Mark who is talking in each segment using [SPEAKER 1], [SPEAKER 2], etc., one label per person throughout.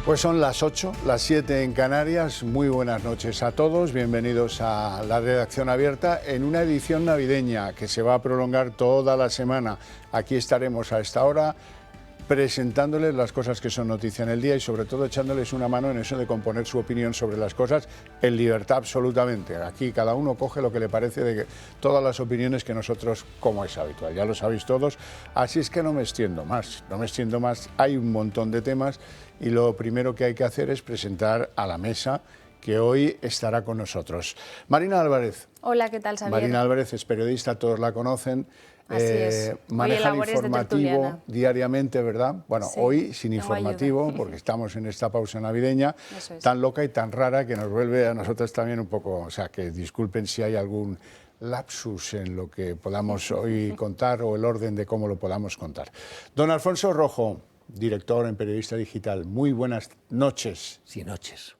[SPEAKER 1] Pues son las 8, las 7 en Canarias. Muy buenas noches a todos. Bienvenidos a la redacción abierta en una edición navideña que se va a prolongar toda la semana. Aquí estaremos a esta hora presentándoles las cosas que son noticia en el día y sobre todo echándoles una mano en eso de componer su opinión sobre las cosas en libertad absolutamente. Aquí cada uno coge lo que le parece de todas las opiniones que nosotros, como es habitual, ya lo sabéis todos. Así es que no me extiendo más, hay un montón de temas y lo primero que hay que hacer es presentar a la mesa que hoy estará con nosotros. Marina Álvarez.
[SPEAKER 2] Hola, ¿qué tal, Xavier?
[SPEAKER 1] Marina Álvarez es periodista, todos la conocen.
[SPEAKER 2] Así es.
[SPEAKER 1] Maneja el informativo diariamente, ¿verdad? Bueno, sí, hoy sin informativo,
[SPEAKER 2] ayuda.
[SPEAKER 1] Porque estamos en esta pausa navideña, tan loca y tan rara que nos vuelve a nosotros también un poco, o sea, que disculpen si hay algún lapsus en lo que podamos hoy contar o el orden de cómo lo podamos contar. Don Alfonso Rojo, director en Periodista Digital, muy buenas noches.
[SPEAKER 3] Sí, noches.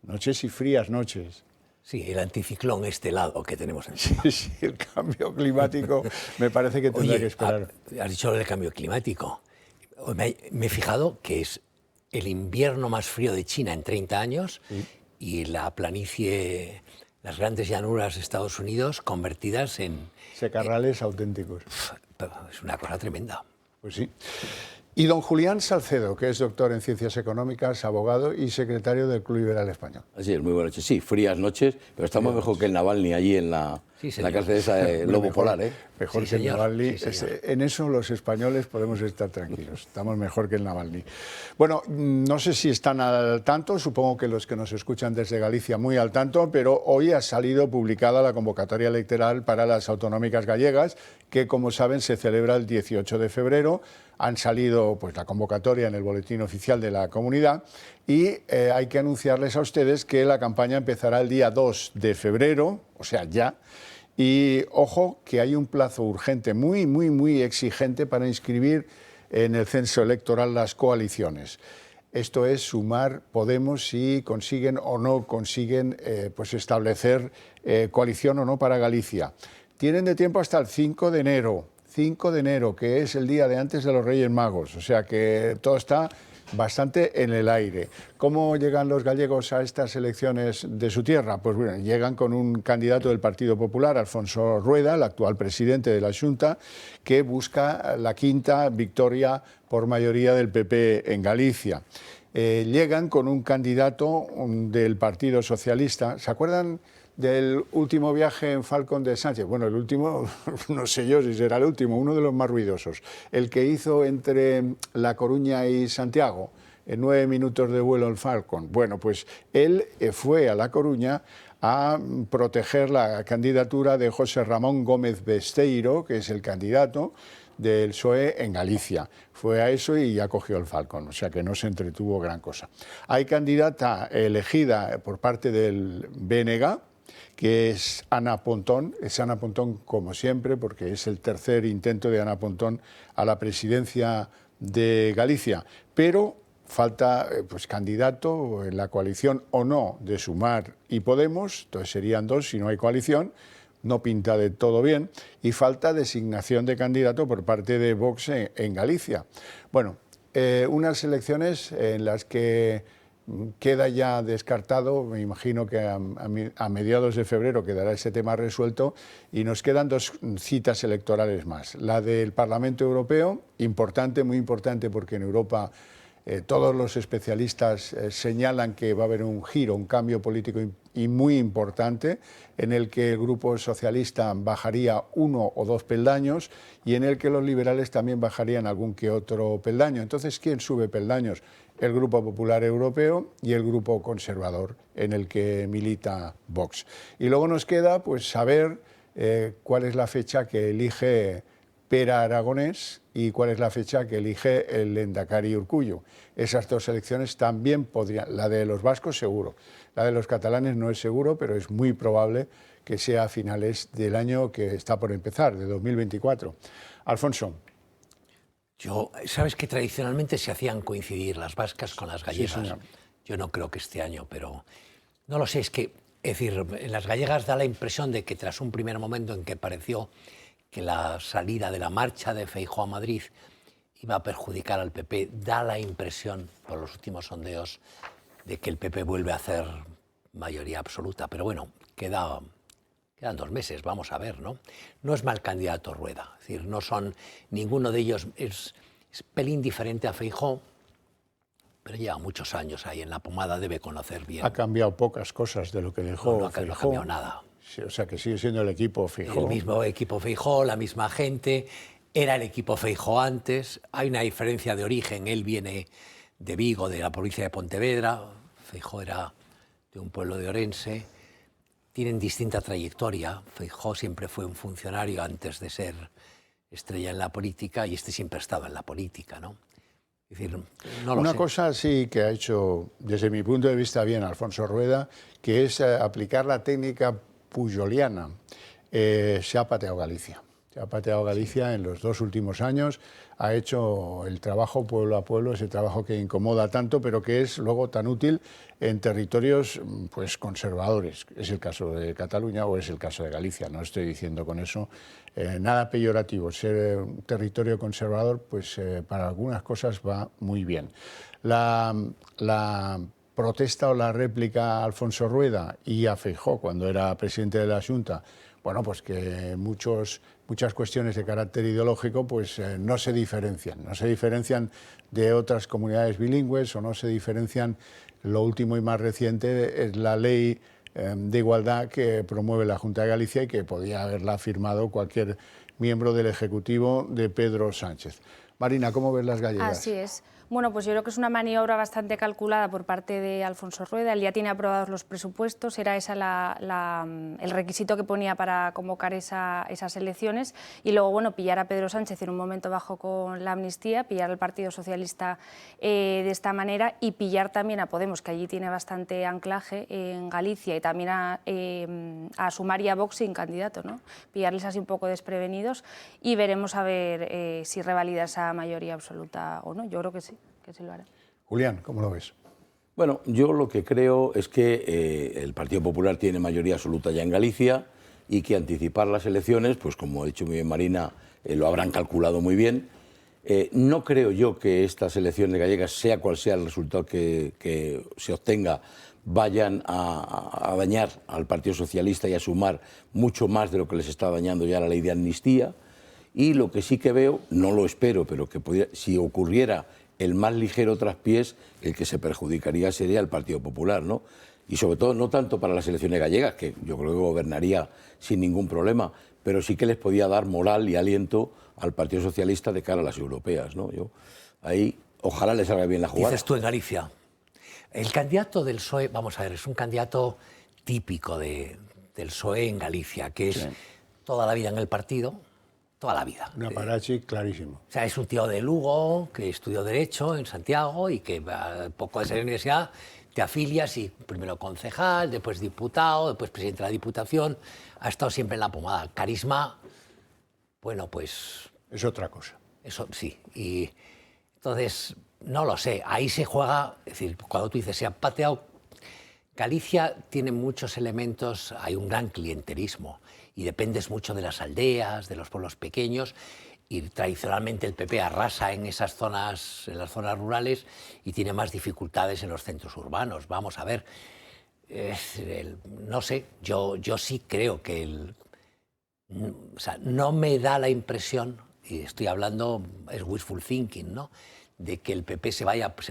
[SPEAKER 1] Noches y frías noches.
[SPEAKER 3] Sí, el anticiclón lado que tenemos en
[SPEAKER 1] Sí, el cambio climático me parece que tendrá que esperar.
[SPEAKER 3] Has dicho el cambio climático. Me he fijado que es el invierno más frío de China en 30 años y la planicie, las grandes llanuras de Estados Unidos convertidas en...
[SPEAKER 1] secarrales auténticos.
[SPEAKER 3] Es una cosa tremenda.
[SPEAKER 1] Pues sí. Y don Julián Salcedo, que es doctor en Ciencias Económicas, abogado y secretario del Club Liberal Español.
[SPEAKER 4] Así es, muy buenas noches. Sí, frías noches, pero estamos mejor que el Navalny allí en la cárcel esa de Lobo Polar, ¿eh?
[SPEAKER 1] Mejor que el Navalny. En eso los españoles podemos estar tranquilos. Estamos mejor que el Navalny. Bueno, no sé si están al tanto, supongo que los que nos escuchan desde Galicia muy al tanto, pero hoy ha salido publicada la convocatoria electoral para las autonómicas gallegas, que como saben se celebra el 18 de febrero. Han salido pues la convocatoria en el boletín oficial de la comunidad y hay que anunciarles a ustedes que la campaña empezará el día 2 de febrero, o sea, ya. Y ojo que hay un plazo urgente, muy exigente para inscribir en el censo electoral las coaliciones. Esto es sumar Podemos si consiguen o no consiguen pues establecer coalición o no para Galicia. Tienen de tiempo hasta el 5 de enero. 5 de enero, que es el día de antes de los Reyes Magos, o sea que todo está bastante en el aire. ¿Cómo llegan los gallegos a estas elecciones de su tierra? Pues bueno, llegan con un candidato del Partido Popular, Alfonso Rueda, el actual presidente de la Xunta, que busca la quinta victoria por mayoría del PP en Galicia. Llegan con un candidato del Partido Socialista. ¿Se acuerdan del último viaje en Falcon de Sánchez? Bueno, el último, no sé yo si será el último, uno de los más ruidosos. El que hizo entre La Coruña y Santiago, en 9 minutos de vuelo el Falcon. Bueno, pues él fue a La Coruña a proteger la candidatura de José Ramón Gómez Besteiro, que es el candidato del PSOE en Galicia. Fue a eso y ya cogió el Falcon, o sea que no se entretuvo gran cosa. Hay candidata elegida por parte del BNG, que es Ana Pontón como siempre, porque es el tercer intento de Ana Pontón a la presidencia de Galicia, pero falta pues candidato en la coalición o no de Sumar y Podemos, entonces serían dos si no hay coalición, no pinta de todo bien, y falta designación de candidato por parte de Vox en Galicia. Bueno, unas elecciones en las que queda ya descartado, me imagino que a mediados de febrero quedará ese tema resuelto y nos quedan dos citas electorales más. La del Parlamento Europeo, importante, muy importante, porque en Europa todos los especialistas señalan que va a haber un giro, un cambio político y muy importante, en el que el Grupo Socialista bajaría 1 o 2 peldaños y en el que los liberales también bajarían algún que otro peldaño. Entonces, ¿quién sube peldaños? El Grupo Popular Europeo y el Grupo Conservador, en el que milita Vox. Y luego nos queda pues saber cuál es la fecha que elige Pera Aragonés y cuál es la fecha que elige el Lehendakari Urkullu. Esas dos elecciones también podrían, la de los vascos seguro, la de los catalanes no es seguro, pero es muy probable que sea a finales del año que está por empezar, de 2024. Alfonso.
[SPEAKER 3] Sabes que tradicionalmente se hacían coincidir las vascas con las gallegas.
[SPEAKER 1] Sí, señor.
[SPEAKER 3] Yo no creo que este año, pero no lo sé, es decir, en las gallegas da la impresión de que tras un primer momento en que pareció que la salida de la marcha de Feijóo a Madrid iba a perjudicar al PP. Da la impresión, por los últimos sondeos, de que el PP vuelve a hacer mayoría absoluta. Pero bueno, quedan 2 meses, vamos a ver, ¿no? No es mal candidato Rueda. Es decir, no son, ninguno de ellos es pelín diferente a Feijóo, pero lleva muchos años ahí en la pomada, debe conocer bien.
[SPEAKER 1] Ha cambiado pocas cosas de lo que dejó
[SPEAKER 3] No ha
[SPEAKER 1] Feijóo.
[SPEAKER 3] cambiado nada.
[SPEAKER 1] Sí, o sea, que sigue siendo el equipo Feijóo.
[SPEAKER 3] El mismo equipo Feijóo, la misma gente, era el equipo Feijóo antes. Hay una diferencia de origen, él viene de Vigo, de la provincia de Pontevedra, Feijóo era de un pueblo de Orense. Tienen distinta trayectoria. Feijóo siempre fue un funcionario antes de ser estrella en la política y este siempre estaba en la política, ¿no? Es decir, no lo
[SPEAKER 1] Una
[SPEAKER 3] sé.
[SPEAKER 1] cosa sí que ha hecho, desde mi punto de vista, bien Alfonso Rueda, que es aplicar la técnica pujoliana. Se ha pateado Galicia. Se ha pateado Galicia en los 2 últimos años, ha hecho el trabajo pueblo a pueblo, ese trabajo que incomoda tanto, pero que es luego tan útil en territorios pues, conservadores. Es el caso de Cataluña o es el caso de Galicia. No estoy diciendo con eso nada peyorativo. Ser un territorio conservador, pues para algunas cosas va muy bien. La protesta o la réplica a Alfonso Rueda y a Feijóo cuando era presidente de la Xunta, bueno, pues que muchas cuestiones de carácter ideológico pues no se diferencian de otras comunidades bilingües o no se diferencian. Lo último y más reciente es la ley de igualdad que promueve la Junta de Galicia y que podía haberla firmado cualquier miembro del Ejecutivo de Pedro Sánchez. Marina, ¿cómo ves las gallegas?
[SPEAKER 2] Así es. Bueno, pues yo creo que es una maniobra bastante calculada por parte de Alfonso Rueda. Él ya tiene aprobados los presupuestos, era ese el requisito que ponía para convocar esas elecciones y luego, bueno, pillar a Pedro Sánchez en un momento bajo con la amnistía, pillar al Partido Socialista de esta manera y pillar también a Podemos, que allí tiene bastante anclaje en Galicia, y también a Sumar y a Vox sin candidato, ¿no? Pillarles así un poco desprevenidos y veremos a ver si revalida esa mayoría absoluta o no. Yo creo que sí lo hará.
[SPEAKER 1] Julián, ¿cómo lo ves?
[SPEAKER 4] Bueno, yo lo que creo es que el Partido Popular tiene mayoría absoluta ya en Galicia y que anticipar las elecciones, pues como ha dicho muy bien Marina, lo habrán calculado muy bien. No creo yo que estas elecciones gallegas, sea cual sea el resultado que se obtenga, vayan a dañar al Partido Socialista y a Sumar mucho más de lo que les está dañando ya la ley de amnistía. Y lo que sí que veo, no lo espero, pero que si ocurriera el más ligero traspiés, el que se perjudicaría sería el Partido Popular, ¿no? Y sobre todo, no tanto para las elecciones gallegas, que yo creo que gobernaría sin ningún problema, pero sí que les podía dar moral y aliento al Partido Socialista de cara a las europeas, ¿no? Yo ahí, ojalá les salga bien la jugada.
[SPEAKER 3] Dices tú en Galicia. El candidato del PSOE, vamos a ver, es un candidato típico del PSOE en Galicia, que es toda la vida en el partido. Toda la vida.
[SPEAKER 1] Un aparachi clarísimo.
[SPEAKER 3] O sea, es un tío de Lugo que estudió Derecho en Santiago y que poco de salir de la universidad te afilias y primero concejal, después diputado, después presidente de la Diputación. Ha estado siempre en la pomada. Carisma, bueno, pues...
[SPEAKER 1] Es otra cosa.
[SPEAKER 3] Eso sí. Y entonces, no lo sé. Ahí se juega, es decir, cuando tú dices se ha pateado, Galicia tiene muchos elementos, hay un gran clientelismo y dependes mucho de las aldeas, de los pueblos pequeños, y tradicionalmente el PP arrasa en esas zonas, en las zonas rurales, y tiene más dificultades en los centros urbanos. Vamos a ver, no sé, yo sí creo que o sea, no me da la impresión, y estoy hablando, es wishful thinking, ¿no?, de que el PP se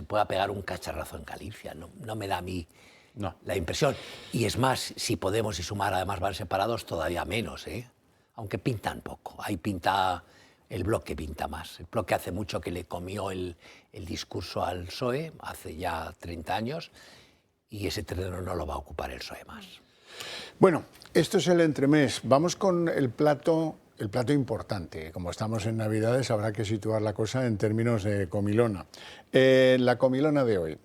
[SPEAKER 3] pueda pegar un cacharrazo en Galicia. No me da a mí la impresión. Y es más, si Podemos y Sumar además van separados, todavía menos, ¿eh? Aunque pintan poco. Ahí pinta, el Bloque pinta más. El Bloque hace mucho que le comió el discurso al PSOE, hace ya 30 años, y ese terreno no lo va a ocupar el PSOE más.
[SPEAKER 1] Bueno, esto es el entremés. Vamos con el plato importante. Como estamos en Navidades, habrá que situar la cosa en términos de comilona. La comilona de hoy.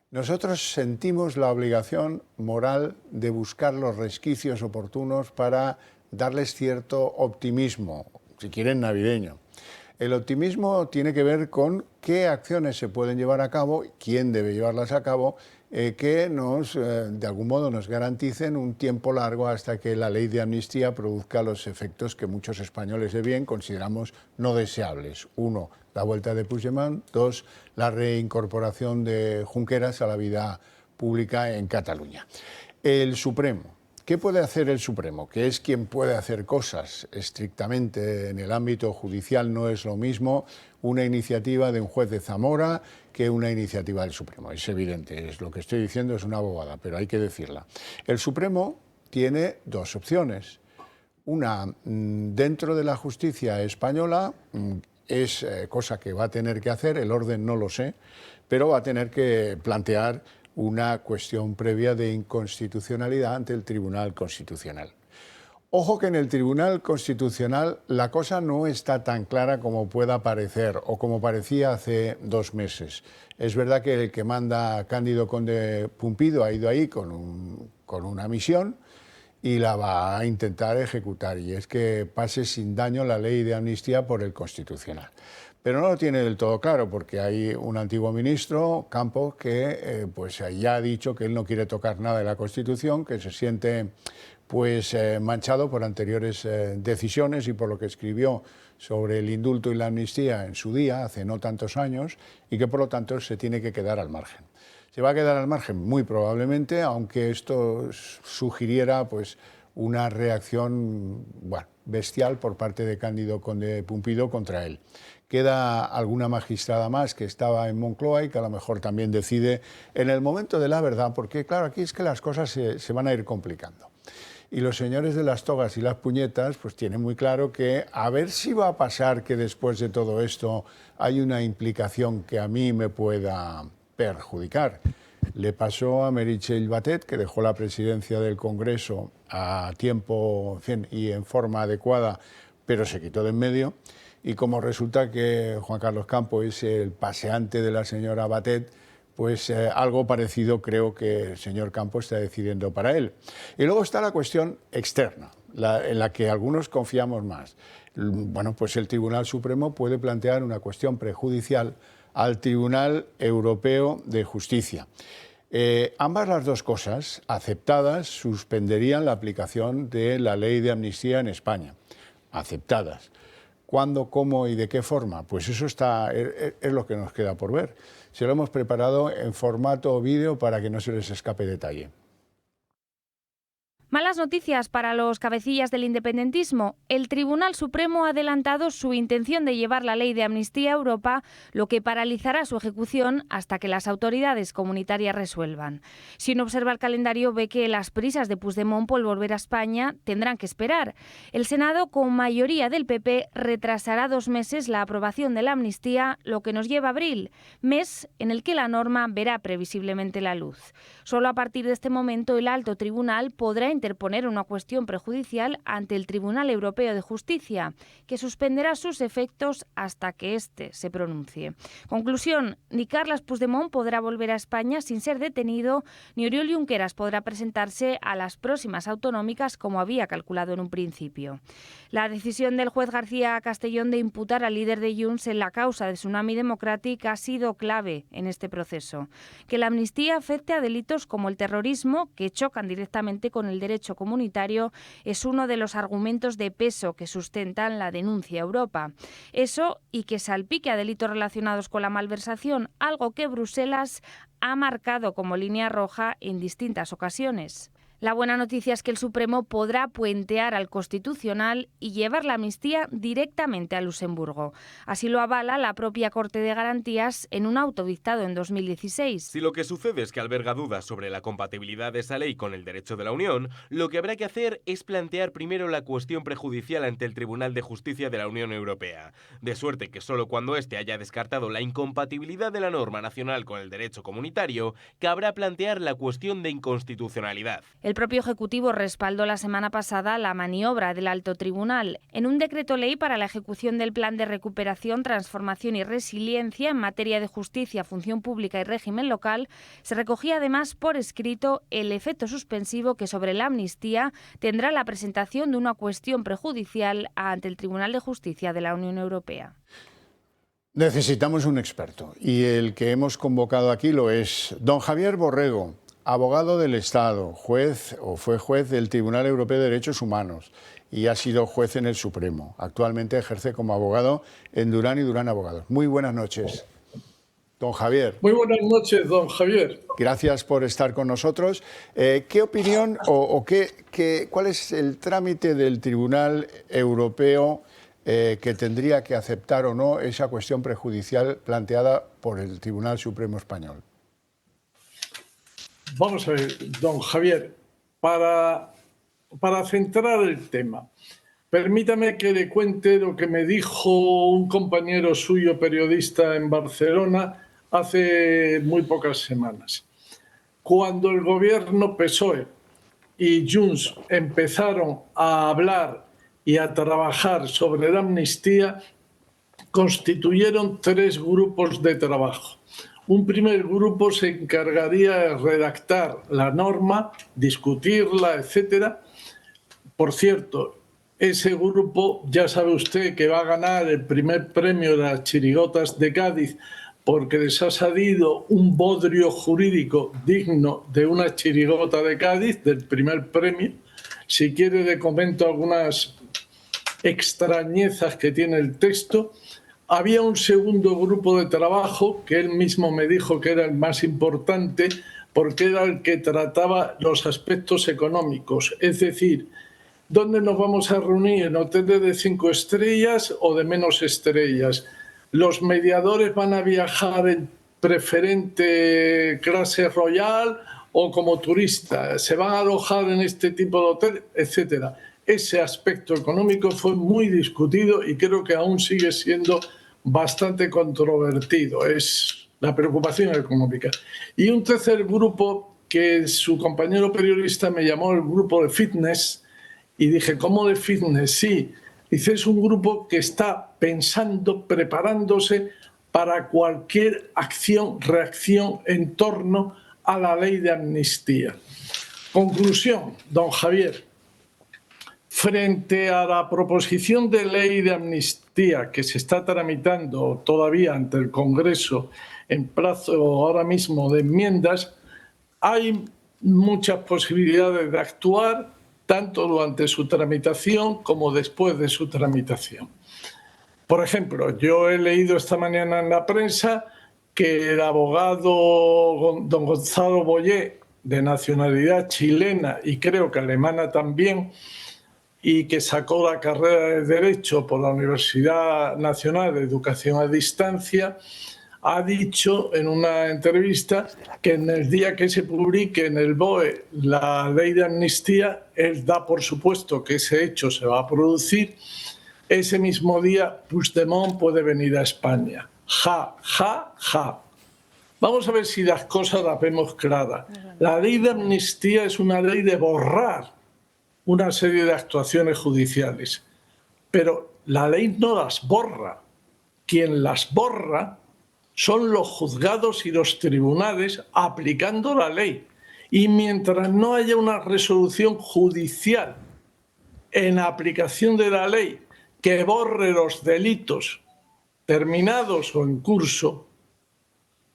[SPEAKER 1] Nosotros sentimos la obligación moral de buscar los resquicios oportunos para darles cierto optimismo, si quieren navideño. El optimismo tiene que ver con qué acciones se pueden llevar a cabo, quién debe llevarlas a cabo que de algún modo nos garanticen un tiempo largo hasta que la ley de amnistía produzca los efectos que muchos españoles de bien consideramos no deseables. 1, la vuelta de Puigdemont. 2, la reincorporación de Junqueras a la vida pública en Cataluña. El Supremo. ¿Qué puede hacer el Supremo? Que es quien puede hacer cosas estrictamente en el ámbito judicial. No es lo mismo una iniciativa de un juez de Zamora que una iniciativa del Supremo. Es evidente, lo que estoy diciendo es una bobada, pero hay que decirla. El Supremo tiene 2 opciones. Una, dentro de la justicia española, es cosa que va a tener que hacer, el orden no lo sé, pero va a tener que plantear una cuestión previa de inconstitucionalidad ante el Tribunal Constitucional. Ojo que en el Tribunal Constitucional la cosa no está tan clara como pueda parecer o como parecía hace 2 meses. Es verdad que el que manda Cándido Conde Pumpido ha ido ahí con una misión y la va a intentar ejecutar, y es que pase sin daño la ley de amnistía por el Constitucional. Pero no lo tiene del todo claro, porque hay un antiguo ministro, Campos, que pues ya ha dicho que él no quiere tocar nada de la Constitución, que se siente manchado por anteriores decisiones y por lo que escribió sobre el indulto y la amnistía en su día, hace no tantos años, y que por lo tanto se tiene que quedar al margen. Se va a quedar al margen muy probablemente, aunque esto sugiriera una reacción bestial por parte de Cándido Conde Pumpido contra él. Queda alguna magistrada más que estaba en Moncloa y que a lo mejor también decide en el momento de la verdad, porque claro, aquí es que las cosas se van a ir complicando. Y los señores de las togas y las puñetas pues tienen muy claro que a ver si va a pasar que después de todo esto hay una implicación que a mí me pueda perjudicar. Le pasó a Meritxell Batet, que dejó la presidencia del Congreso a tiempo y en forma adecuada, pero se quitó de en medio. Y como resulta que Juan Carlos Campo es el paseante de la señora Batet, pues algo parecido creo que el señor Campo está decidiendo para él. Y luego está la cuestión externa, en la que algunos confiamos más. Bueno, pues el Tribunal Supremo puede plantear una cuestión prejudicial al Tribunal Europeo de Justicia. Ambas las 2 cosas, aceptadas, suspenderían la aplicación de la ley de amnistía en España. Aceptadas. ¿Cuándo, cómo y de qué forma? Pues eso es lo que nos queda por ver. Se lo hemos preparado en formato vídeo para que no se les escape detalle.
[SPEAKER 2] Malas noticias para los cabecillas del independentismo. El Tribunal Supremo ha adelantado su intención de llevar la ley de amnistía a Europa, lo que paralizará su ejecución hasta que las autoridades comunitarias resuelvan. Si uno observa el calendario, ve que las prisas de Puigdemont por volver a España tendrán que esperar. El Senado, con mayoría del PP, retrasará 2 meses la aprobación de la amnistía, lo que nos lleva a abril, mes en el que la norma verá previsiblemente la luz. Solo a partir de este momento el alto tribunal podrá interponer una cuestión prejudicial ante el Tribunal Europeo de Justicia, que suspenderá sus efectos hasta que éste se pronuncie. Conclusión, ni Carles Puigdemont podrá volver a España sin ser detenido, ni Oriol Junqueras podrá presentarse a las próximas autonómicas como había calculado en un principio. La decisión del juez García Castellón de imputar al líder de Junts en la causa de Tsunami Democratic ha sido clave en este proceso. Que la amnistía afecte a delitos como el terrorismo, que chocan directamente con el derecho comunitario, es uno de los argumentos de peso que sustentan la denuncia a Europa. Eso, y que salpique a delitos relacionados con la malversación, algo que Bruselas ha marcado como línea roja en distintas ocasiones. La buena noticia es que el Supremo podrá puentear al Constitucional y llevar la amnistía directamente a Luxemburgo. Así lo avala la propia Corte de Garantías en un auto dictado en 2016.
[SPEAKER 5] Si lo que sucede es que alberga dudas sobre la compatibilidad de esa ley con el derecho de la Unión, lo que habrá que hacer es plantear primero la cuestión prejudicial ante el Tribunal de Justicia de la Unión Europea. De suerte que solo cuando éste haya descartado la incompatibilidad de la norma nacional con el derecho comunitario, cabrá plantear la cuestión de inconstitucionalidad.
[SPEAKER 2] El propio Ejecutivo respaldó la semana pasada la maniobra del Alto Tribunal. En un decreto ley para la ejecución del Plan de Recuperación, Transformación y Resiliencia en materia de justicia, función pública y régimen local, se recogía además por escrito el efecto suspensivo que sobre la amnistía tendrá la presentación de una cuestión prejudicial ante el Tribunal de Justicia de la Unión Europea.
[SPEAKER 1] Necesitamos un experto y el que hemos convocado aquí lo es don Javier Borrego, abogado del Estado, juez o fue juez del Tribunal Europeo de Derechos Humanos y ha sido juez en el Supremo. Actualmente ejerce como abogado en Durán y Durán Abogados. Muy buenas noches, don Javier.
[SPEAKER 6] Muy buenas noches, don Javier.
[SPEAKER 1] Gracias por estar con nosotros. ¿Qué opinión cuál es el trámite del Tribunal Europeo que tendría que aceptar o no esa cuestión prejudicial planteada por el Tribunal Supremo Español?
[SPEAKER 6] Vamos a ver, don Javier, para centrar el tema, permítame que le cuente lo que me dijo un compañero suyo, periodista en Barcelona, hace muy pocas semanas. Cuando el gobierno PSOE y Junts empezaron a hablar y a trabajar sobre la amnistía, constituyeron 3 grupos de trabajo. Un primer grupo se encargaría de redactar la norma, discutirla, etcétera. Por cierto, ese grupo, ya sabe usted que va a ganar el primer premio de las chirigotas de Cádiz porque les ha salido un bodrio jurídico digno de una chirigota de Cádiz, del primer premio. Si quiere le comento algunas extrañezas que tiene el texto. Había un segundo grupo de trabajo que él mismo me dijo que era el más importante porque era el que trataba los aspectos económicos, es decir, ¿dónde nos vamos a reunir? ¿En hoteles de 5 estrellas o de menos estrellas? ¿Los mediadores van a viajar en preferente clase royal o como turistas? ¿Se van a alojar en este tipo de hotel? Etcétera. Ese aspecto económico fue muy discutido y creo que aún sigue siendo bastante controvertido. Es la preocupación económica. Y un tercer grupo que su compañero periodista me llamó el grupo de fitness y dije, ¿cómo de fitness? Sí, dice, es un grupo que está pensando, preparándose para cualquier acción, reacción en torno a la ley de amnistía. Conclusión, don Javier. Frente a la proposición de ley de amnistía que se está tramitando todavía ante el Congreso en plazo ahora mismo de enmiendas, hay muchas posibilidades de actuar tanto durante su tramitación como después de su tramitación. Por ejemplo, yo he leído esta mañana en la prensa que el abogado don Gonzalo Boyé, de nacionalidad chilena y creo que alemana también, y que sacó la carrera de Derecho por la Universidad Nacional de Educación a Distancia, ha dicho en una entrevista que en el día que se publique en el BOE la ley de amnistía, él da por supuesto que ese hecho se va a producir. Ese mismo día Puigdemont puede venir a España. Ja, ja, ja. Vamos a ver si las cosas las vemos claras. La ley de amnistía es una ley de borrar una serie de actuaciones judiciales, pero la ley no las borra. Quien las borra son los juzgados y los tribunales aplicando la ley. Y mientras no haya una resolución judicial en aplicación de la ley que borre los delitos terminados o en curso,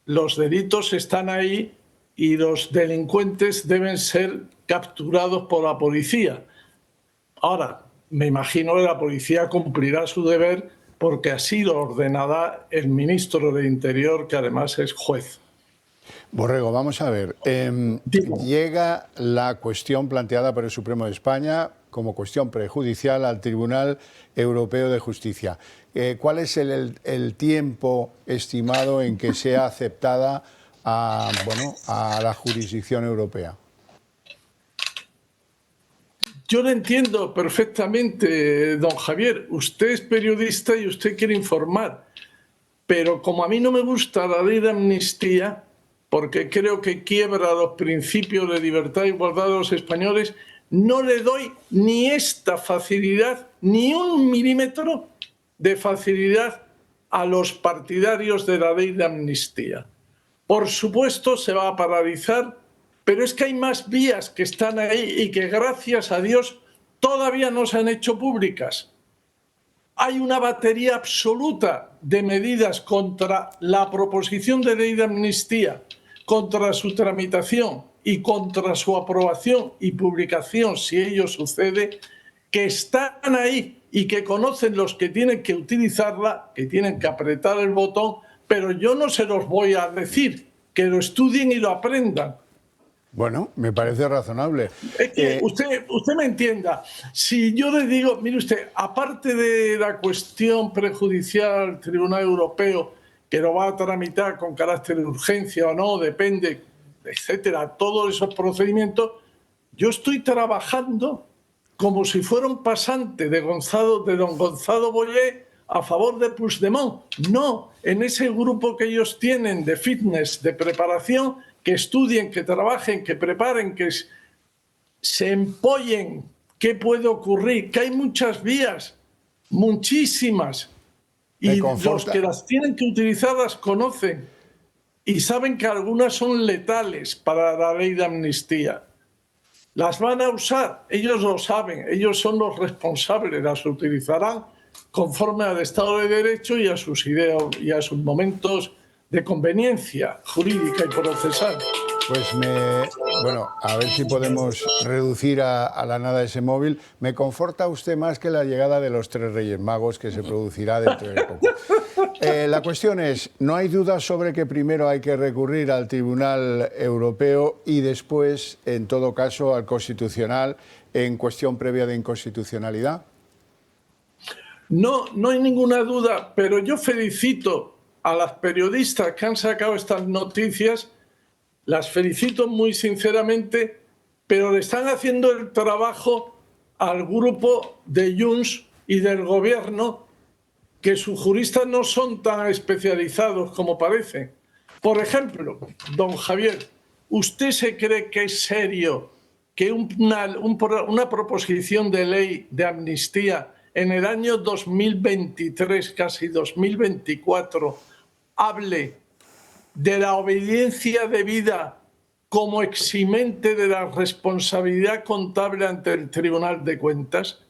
[SPEAKER 6] los delitos están ahí y los delincuentes deben ser capturados por la policía. Ahora, me imagino que la policía cumplirá su deber porque así lo ordenará el ministro de Interior, que además es juez.
[SPEAKER 1] Borrego, vamos a ver. Llega la cuestión planteada por el Supremo de España como cuestión prejudicial al Tribunal Europeo de Justicia. ¿Cuál es el tiempo estimado en que sea aceptada a la jurisdicción europea?
[SPEAKER 6] Yo lo entiendo perfectamente, don Javier. Usted es periodista y usted quiere informar. Pero como a mí no me gusta la ley de amnistía, porque creo que quiebra los principios de libertad e igualdad de los españoles, no le doy ni esta facilidad, ni un milímetro de facilidad a los partidarios de la ley de amnistía. Por supuesto, se va a paralizar, pero es que hay más vías que están ahí y que, gracias a Dios, todavía no se han hecho públicas. hay una batería absoluta de medidas contra la proposición de ley de amnistía, contra su tramitación y contra su aprobación y publicación, si ello sucede, que están ahí y que conocen los que tienen que utilizarla, que tienen que apretar el botón, pero yo no se los voy a decir, que lo estudien y lo aprendan.
[SPEAKER 1] Bueno, me parece razonable.
[SPEAKER 6] Es que usted me entienda, si yo le digo, mire usted, aparte de la cuestión prejudicial al Tribunal Europeo, que lo va a tramitar con carácter de urgencia o no, depende, etcétera, todos esos procedimientos, yo estoy trabajando como si fuera un pasante de don Gonzalo Boyer a favor de Puigdemont. No, en ese grupo que ellos tienen de fitness, de preparación, que estudien, que trabajen, que preparen, que se empollen. ¿Qué puede ocurrir? Que hay muchas vías, muchísimas. Y los que las tienen que utilizar las conocen y saben que algunas son letales para la ley de amnistía. Las van a usar, ellos lo saben, ellos son los responsables, las utilizarán conforme al Estado de Derecho y a sus ideas y a sus momentos de conveniencia jurídica y procesal.
[SPEAKER 1] Pues bueno, a ver si podemos reducir a la nada ese móvil. Me conforta usted más que la llegada de los 3 Reyes Magos que se producirá dentro de poco. La cuestión es, no hay duda sobre que primero hay que recurrir al Tribunal Europeo y después, en todo caso, al Constitucional en cuestión previa de inconstitucionalidad.
[SPEAKER 6] No hay ninguna duda, pero yo felicito a las periodistas que han sacado estas noticias, las felicito muy sinceramente, pero le están haciendo el trabajo al grupo de Junts y del gobierno, que sus juristas no son tan especializados como parecen. Por ejemplo, don Javier, ¿usted se cree que es serio que una proposición de ley de amnistía en el año 2023, casi 2024, hable de la obediencia debida como eximente de la responsabilidad contable ante el Tribunal de Cuentas?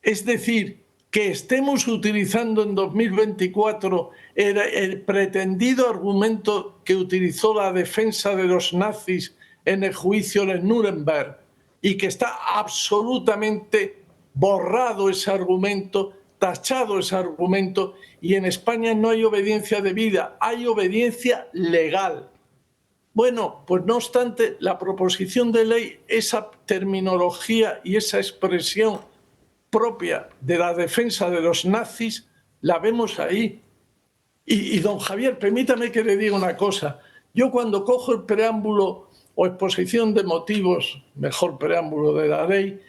[SPEAKER 6] Es decir, que estemos utilizando en 2024 el pretendido argumento que utilizó la defensa de los nazis en el juicio de Nuremberg y que está absolutamente borrado ese argumento, tachado ese argumento, y en España no hay obediencia debida, hay obediencia legal. Bueno, pues no obstante, la proposición de ley, esa terminología y esa expresión propia de la defensa de los nazis, la vemos ahí. Y don Javier, permítame que le diga una cosa. Yo cuando cojo el preámbulo o exposición de motivos, mejor preámbulo de la ley,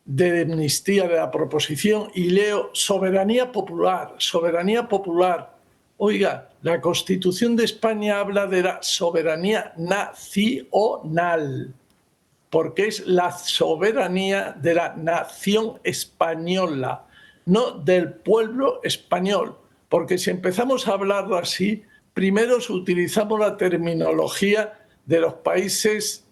[SPEAKER 6] de amnistía de la proposición, y leo soberanía popular, soberanía popular. Oiga, la Constitución de España habla de la soberanía nacional, porque es la soberanía de la nación española, no del pueblo español. Porque si empezamos a hablarlo así, primero utilizamos la terminología de los países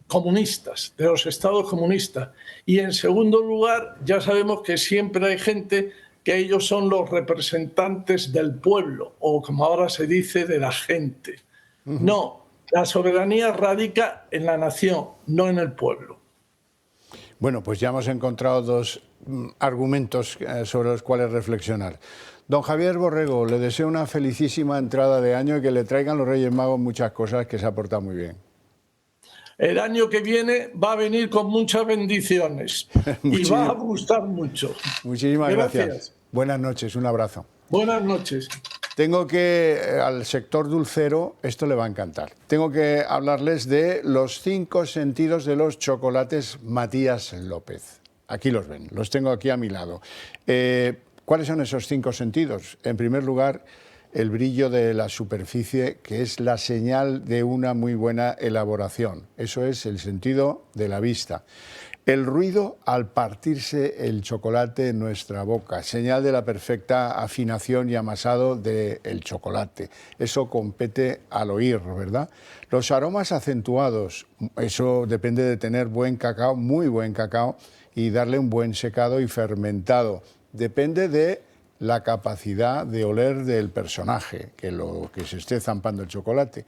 [SPEAKER 6] comunistas, de los estados comunistas. Y en segundo lugar, ya sabemos que siempre hay gente que ellos son los representantes del pueblo, o como ahora se dice, de la gente. No, la soberanía radica en la nación, no en el pueblo.
[SPEAKER 1] Bueno, pues ya hemos encontrado 2 argumentos sobre los cuales reflexionar. Don Javier Borrego, le deseo una felicísima entrada de año y que le traigan los Reyes Magos muchas cosas, que se ha portado muy bien.
[SPEAKER 6] El año que viene va a venir con muchas bendiciones y va a gustar mucho.
[SPEAKER 1] Muchísimas gracias. Buenas noches, un abrazo.
[SPEAKER 6] Buenas noches.
[SPEAKER 1] Tengo que, al sector dulcero, esto le va a encantar. Tengo que hablarles de los 5 sentidos de los chocolates Matías López. Aquí los ven, los tengo aquí a mi lado. ¿Cuáles son esos 5 sentidos? En primer lugar, el brillo de la superficie, que es la señal de una muy buena elaboración. Eso es el sentido de la vista. El ruido al partirse el chocolate en nuestra boca, señal de la perfecta afinación y amasado del chocolate. Eso compete al oír, ¿verdad? Los aromas acentuados, eso depende de tener buen cacao, muy buen cacao, y darle un buen secado y fermentado. Depende de la capacidad de oler del personaje, que se esté zampando el chocolate.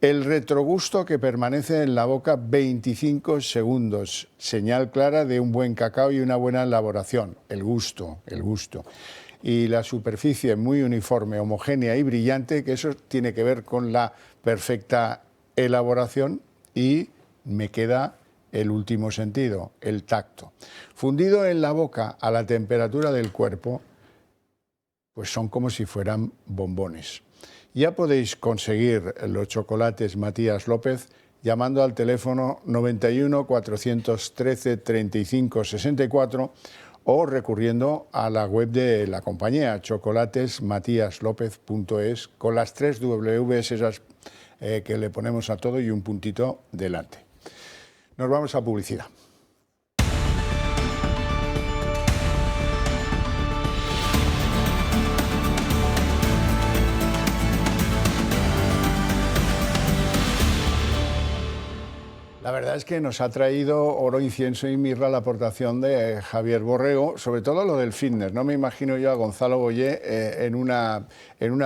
[SPEAKER 1] El retrogusto que permanece en la boca 25 segundos, señal clara de un buen cacao y una buena elaboración, el gusto. Y la superficie muy uniforme, homogénea y brillante, que eso tiene que ver con la perfecta elaboración. Y me queda el último sentido, el tacto. Fundido en la boca a la temperatura del cuerpo, pues son como si fueran bombones. Ya podéis conseguir los chocolates Matías López llamando al teléfono 91 413 35 64 o recurriendo a la web de la compañía, chocolatesmatiaslopez.es, con las 3 Ws esas que le ponemos a todo y un puntito delante. Nos vamos a publicidad. La verdad es que nos ha traído oro, incienso y mirra la aportación de Javier Borrego, sobre todo lo del fitness. No me imagino yo a Gonzalo Boyé en una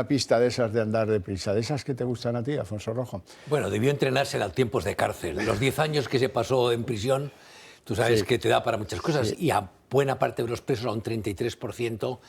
[SPEAKER 1] pista de esas de andar deprisa. ¿De esas que te gustan a ti, Alfonso Rojo?
[SPEAKER 3] Bueno, debió entrenarse en tiempos de cárcel. Los 10 años que se pasó en prisión, tú sabes que te da para muchas cosas. Y a buena parte de los presos, a un 33%,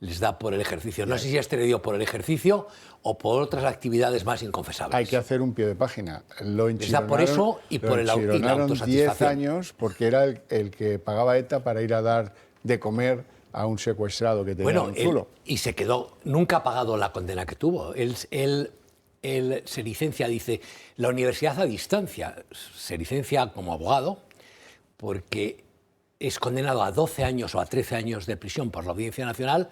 [SPEAKER 3] les da por el ejercicio. No sé si este le dio por el ejercicio o por otras actividades más inconfesables.
[SPEAKER 1] Hay que hacer un pie de página.
[SPEAKER 3] Les da por eso y por la autosatisfacción.
[SPEAKER 1] 10 años porque era el que pagaba ETA para ir a dar de comer a un secuestrado que tenía en Zulo.
[SPEAKER 3] Y se quedó, nunca ha pagado la condena que tuvo. Él se licencia, dice, la universidad a distancia. Se licencia como abogado porque es condenado a 12 años o a 13 años de prisión por la Audiencia Nacional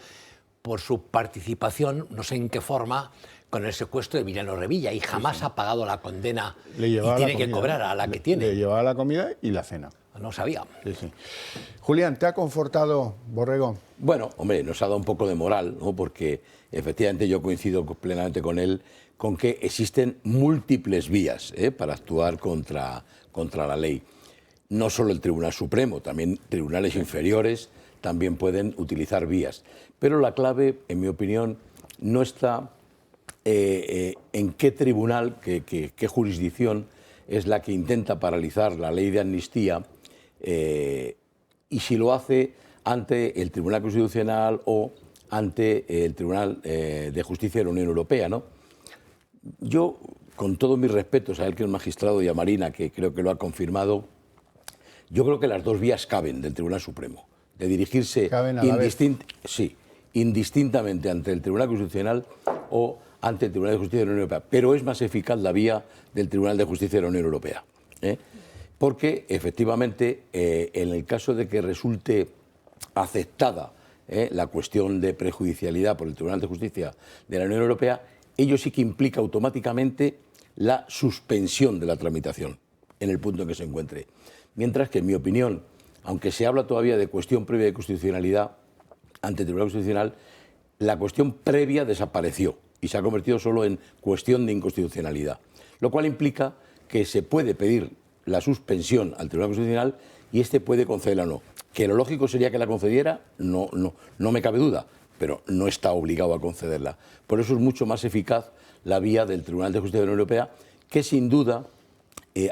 [SPEAKER 3] por su participación, no sé en qué forma, con el secuestro de Emiliano Revilla y jamás ha pagado la condena y tiene que cobrar a la que tiene.
[SPEAKER 1] Le llevaba la comida y la cena.
[SPEAKER 3] No sabía.
[SPEAKER 1] Sí. Julián, ¿te ha confortado Borrego?
[SPEAKER 4] Bueno, hombre, nos ha dado un poco de moral, ¿no? Porque efectivamente yo coincido plenamente con él con que existen múltiples vías para actuar contra la ley. No solo el Tribunal Supremo, también tribunales inferiores también pueden utilizar vías. Pero la clave, en mi opinión, no está en qué tribunal, qué jurisdicción es la que intenta paralizar la ley de amnistía y si lo hace ante el Tribunal Constitucional o ante el Tribunal de Justicia de la Unión Europea, ¿no? Yo, con todos mis respetos a él, que es un magistrado, y a Marina, que creo que lo ha confirmado, yo creo que las dos vías caben del Tribunal Supremo, de dirigirse indistintamente ante el Tribunal Constitucional o ante el Tribunal de Justicia de la Unión Europea, pero es más eficaz la vía del Tribunal de Justicia de la Unión Europea, porque efectivamente en el caso de que resulte aceptada la cuestión de prejudicialidad por el Tribunal de Justicia de la Unión Europea, ello sí que implica automáticamente la suspensión de la tramitación en el punto en que se encuentre. Mientras que, en mi opinión, aunque se habla todavía de cuestión previa de constitucionalidad ante el Tribunal Constitucional, la cuestión previa desapareció y se ha convertido solo en cuestión de inconstitucionalidad, lo cual implica que se puede pedir la suspensión al Tribunal Constitucional y este puede concederla o no. Que lo lógico sería que la concediera, no me cabe duda, pero no está obligado a concederla. Por eso es mucho más eficaz la vía del Tribunal de Justicia de la Unión Europea, que sin duda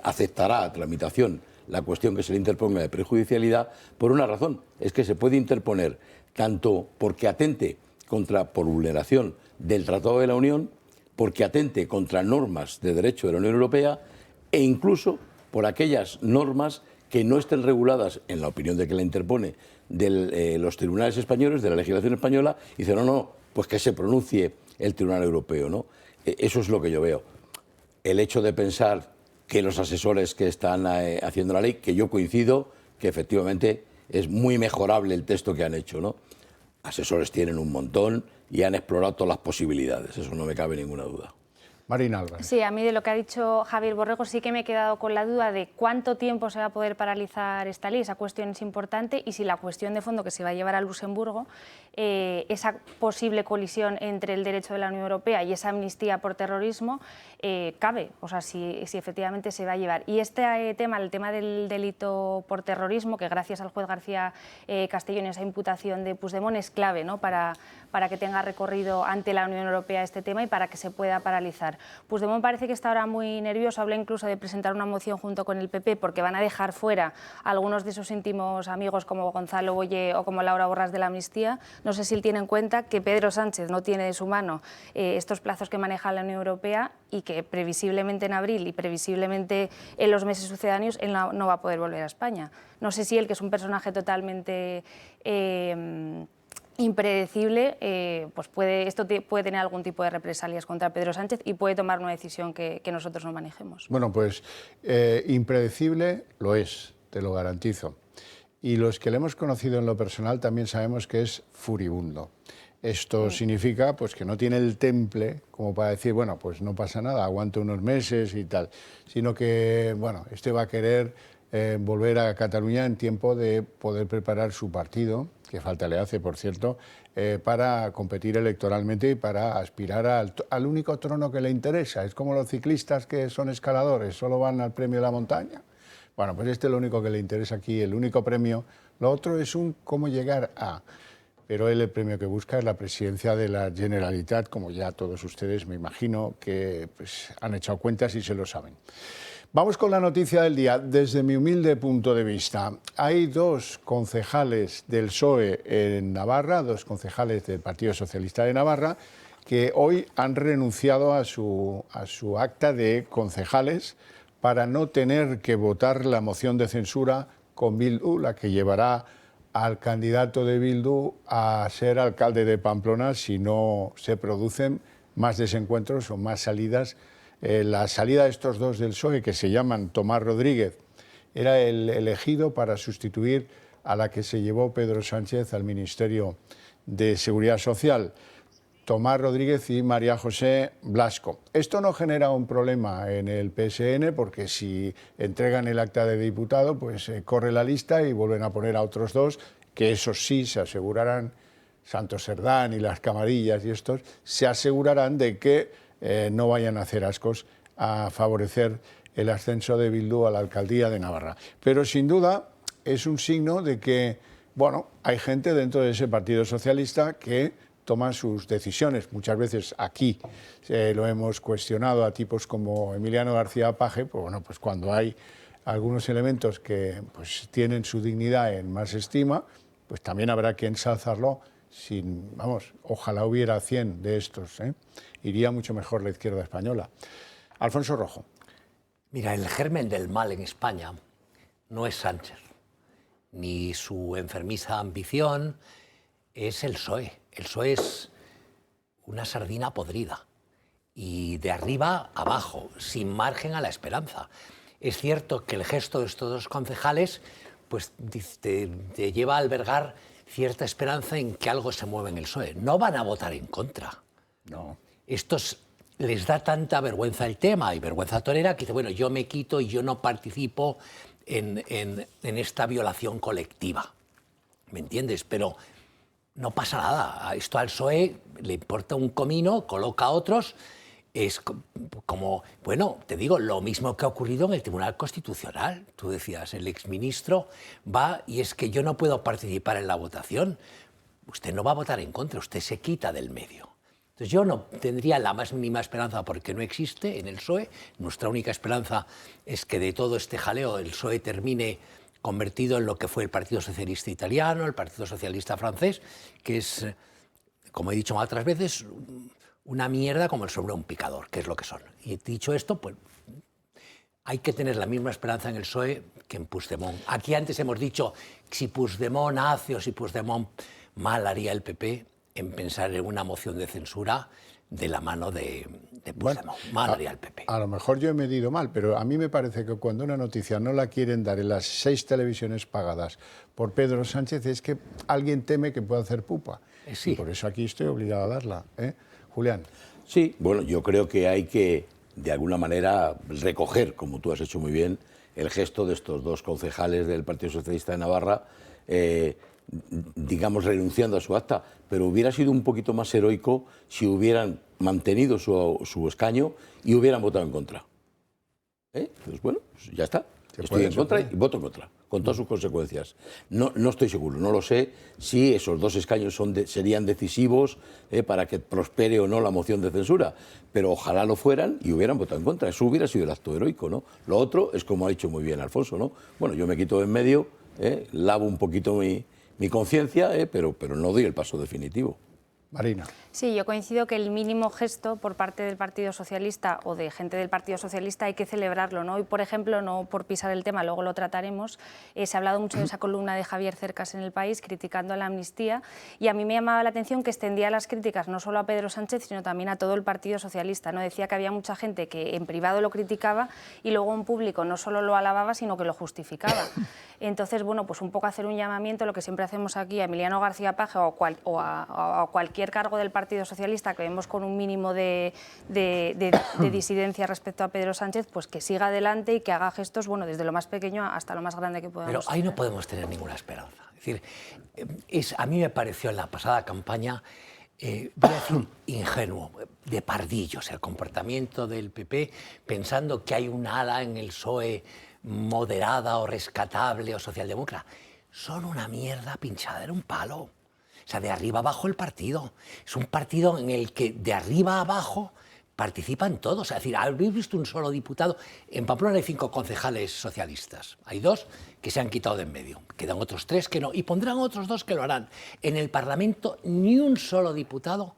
[SPEAKER 4] aceptará a tramitación la cuestión que se le interponga de prejudicialidad por una razón, es que se puede interponer tanto porque atente por vulneración del Tratado de la Unión, porque atente contra normas de derecho de la Unión Europea e incluso por aquellas normas que no estén reguladas, en la opinión de que la interpone, de los tribunales españoles, de la legislación española, y dice, no, pues que se pronuncie el Tribunal Europeo, ¿no? Eso es lo que yo veo. El hecho de pensar que los asesores que están haciendo la ley, que yo coincido, que efectivamente es muy mejorable el texto que han hecho, ¿no? Asesores tienen un montón y han explorado todas las posibilidades, eso no me cabe ninguna duda.
[SPEAKER 1] Marina Álvarez.
[SPEAKER 2] Sí, a mí de lo que ha dicho Javier Borrego sí que me he quedado con la duda de cuánto tiempo se va a poder paralizar esta ley. Esa cuestión es importante y si la cuestión de fondo que se va a llevar a Luxemburgo, esa posible colisión entre el derecho de la Unión Europea y esa amnistía por terrorismo cabe, o sea, si efectivamente se va a llevar. Y este tema, el tema del delito por terrorismo, que gracias al juez García Castellón esa imputación de Puigdemont es clave, ¿no?, para que tenga recorrido ante la Unión Europea este tema y para que se pueda paralizar. Puigdemont parece que está ahora muy nervioso, habla incluso de presentar una moción junto con el PP porque van a dejar fuera a algunos de sus íntimos amigos como Gonzalo Boye o como Laura Borràs de la amnistía. No sé si él tiene en cuenta que Pedro Sánchez no tiene de su mano estos plazos que maneja la Unión Europea y que previsiblemente en abril y previsiblemente en los meses sucedáneos él no va a poder volver a España. No sé si él, que es un personaje totalmente impredecible, pues esto puede tener algún tipo de represalias contra Pedro Sánchez y puede tomar una decisión que nosotros no manejemos.
[SPEAKER 1] Bueno, pues impredecible lo es, te lo garantizo. Y los que le hemos conocido en lo personal también sabemos que es furibundo. Esto significa pues, que no tiene el temple como para decir, bueno, pues no pasa nada, aguanto unos meses y tal, sino que, bueno, este va a querer volver a Cataluña en tiempo de poder preparar su partido, que falta le hace, por cierto, para competir electoralmente y para aspirar al único trono que le interesa. Es como los ciclistas que son escaladores, solo van al premio de la montaña. Bueno, pues este es lo único que le interesa aquí, el único premio. Lo otro es cómo llegar a... Pero él el premio que busca es la presidencia de la Generalitat, como ya todos ustedes me imagino que pues, han echado cuentas y se lo saben. Vamos con la noticia del día. Desde mi humilde punto de vista, hay dos concejales del PSOE en Navarra, dos concejales del Partido Socialista de Navarra, que hoy han renunciado a su acta de concejales para no tener que votar la moción de censura con Bildu, la que llevará al candidato de Bildu a ser alcalde de Pamplona si no se producen más desencuentros o más salidas. La salida de estos dos del PSOE, que se llaman Tomás Rodríguez, era el elegido para sustituir a la que se llevó Pedro Sánchez al Ministerio de Seguridad Social, Tomás Rodríguez y María José Blasco. Esto no genera un problema en el PSN porque si entregan el acta de diputado, pues corre la lista y vuelven a poner a otros dos, que esos sí se asegurarán, Santos Serdán y las Camarillas y estos, se asegurarán de que no vayan a hacer ascos a favorecer el ascenso de Bildu a la alcaldía de Navarra. Pero sin duda es un signo de que, bueno, hay gente dentro de ese Partido Socialista que toma sus decisiones. Muchas veces aquí lo hemos cuestionado a tipos como Emiliano García Paje, pues bueno, pues cuando hay algunos elementos que pues, tienen su dignidad en más estima, pues también habrá que ensalzarlo. Vamos, ojalá hubiera 100 de estos, ¿eh? Iría mucho mejor la izquierda española. Alfonso Rojo.
[SPEAKER 3] Mira, el germen del mal en España no es Sánchez, ni su enfermiza ambición, es el PSOE. El PSOE es una sardina podrida y de arriba abajo, sin margen a la esperanza. Es cierto que el gesto de estos dos concejales pues, te lleva a albergar cierta esperanza en que algo se mueve en el PSOE. No van a votar en contra.
[SPEAKER 1] No.
[SPEAKER 3] Estos les da tanta vergüenza el tema y vergüenza torera que dice, bueno, yo me quito y yo no participo en esta violación colectiva. ¿Me entiendes? Pero no pasa nada. Esto al PSOE le importa un comino, coloca a otros. Es como, bueno, te digo, lo mismo que ha ocurrido en el Tribunal Constitucional. Tú decías, el exministro va y es que yo no puedo participar en la votación. Usted no va a votar en contra, usted se quita del medio. Entonces yo no tendría la más mínima esperanza porque no existe en el PSOE. Nuestra única esperanza es que de todo este jaleo el PSOE termine convertido en lo que fue el Partido Socialista Italiano, el Partido Socialista Francés, que es, como he dicho otras veces, una mierda como el sobre un picador, que es lo que son. Y dicho esto, pues hay que tener la misma esperanza en el PSOE que en Puigdemont. Aquí antes hemos dicho si Puigdemont hace o si Puigdemont mal haría el PP en pensar en una moción de censura de la mano de Puigdemont. Bueno, mal haría el PP.
[SPEAKER 1] A lo mejor yo he medido mal, pero a mí me parece que cuando una noticia no la quieren dar en las 6 televisiones pagadas por Pedro Sánchez es que alguien teme que pueda hacer pupa.
[SPEAKER 3] Sí.
[SPEAKER 1] Y por eso aquí estoy obligado a darla, ¿eh? Julián.
[SPEAKER 4] Sí, bueno, yo creo que hay que, de alguna manera, recoger, como tú has hecho muy bien, el gesto de estos dos concejales del Partido Socialista de Navarra, digamos, renunciando a su acta, pero hubiera sido un poquito más heroico si hubieran mantenido su escaño y hubieran votado en contra. Pues bueno, pues ya está. Estoy en contra y voto en contra, con todas sus consecuencias. No estoy seguro, no lo sé si esos dos escaños serían decisivos para que prospere o no la moción de censura, pero ojalá lo fueran y hubieran votado en contra. Eso hubiera sido el acto heroico, ¿no? Lo otro es como ha dicho muy bien Alfonso, ¿no? Bueno, yo me quito de en medio, lavo un poquito mi conciencia, pero no doy el paso definitivo.
[SPEAKER 1] Marina.
[SPEAKER 2] Sí, yo coincido que el mínimo gesto por parte del Partido Socialista o de gente del Partido Socialista hay que celebrarlo, ¿no? Y, por ejemplo, no por pisar el tema, luego lo trataremos, se ha hablado mucho de esa columna de Javier Cercas en El País criticando la amnistía, y a mí me llamaba la atención que extendía las críticas no solo a Pedro Sánchez, sino también a todo el Partido Socialista, ¿no? Decía que había mucha gente que en privado lo criticaba y luego en público no solo lo alababa, sino que lo justificaba. Entonces, bueno, pues un poco hacer un llamamiento, lo que siempre hacemos aquí, a Emiliano García Paje o a cualquier cargo del Partido Socialista que vemos con un mínimo de disidencia respecto a Pedro Sánchez, pues que siga adelante y que haga gestos, bueno, desde lo más pequeño hasta lo más grande que podamos.
[SPEAKER 3] Pero ahí no podemos tener ninguna esperanza. Es decir, a mí me pareció en la pasada campaña, voy a decir, ingenuo, de pardillos, el comportamiento del PP, pensando que hay un ala en el PSOE moderada o rescatable o socialdemócrata. Son una mierda pinchada en un palo. O sea, de arriba abajo el partido. Es un partido en el que de arriba abajo participan todos. Es decir, ¿habéis visto un solo diputado? En Pamplona hay 5 concejales socialistas. Hay 2 que se han quitado de en medio. Quedan otros 3 que no. Y pondrán otros 2 que lo harán. En el Parlamento ni un solo diputado.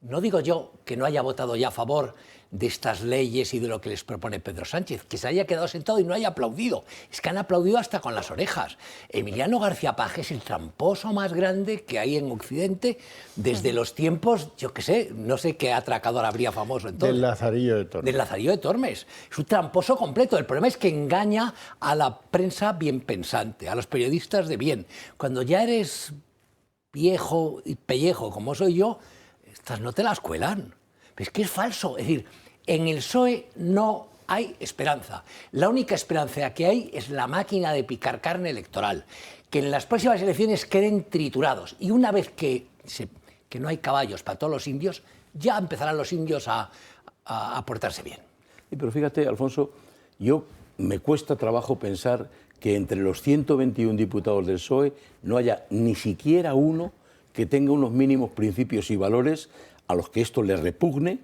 [SPEAKER 3] No digo yo que no haya votado ya a favor de estas leyes y de lo que les propone Pedro Sánchez, que se haya quedado sentado y no haya aplaudido. Es que han aplaudido hasta con las orejas. Emiliano García Paje es el tramposo más grande que hay en Occidente desde los tiempos, yo qué sé, no sé qué atracador habría famoso entonces.
[SPEAKER 1] Del Lazarillo de Tormes.
[SPEAKER 3] Del Lazarillo de Tormes. Es un tramposo completo. El problema es que engaña a la prensa bien pensante, a los periodistas de bien. Cuando ya eres viejo y pellejo, como soy yo, estas no te las cuelan. Es que es falso. Es decir, en el PSOE no hay esperanza. La única esperanza que hay es la máquina de picar carne electoral. Que en las próximas elecciones queden triturados. Y una vez que no hay caballos para todos los indios, ya empezarán los indios a portarse bien.
[SPEAKER 4] Sí, pero fíjate, Alfonso, me cuesta trabajo pensar que entre los 121 diputados del PSOE no haya ni siquiera uno que tenga unos mínimos principios y valores a los que esto le repugne.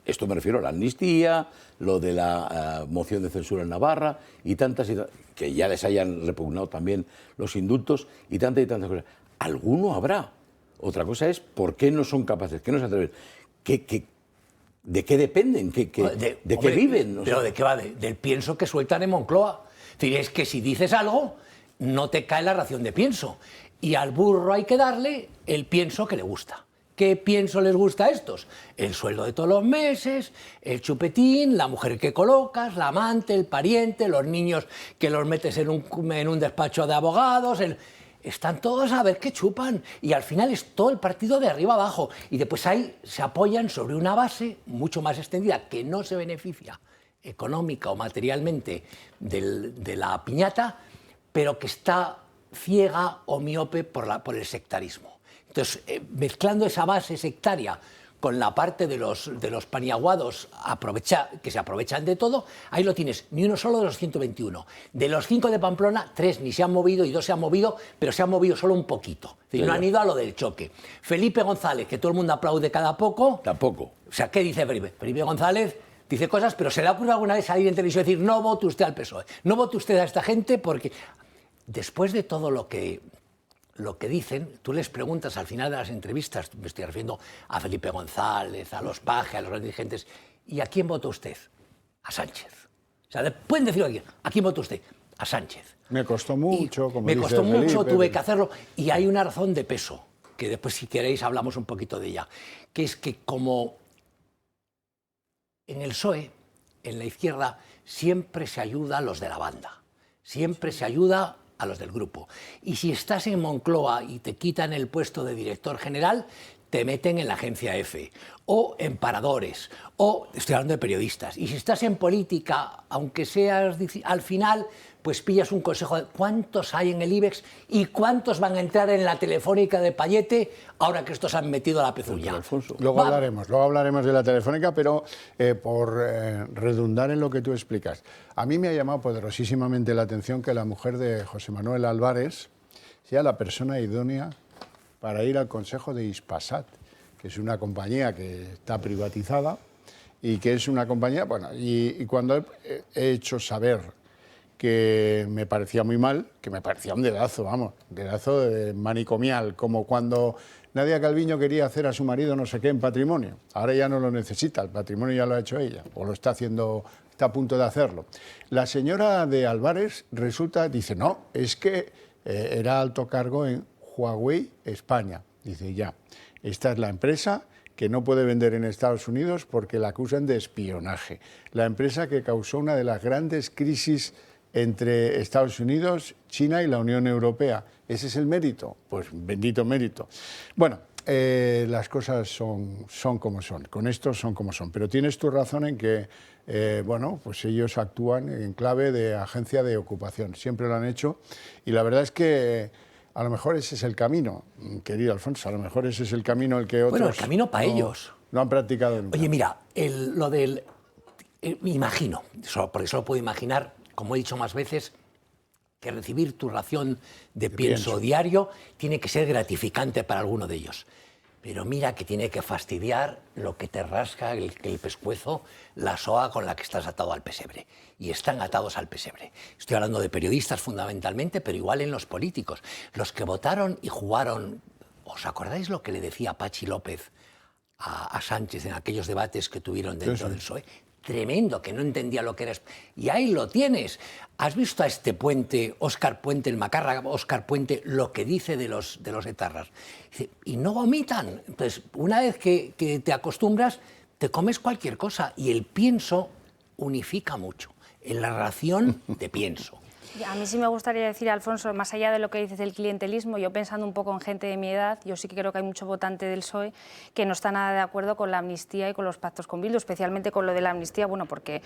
[SPEAKER 4] Esto me refiero a la amnistía, lo de la moción de censura en Navarra y tantas, que ya les hayan repugnado también los indultos y tantas cosas. Alguno habrá. Otra cosa es por qué no son capaces, qué no se atreven, de qué dependen, de qué viven.
[SPEAKER 3] Pero ¿de qué va? Del pienso que sueltan en Moncloa. Es decir, es que si dices algo, no te cae la ración de pienso. Y al burro hay que darle el pienso que le gusta. ¿Qué pienso les gusta a estos? El sueldo de todos los meses, el chupetín, la mujer que colocas, la amante, el pariente, los niños que los metes en un despacho de abogados. Están todos a ver qué chupan. Y al final es todo el partido de arriba abajo. Y después ahí se apoyan sobre una base mucho más extendida que no se beneficia económica o materialmente de la piñata, pero que está ciega o miope por el sectarismo. Entonces, mezclando esa base sectaria con la parte de los paniaguados que se aprovechan de todo, ahí lo tienes, ni uno solo de los 121. De los 5 de Pamplona, 3 ni se han movido y 2 se han movido, pero se han movido solo un poquito. Es decir, no han ido a lo del choque. Felipe González, que todo el mundo aplaude cada poco.
[SPEAKER 4] Tampoco.
[SPEAKER 3] O sea, ¿qué dice Felipe? Felipe González dice cosas, pero ¿se le ha ocurrido alguna vez salir en televisión y decir no vote usted al PSOE? No vote usted a esta gente porque después de todo lo que dicen, tú les preguntas al final de las entrevistas, me estoy refiriendo a Felipe González, a los Paje, a los grandes dirigentes, ¿y a quién votó usted? A Sánchez. O sea, pueden decirlo aquí, ¿a quién votó usted? A Sánchez.
[SPEAKER 1] Me costó mucho, como
[SPEAKER 3] me
[SPEAKER 1] dice
[SPEAKER 3] costó
[SPEAKER 1] Felipe,
[SPEAKER 3] mucho, tuve que hacerlo, y hay una razón de peso, que después si queréis hablamos un poquito de ella, que es que como en el PSOE, en la izquierda, siempre se ayuda a los de la banda, siempre se ayuda a los del grupo. Y si estás en Moncloa y te quitan el puesto de director general, te meten en la agencia EFE, o en paradores, o estoy hablando de periodistas. Y si estás en política, aunque seas al final, pues pillas un consejo de cuántos hay en el IBEX y cuántos van a entrar en la Telefónica de Payete ahora que estos han metido la pezuña.
[SPEAKER 1] Luego hablaremos de la Telefónica, pero por redundar en lo que tú explicas. A mí me ha llamado poderosísimamente la atención que la mujer de José Manuel Álvarez sea la persona idónea para ir al consejo de Hispasat, que es una compañía que está privatizada y que es una compañía, bueno, y cuando he hecho saber que me parecía muy mal, que me parecía un dedazo, vamos, dedazo manicomial, como cuando Nadia Calviño quería hacer a su marido no sé qué en patrimonio. Ahora ya no lo necesita, el patrimonio ya lo ha hecho ella, o lo está haciendo, está a punto de hacerlo. La señora de Álvarez dice, no, es que era alto cargo en Huawei España. Dice, ya, esta es la empresa que no puede vender en Estados Unidos porque la acusan de espionaje. La empresa que causó una de las grandes crisis entre Estados Unidos, China y la Unión Europea. ¿Ese es el mérito? Pues bendito mérito. Bueno, las cosas son como son, con esto son como son. Pero tienes tu razón en que, bueno, pues ellos actúan en clave de agencia de ocupación. Siempre lo han hecho y la verdad es que a lo mejor ese es el camino, querido Alfonso, a lo mejor ese es el camino el que otros...
[SPEAKER 3] Bueno, el camino para ellos.
[SPEAKER 1] No han practicado nunca.
[SPEAKER 3] Oye, mira, lo del... me imagino, porque solo puedo imaginar, como he dicho más veces, que recibir tu ración de pienso diario tiene que ser gratificante para alguno de ellos. Pero mira que tiene que fastidiar lo que te rasca el pescuezo, la soga con la que estás atado al pesebre. Y están atados al pesebre. Estoy hablando de periodistas fundamentalmente, pero igual en los políticos. Los que votaron y jugaron... ¿Os acordáis lo que le decía Pachi López a Sánchez en aquellos debates que tuvieron dentro del PSOE? Tremendo, que no entendía lo que era. Y ahí lo tienes. ¿Has visto a este Puente, Óscar Puente, el macarra Óscar Puente, lo que dice de los etarras? Dice, y no vomitan. Entonces, una vez que te acostumbras, te comes cualquier cosa. Y el pienso unifica mucho. En la ración de pienso.
[SPEAKER 2] A mí sí me gustaría decir, Alfonso, más allá de lo que dices del clientelismo, yo pensando un poco en gente de mi edad, yo sí que creo que hay mucho votante del PSOE que no está nada de acuerdo con la amnistía y con los pactos con Bildu, especialmente con lo de la amnistía, bueno, porque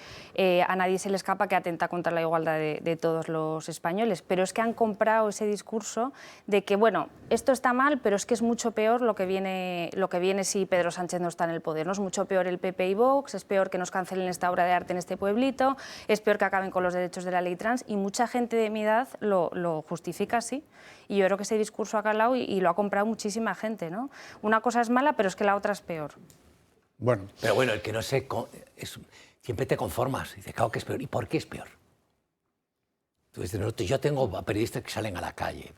[SPEAKER 2] a nadie se le escapa que atenta contra la igualdad de todos los españoles, pero es que han comprado ese discurso de que, bueno, esto está mal, pero es que es mucho peor lo que viene si Pedro Sánchez no está en el poder, ¿no? Es mucho peor el PP y Vox, es peor que nos cancelen esta obra de arte en este pueblito, es peor que acaben con los derechos de la ley trans, y mucha gente de mi edad lo justifica así. Y yo creo que ese discurso ha calado y lo ha comprado muchísima gente, ¿no? Una cosa es mala, pero es que la otra es peor.
[SPEAKER 1] Bueno.
[SPEAKER 3] Pero bueno, el que no sé, siempre te conformas. Dices, claro que es peor. ¿Y por qué es peor? Entonces, yo tengo periodistas que salen a la calle,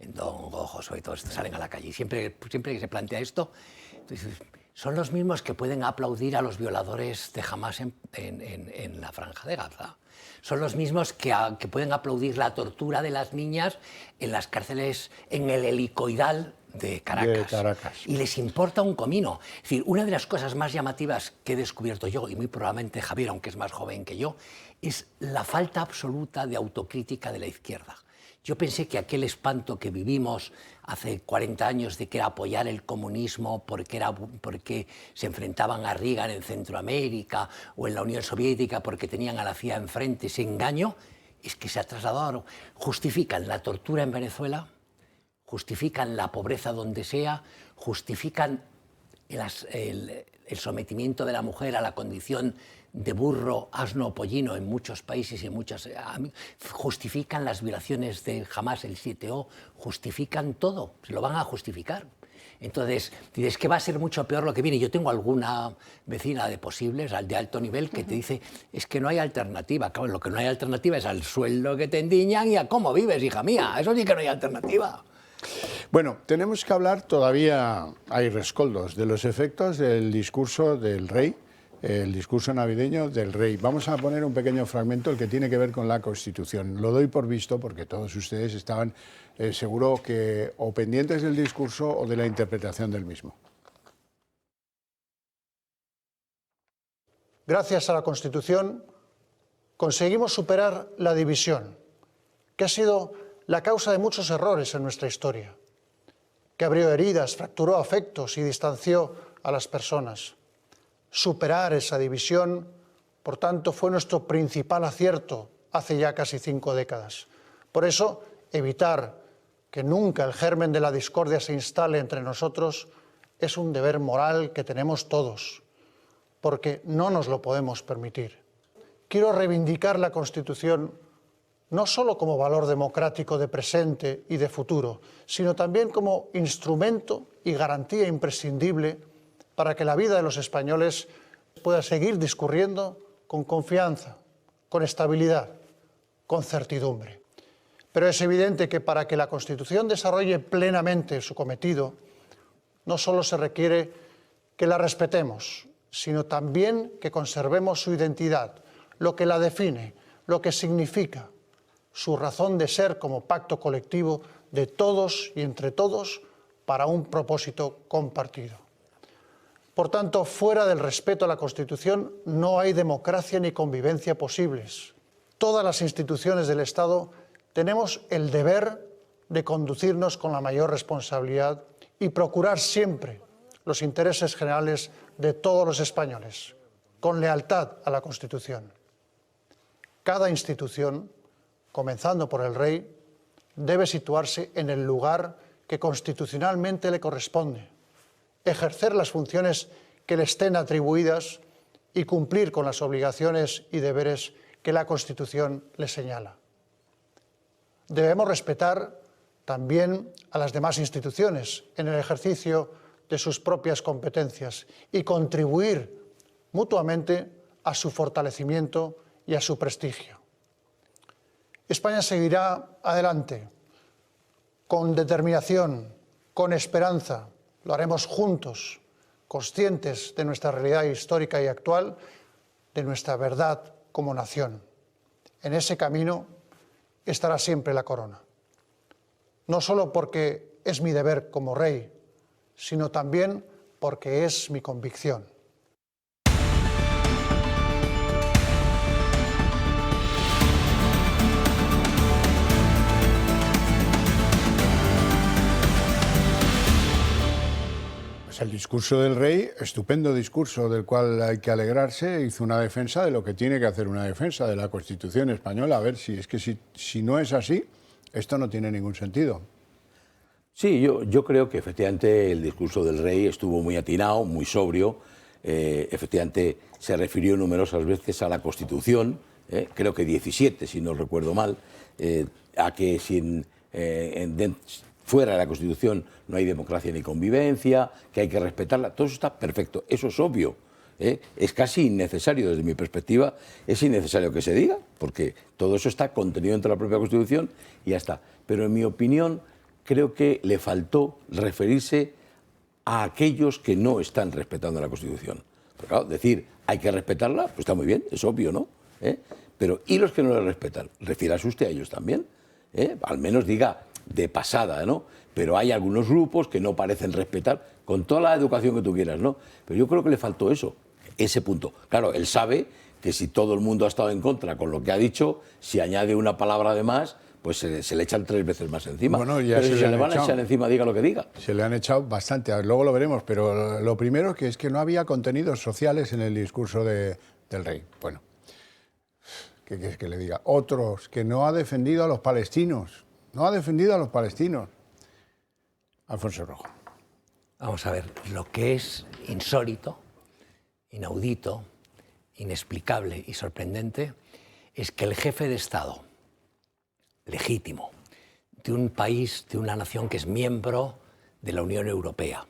[SPEAKER 3] en Don Gojo, sobre todo, salen a la calle. Y siempre que se plantea esto, entonces, son los mismos que pueden aplaudir a los violadores de Hamás en la Franja de Gaza. Son los mismos que pueden aplaudir la tortura de las niñas en las cárceles, en el helicoidal de Caracas. Y les importa un comino. Es decir, una de las cosas más llamativas que he descubierto yo, y muy probablemente Javier, aunque es más joven que yo, es la falta absoluta de autocrítica de la izquierda. Yo pensé que aquel espanto que vivimos hace 40 años de que era apoyar el comunismo porque se enfrentaban a Reagan en Centroamérica o en la Unión Soviética porque tenían a la CIA enfrente, ese engaño, es que se ha trasladado. Justifican la tortura en Venezuela, justifican la pobreza donde sea, justifican el sometimiento de la mujer a la condición de burro, asno o pollino en muchos países y justifican las violaciones de Hamás, el 7O, justifican todo, se lo van a justificar. Entonces, dices que va a ser mucho peor lo que viene. Yo tengo alguna vecina de posibles, de alto nivel, que te dice, es que no hay alternativa. Claro, lo que no hay alternativa es al sueldo que te endiñan y a cómo vives, hija mía. Eso sí que no hay alternativa.
[SPEAKER 1] Bueno, tenemos que hablar, todavía hay rescoldos, de los efectos del discurso del rey, el discurso navideño del rey. Vamos a poner un pequeño fragmento, el que tiene que ver con la Constitución. Lo doy por visto porque todos ustedes estaban seguro que o pendientes del discurso o de la interpretación del mismo.
[SPEAKER 7] Gracias a la Constitución conseguimos superar la división, que ha sido la causa de muchos errores en nuestra historia. que abrió heridas, fracturó afectos y distanció a las personas. Superar esa división, por tanto, fue nuestro principal acierto hace ya casi 5 décadas. Por eso, evitar que nunca el germen de la discordia se instale entre nosotros es un deber moral que tenemos todos, porque no nos lo podemos permitir. Quiero reivindicar la Constitución no solo como valor democrático de presente y de futuro, sino también como instrumento y garantía imprescindible para que la vida de los españoles pueda seguir discurriendo con confianza, con estabilidad, con certidumbre. Pero es evidente que para que la Constitución desarrolle plenamente su cometido, no solo se requiere que la respetemos, sino también que conservemos su identidad, lo que la define, lo que significa, su razón de ser como pacto colectivo de todos y entre todos para un propósito compartido. Por tanto, fuera del respeto a la Constitución no hay democracia ni convivencia posibles. Todas las instituciones del Estado tenemos el deber de conducirnos con la mayor responsabilidad y procurar siempre los intereses generales de todos los españoles, con lealtad a la Constitución. Cada institución, comenzando por el rey, debe situarse en el lugar que constitucionalmente le corresponde, ejercer las funciones que le estén atribuidas y cumplir con las obligaciones y deberes que la Constitución le señala. Debemos respetar también a las demás instituciones en el ejercicio de sus propias competencias y contribuir mutuamente a su fortalecimiento y a su prestigio. España seguirá adelante con determinación, con esperanza. Lo haremos juntos, conscientes de nuestra realidad histórica y actual, de nuestra verdad como nación. En ese camino estará siempre la corona. No solo porque es mi deber como rey, sino también porque es mi convicción.
[SPEAKER 1] El discurso del rey, estupendo discurso del cual hay que alegrarse, hizo una defensa de lo que tiene que hacer una defensa de la Constitución española. A ver, si es que si no es así, esto no tiene ningún sentido.
[SPEAKER 4] Sí, yo creo que efectivamente el discurso del rey estuvo muy atinado, muy sobrio. Efectivamente se refirió numerosas veces a la Constitución, creo que 17, si no recuerdo mal, a que fuera de la Constitución no hay democracia ni convivencia, que hay que respetarla. Todo eso está perfecto, eso es obvio. Es casi innecesario, desde mi perspectiva, es innecesario que se diga, porque todo eso está contenido dentro de la propia Constitución y ya está. Pero en mi opinión, creo que le faltó referirse a aquellos que no están respetando la Constitución. Pero claro, decir hay que respetarla, pues está muy bien, es obvio, ¿no? Pero ¿y los que no la respetan? Refiérase usted a ellos también. Al menos diga de pasada, ¿no? Pero hay algunos grupos que no parecen respetar, con toda la educación que tú quieras, ¿no? Pero yo creo que le faltó eso, ese punto. Claro, él sabe que si todo el mundo ha estado en contra con lo que ha dicho, si añade una palabra de más, pues se le echan 3 veces más encima.
[SPEAKER 1] Bueno, ya
[SPEAKER 4] pero si se le van a echar encima, diga lo que diga.
[SPEAKER 1] Se le han echado bastante, luego lo veremos, pero lo primero que es que no había contenidos sociales en el discurso del rey. Bueno, ¿qué quieres que le diga? Otros, que no ha defendido a los palestinos. No ha defendido a los palestinos. Alfonso Rojo.
[SPEAKER 3] Vamos a ver, lo que es insólito, inaudito, inexplicable y sorprendente es que el jefe de Estado legítimo de un país, de una nación que es miembro de la Unión Europea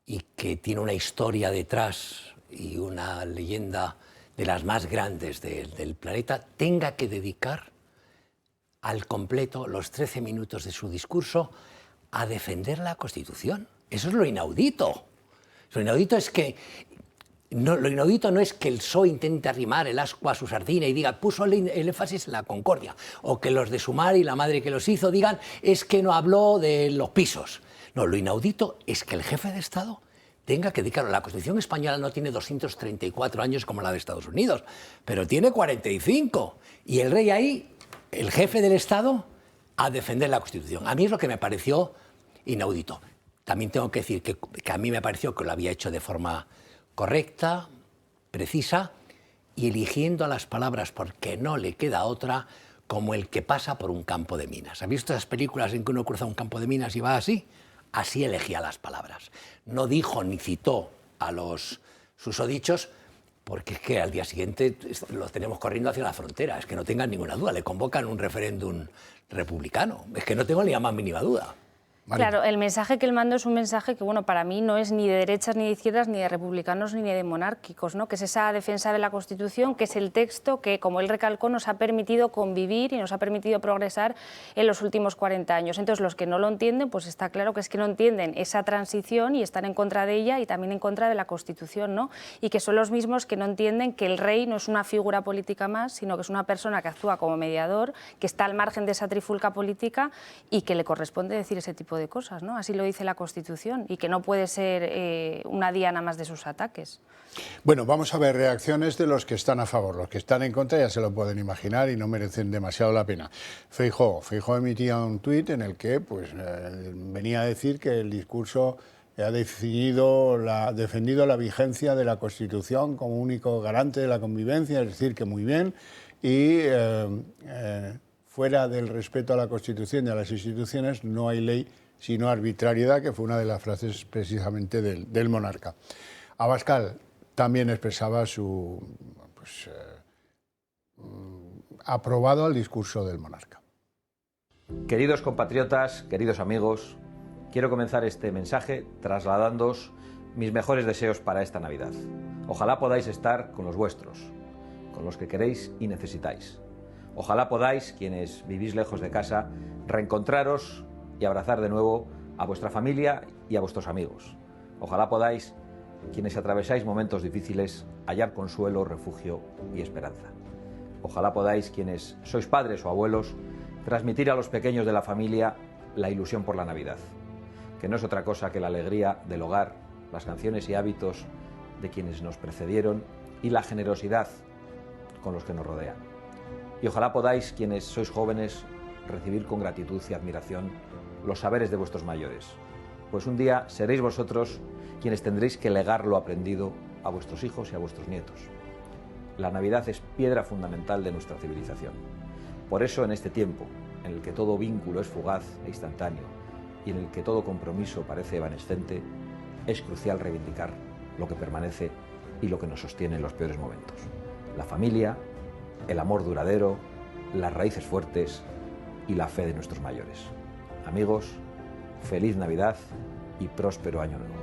[SPEAKER 3] y que tiene una historia detrás y una leyenda de las más grandes del planeta, tenga que dedicar al completo los 13 minutos de su discurso a defender la Constitución. Eso es lo inaudito. Lo inaudito es que lo inaudito no es que el PSOE intente arrimar el ascua a su sardina y diga, puso el énfasis en la concordia, o que los de Sumar y la madre que los hizo digan, es que no habló de los pisos. No, lo inaudito es que el jefe de Estado tenga que dedicarlo. La Constitución española no tiene 234 años como la de Estados Unidos, pero tiene 45. Y el rey ahí, el jefe del Estado, a defender la Constitución. A mí es lo que me pareció inaudito. también tengo que decir que a mí me pareció que lo había hecho de forma correcta, precisa y eligiendo las palabras porque no le queda otra, como el que pasa por un campo de minas. ¿Has visto esas películas en que uno cruza un campo de minas y va así? Así elegía las palabras. No dijo ni citó a los susodichos, porque es que al día siguiente los tenemos corriendo hacia la frontera. Es que no tengan ninguna duda, le convocan un referéndum republicano. Es que no tengo ni la más mínima duda.
[SPEAKER 1] Marina.
[SPEAKER 2] Claro, el mensaje que él mandó es un mensaje que, bueno, para mí no es ni de derechas ni de izquierdas, ni de republicanos ni de monárquicos, ¿no? Que es esa defensa de la Constitución, que es el texto que, como él recalcó, nos ha permitido convivir y nos ha permitido progresar en los últimos 40 años. Entonces, los que no lo entienden, pues está claro que es que no entienden esa transición y están en contra de ella y también en contra de la Constitución, ¿no? Y que son los mismos que no entienden que el rey no es una figura política más, sino que es una persona que actúa como mediador, que está al margen de esa trifulca política y que le corresponde decir ese tipo de cosas, ¿no? Así lo dice la Constitución, y que no puede ser una diana más de sus ataques.
[SPEAKER 1] Bueno, vamos a ver reacciones de los que están a favor. Los que están en contra ya se lo pueden imaginar y no merecen demasiado la pena. Feijóo emitía un tuit en el que pues, venía a decir que el discurso ha defendido la vigencia de la Constitución como único garante de la convivencia, es decir, que muy bien, y fuera del respeto a la Constitución y a las instituciones no hay ley sino arbitrariedad, que fue una de las frases precisamente del monarca. Abascal también expresaba su aprobado al discurso del monarca.
[SPEAKER 8] Queridos compatriotas, queridos amigos, quiero comenzar este mensaje trasladándoos mis mejores deseos para esta Navidad. Ojalá podáis estar con los vuestros, con los que queréis y necesitáis. Ojalá podáis, quienes vivís lejos de casa, reencontraros y abrazar de nuevo a vuestra familia y a vuestros amigos. Ojalá podáis, quienes atravesáis momentos difíciles, hallar consuelo, refugio y esperanza. Ojalá podáis, quienes sois padres o abuelos, transmitir a los pequeños de la familia la ilusión por la Navidad, que no es otra cosa que la alegría del hogar, las canciones y hábitos de quienes nos precedieron y la generosidad con los que nos rodean. Y ojalá podáis, quienes sois jóvenes, recibir con gratitud y admiración los saberes de vuestros mayores, pues un día seréis vosotros quienes tendréis que legar lo aprendido a vuestros hijos y a vuestros nietos. La Navidad es piedra fundamental de nuestra civilización. Por eso, en este tiempo, en el que todo vínculo es fugaz e instantáneo y en el que todo compromiso parece evanescente, es crucial reivindicar lo que permanece y lo que nos sostiene en los peores momentos. La familia, el amor duradero, las raíces fuertes y la fe de nuestros mayores. Amigos, feliz Navidad y próspero Año Nuevo.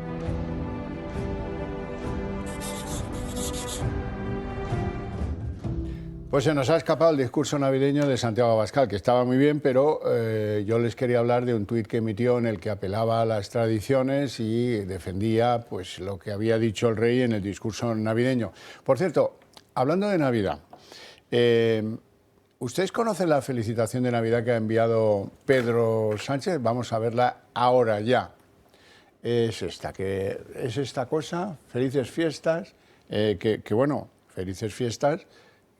[SPEAKER 1] Pues se nos ha escapado el discurso navideño de Santiago Abascal, que estaba muy bien, pero yo les quería hablar de un tuit que emitió en el que apelaba a las tradiciones y defendía pues, lo que había dicho el rey en el discurso navideño. Por cierto, hablando de Navidad, ¿ustedes conocen la felicitación de Navidad que ha enviado Pedro Sánchez? Vamos a verla ahora ya. Es esta cosa, felices fiestas, bueno, felices fiestas,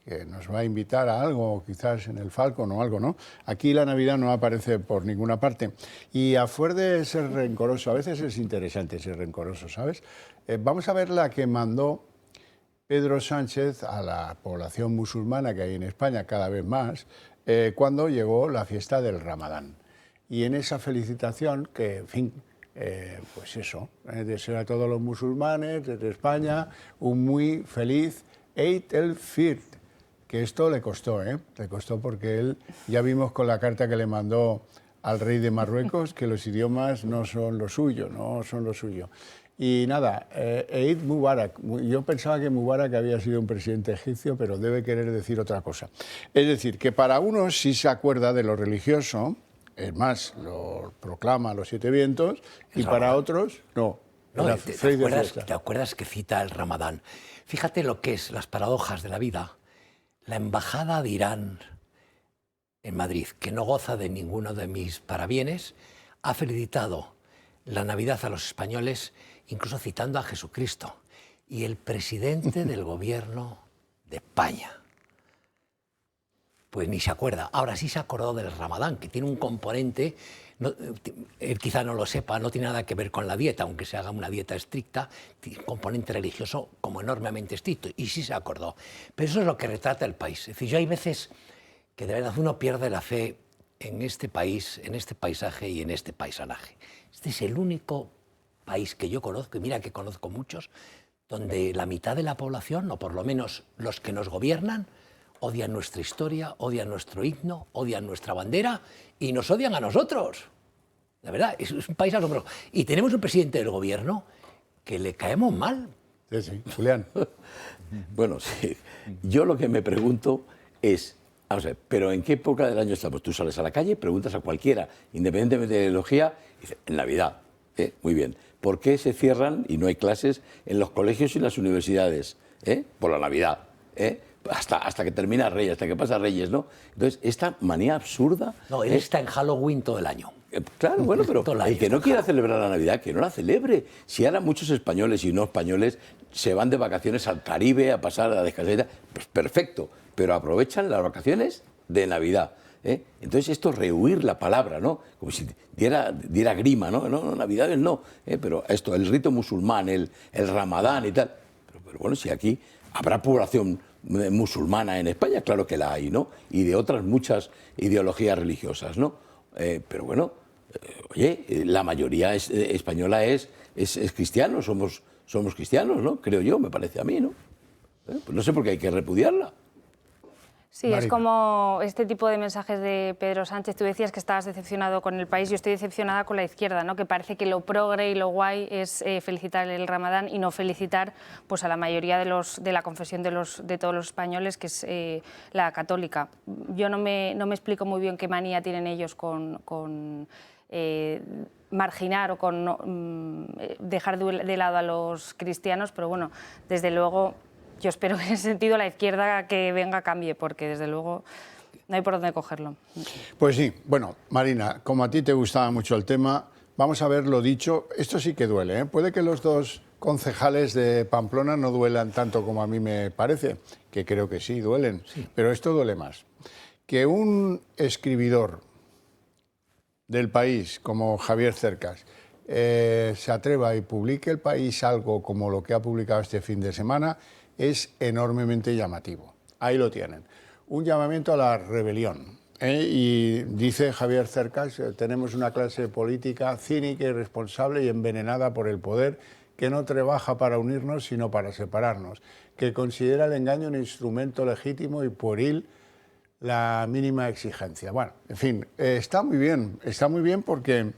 [SPEAKER 1] que nos va a invitar a algo, quizás en el Falcon o algo, ¿no? Aquí la Navidad no aparece por ninguna parte. Y a fuer de ser rencoroso, a veces es interesante ser rencoroso, ¿sabes? Vamos a ver la que mandó Pedro Sánchez a la población musulmana que hay en España cada vez más, cuando llegó la fiesta del Ramadán. Y en esa felicitación, que, en fin, pues eso, deseo a todos los musulmanes desde España un muy feliz Eid el-Fitr, que esto le costó porque él, ya vimos con la carta que le mandó al rey de Marruecos, que los idiomas no son lo suyo. Y nada, Eid Mubarak. Yo pensaba que Mubarak había sido un presidente egipcio, pero debe querer decir otra cosa. Es decir, que para unos sí se acuerda de lo religioso, es más, lo proclama a los 7 vientos, y para otros no.
[SPEAKER 3] No, ¿te acuerdas que cita el Ramadán? Fíjate lo que es las paradojas de la vida. La embajada de Irán en Madrid, que no goza de ninguno de mis parabienes, ha felicitado la Navidad a los españoles, incluso citando a Jesucristo, y el presidente del gobierno de España. pues ni se acuerda. Ahora sí se acordó del Ramadán, que tiene un componente, él quizá no lo sepa, no tiene nada que ver con la dieta, aunque se haga una dieta estricta, tiene un componente religioso como enormemente estricto, y sí se acordó. Pero eso es lo que retrata el país. Es decir, yo hay veces que de verdad uno pierde la fe en este país, en este paisaje y en este paisanaje. Este es el único país que yo conozco, y mira que conozco muchos, donde la mitad de la población, o por lo menos los que nos gobiernan, odian nuestra historia, odian nuestro himno, odian nuestra bandera y nos odian a nosotros. La verdad, es un país asombroso. Y tenemos un presidente del gobierno que le caemos mal.
[SPEAKER 1] Sí, sí. Julián.
[SPEAKER 4] Bueno, sí. Yo lo que me pregunto es, vamos a ver, ¿pero en qué época del año estamos? Tú sales a la calle, preguntas a cualquiera, independientemente de la ideología, y dice, en Navidad. Muy bien. ¿Por qué se cierran y no hay clases en los colegios y las universidades? Por la Navidad. Hasta que termina Reyes, hasta que pasa Reyes, ¿no? Entonces, esta manía absurda...
[SPEAKER 3] No, él está en Halloween todo el año.
[SPEAKER 4] Claro, bueno, pero el que no quiera celebrar la Navidad, que no la celebre. Si ahora muchos españoles y no españoles se van de vacaciones al Caribe a pasar a la descansada, pues perfecto, pero aprovechan las vacaciones de Navidad. Entonces esto es rehuir la palabra, ¿no? Como si diera grima, ¿no? No, Navidades no, pero esto, el rito musulmán, el Ramadán y tal. Pero bueno, si aquí habrá población musulmana en España, claro que la hay, ¿no? Y de otras muchas ideologías religiosas, ¿no? Pero bueno, oye, la mayoría española es cristiano, somos cristianos, ¿no? Creo yo, me parece a mí, ¿no? Pues no sé por qué hay que repudiarla.
[SPEAKER 2] Sí, Marina. Es como este tipo de mensajes de Pedro Sánchez. Tú decías que estabas decepcionado con el país, yo estoy decepcionada con la izquierda, ¿no? Que parece que lo progre y lo guay es felicitar el Ramadán y no felicitar pues, a la mayoría de la confesión de todos los españoles, que es la católica. Yo no me explico muy bien qué manía tienen ellos con marginar o con dejar de lado a los cristianos, pero bueno, desde luego... Yo espero que en ese sentido la izquierda que venga cambie, porque desde luego no hay por dónde cogerlo.
[SPEAKER 1] Pues sí, bueno, Marina, como a ti te gustaba mucho el tema, vamos a ver lo dicho. Esto sí que duele, ¿eh? Puede que los dos concejales de Pamplona no duelan tanto como a mí me parece, que creo que sí, duelen, sí. Pero esto duele más. Que un escribidor del País como Javier Cercas se atreva y publique El País algo como lo que ha publicado este fin de semana es enormemente llamativo. Ahí lo tienen. Un llamamiento a la rebelión. Y dice Javier Cercas, tenemos una clase política cínica, irresponsable y envenenada por el poder que no trabaja para unirnos sino para separarnos, que considera el engaño un instrumento legítimo y pueril la mínima exigencia. Bueno, en fin, está muy bien porque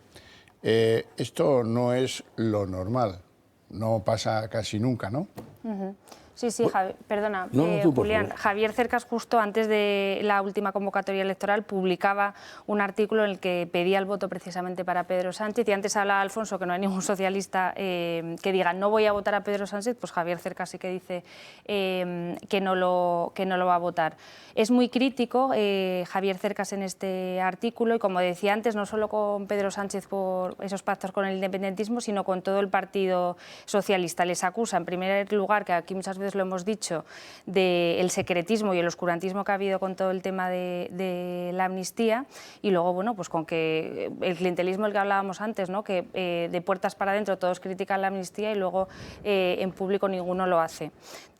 [SPEAKER 1] esto no es lo normal, no pasa casi nunca, ¿no?
[SPEAKER 2] Uh-huh. Sí, perdona,
[SPEAKER 4] Julián.
[SPEAKER 2] Javier Cercas justo antes de la última convocatoria electoral publicaba un artículo en el que pedía el voto precisamente para Pedro Sánchez, y antes hablaba Alfonso que no hay ningún socialista que diga no voy a votar a Pedro Sánchez, pues Javier Cercas sí que dice que no lo va a votar. Es muy crítico Javier Cercas en este artículo y, como decía antes, no solo con Pedro Sánchez por esos pactos con el independentismo, sino con todo el Partido Socialista. Les acusa, en primer lugar, que aquí muchas veces lo hemos dicho, del secretismo y el oscurantismo que ha habido con todo el tema de la amnistía, y luego, bueno, pues con que el clientelismo del que hablábamos antes, ¿no? Que de puertas para adentro todos critican la amnistía y luego en público ninguno lo hace.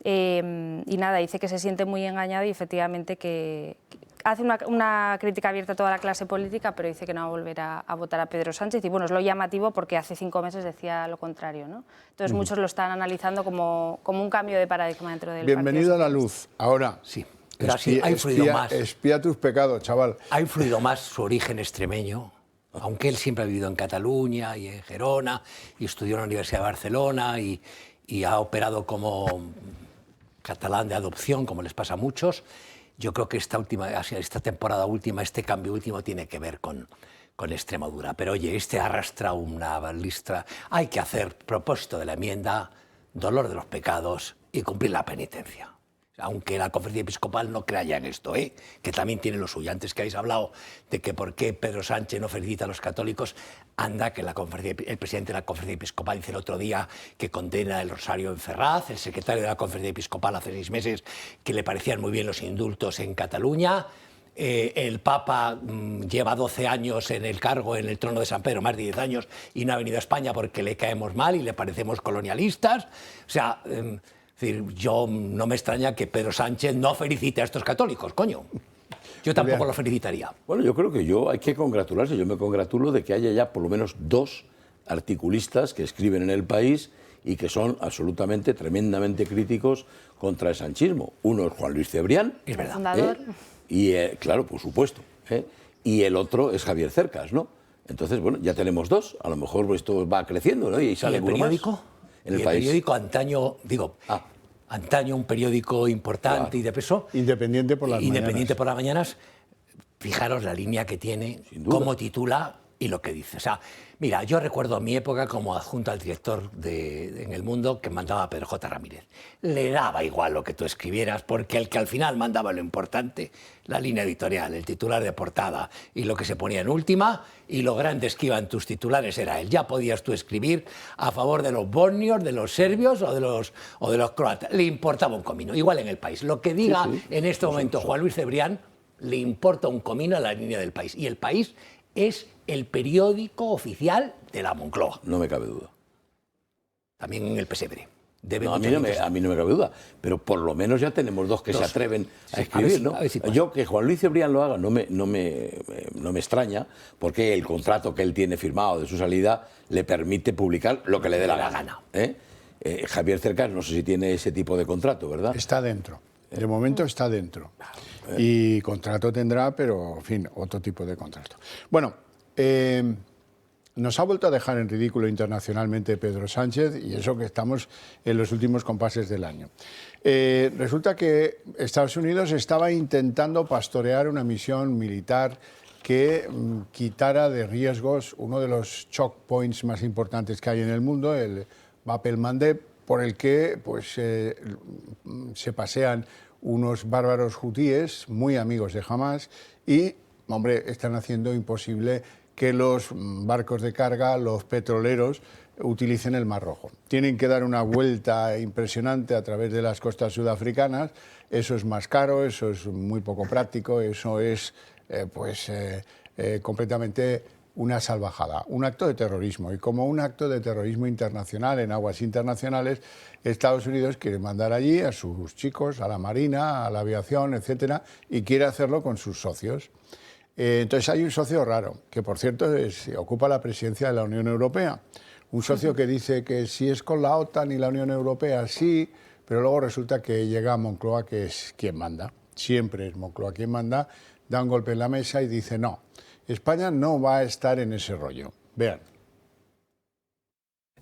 [SPEAKER 2] Y nada, dice que se siente muy engañado y efectivamente que hace una crítica abierta a toda la clase política, pero dice que no va a volver a votar a Pedro Sánchez. Y bueno, es lo llamativo porque hace 5 meses decía lo contrario, ¿no? Entonces muchos lo están analizando como un cambio de paradigma dentro del partido.
[SPEAKER 1] Bienvenido a la luz. Ahora,
[SPEAKER 3] sí, pero así ha influido más.
[SPEAKER 1] Espía tus pecados, chaval.
[SPEAKER 3] Ha influido más su origen extremeño, aunque él siempre ha vivido en Cataluña y en Gerona, y estudió en la Universidad de Barcelona y ha operado como catalán de adopción, como les pasa a muchos. Yo creo que esta temporada última, este cambio último tiene que ver con Extremadura. Pero oye, arrastra una lista. Hay que hacer propósito de la enmienda, dolor de los pecados y cumplir la penitencia. Aunque la Conferencia Episcopal no crea ya en esto, que también tiene lo suyo. Antes que habéis hablado de que por qué Pedro Sánchez no felicita a los católicos, anda que el presidente de la Conferencia Episcopal dice el otro día que condena el rosario en Ferraz, el secretario de la Conferencia Episcopal hace 6 meses que le parecían muy bien los indultos en Cataluña. el Papa lleva 12 años en el cargo, en el trono de San Pedro, más de 10 años, y no ha venido a España porque le caemos mal y le parecemos colonialistas. O sea, es decir, yo no me extraña que Pedro Sánchez no felicite a estos católicos, coño. Yo tampoco lo felicitaría.
[SPEAKER 4] Bueno, yo creo que hay que congratularse. Yo me congratulo de que haya ya por lo menos 2 articulistas que escriben en El País y que son absolutamente, tremendamente críticos contra el sanchismo. Uno es Juan Luis Cebrián.
[SPEAKER 3] Es verdad.
[SPEAKER 2] Fundador.
[SPEAKER 4] Y, claro, por supuesto. Y el otro es Javier Cercas, ¿no? Entonces, bueno, ya tenemos 2. A lo mejor esto va creciendo, ¿no? Y sale
[SPEAKER 3] ¿Y el
[SPEAKER 4] uno
[SPEAKER 3] periódico?
[SPEAKER 4] más. En El
[SPEAKER 3] El
[SPEAKER 4] País.
[SPEAKER 3] periódico antaño, antaño un periódico importante y de peso.
[SPEAKER 1] Independiente por las
[SPEAKER 3] Independiente
[SPEAKER 1] mañanas.
[SPEAKER 3] por las mañanas. Fijaros la línea que tiene,
[SPEAKER 4] Sin duda.
[SPEAKER 3] cómo titula y lo que dice. O sea, mira, yo recuerdo mi época como adjunto al director en El Mundo que mandaba a Pedro J. Ramírez. Le daba igual lo que tú escribieras, porque el que al final mandaba lo importante, la línea editorial, el titular de portada y lo que se ponía en última, y lo grandes que iban tus titulares era él. Ya podías tú escribir a favor de los bosnios, de los serbios o de los croatas. Le importaba un comino. Igual en El País. Lo que diga en este momento Juan Luis Cebrián, le importa un comino a la línea del País. Y El País es el periódico oficial de la Moncloa.
[SPEAKER 4] No me cabe duda.
[SPEAKER 3] También en el pesebre.
[SPEAKER 4] No, a mí no me cabe duda, pero por lo menos ya tenemos 2 que se atreven a escribir, ¿no? Yo que Juan Luis Cebrián lo haga no me extraña, porque el contrato que él tiene firmado de su salida le permite publicar lo que le dé la gana. Javier Cercas no sé si tiene ese tipo de contrato, ¿verdad?
[SPEAKER 1] Está dentro. De momento está dentro. Y contrato tendrá, pero, en fin, otro tipo de contrato. Bueno, nos ha vuelto a dejar en ridículo internacionalmente Pedro Sánchez, y eso que estamos en los últimos compases del año. Resulta que Estados Unidos estaba intentando pastorear una misión militar que quitara de riesgos uno de los choke points más importantes que hay en el mundo, el Bab el-Mandeb, por el que pues, se pasean unos bárbaros hutíes muy amigos de Hamas y, hombre, están haciendo imposible que los barcos de carga, los petroleros, utilicen el Mar Rojo. Tienen que dar una vuelta impresionante a través de las costas sudafricanas. Eso es más caro, eso es muy poco práctico, eso es completamente una salvajada, un acto de terrorismo. Y como un acto de terrorismo internacional en aguas internacionales, Estados Unidos quiere mandar allí a sus chicos, a la Marina, a la aviación, etcétera, y quiere hacerlo con sus socios. Entonces hay un socio raro, que por cierto ocupa la presidencia de la Unión Europea. Un socio que dice que si es con la OTAN y la Unión Europea, sí, pero luego resulta que llega a Moncloa, que es quien manda. Siempre es Moncloa quien manda, da un golpe en la mesa y dice no, España no va a estar en ese rollo. Vean.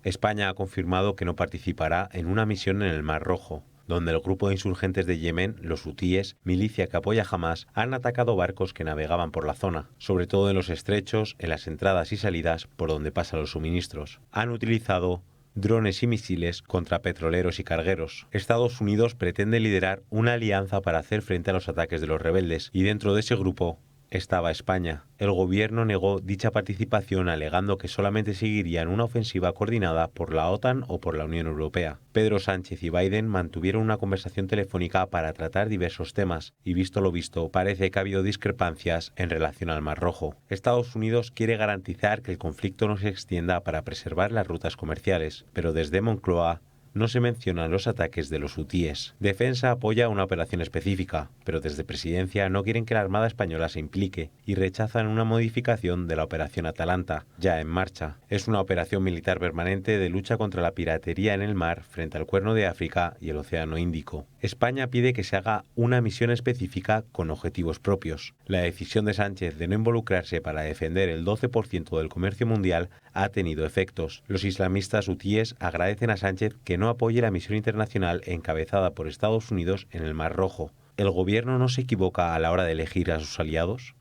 [SPEAKER 9] España ha confirmado que no participará en una misión en el Mar Rojo, donde el grupo de insurgentes de Yemen, los hutíes, milicia que apoya a Hamas, han atacado barcos que navegaban por la zona, sobre todo en los estrechos, en las entradas y salidas por donde pasan los suministros. Han utilizado drones y misiles contra petroleros y cargueros. Estados Unidos pretende liderar una alianza para hacer frente a los ataques de los rebeldes, y dentro de ese grupo estaba España. El gobierno negó dicha participación alegando que solamente seguirían una ofensiva coordinada por la OTAN o por la Unión Europea. Pedro Sánchez y Biden mantuvieron una conversación telefónica para tratar diversos temas y visto lo visto, parece que ha habido discrepancias en relación al Mar Rojo. Estados Unidos quiere garantizar que el conflicto no se extienda para preservar las rutas comerciales, pero desde Moncloa no se mencionan los ataques de los hutíes. Defensa apoya una operación específica, pero desde Presidencia no quieren que la Armada Española se implique y rechazan una modificación de la Operación Atalanta, ya en marcha. Es una operación militar permanente de lucha contra la piratería en el mar frente al Cuerno de África y el Océano Índico. España pide que se haga una misión específica con objetivos propios. La decisión de Sánchez de no involucrarse para defender el 12% del comercio mundial ha tenido efectos. Los islamistas hutíes agradecen a Sánchez que no apoye la misión internacional encabezada por Estados Unidos en el Mar Rojo. ¿El gobierno no se equivoca a la hora de elegir a sus aliados?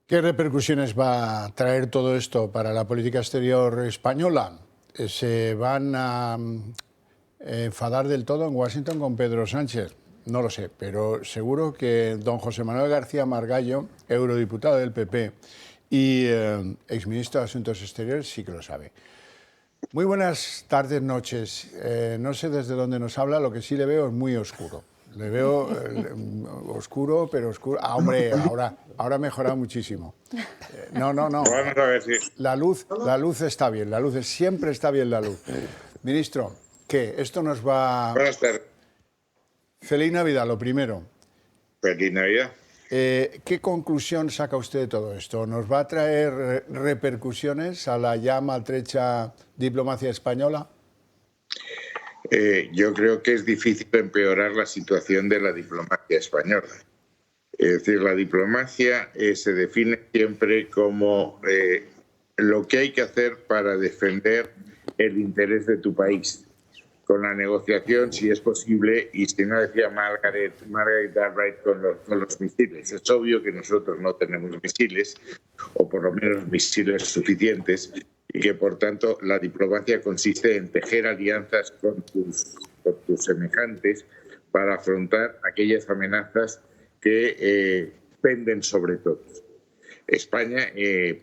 [SPEAKER 1] ¿Qué repercusiones va a traer todo esto para la política exterior española? ¿Se van a enfadar del todo en Washington con Pedro Sánchez? No lo sé, pero seguro que don José Manuel García Margallo, eurodiputado del PP y exministro de Asuntos Exteriores, sí que lo sabe. Muy buenas tardes, noches. No sé desde dónde nos habla, lo que sí le veo es muy oscuro. Le veo oscuro, pero oscuro. Ah, hombre, ahora ha mejorado muchísimo. No.
[SPEAKER 10] Vamos a ver si...
[SPEAKER 1] La luz está bien, siempre está bien la luz. Ministro, ¿qué? Esto nos va...
[SPEAKER 10] Buenas tardes.
[SPEAKER 1] Feliz Navidad, lo primero.
[SPEAKER 10] Feliz Navidad.
[SPEAKER 1] ¿Qué conclusión saca usted de todo esto? ¿Nos va a traer repercusiones a la ya maltrecha diplomacia española?
[SPEAKER 10] Yo creo que es difícil empeorar la situación de la diplomacia española. Es decir, la diplomacia se define siempre como lo que hay que hacer para defender el interés de tu país, con la negociación, si es posible, y si no, decía Margaret Albright, con los misiles. Es obvio que nosotros no tenemos misiles, o por lo menos misiles suficientes, y que, por tanto, la diplomacia consiste en tejer alianzas con tus semejantes para afrontar aquellas amenazas que penden sobre todos. España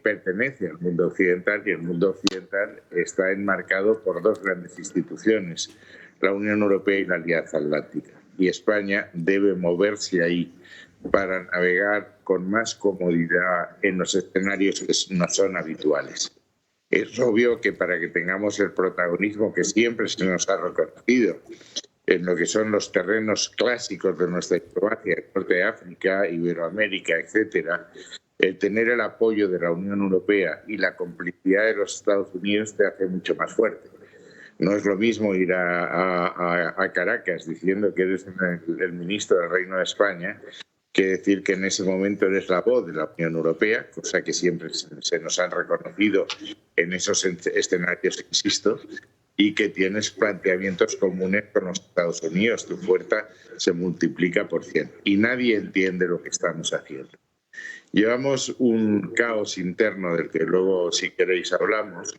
[SPEAKER 10] pertenece al mundo occidental y el mundo occidental está enmarcado por dos grandes instituciones, la Unión Europea y la Alianza Atlántica. Y España debe moverse ahí para navegar con más comodidad en los escenarios que no son habituales. Es obvio que para que tengamos el protagonismo que siempre se nos ha reconocido en lo que son los terrenos clásicos de nuestra diplomacia, Norte de África, Iberoamérica, etcétera, el tener el apoyo de la Unión Europea y la complicidad de los Estados Unidos te hace mucho más fuerte. No es lo mismo ir a Caracas diciendo que eres el ministro del Reino de España que decir que en ese momento eres la voz de la Unión Europea, cosa que siempre se nos han reconocido en esos escenarios, insisto, y que tienes planteamientos comunes con los Estados Unidos. Tu fuerza se multiplica por 100 y nadie entiende lo que estamos haciendo. Llevamos un caos interno del que luego, si queréis, hablamos,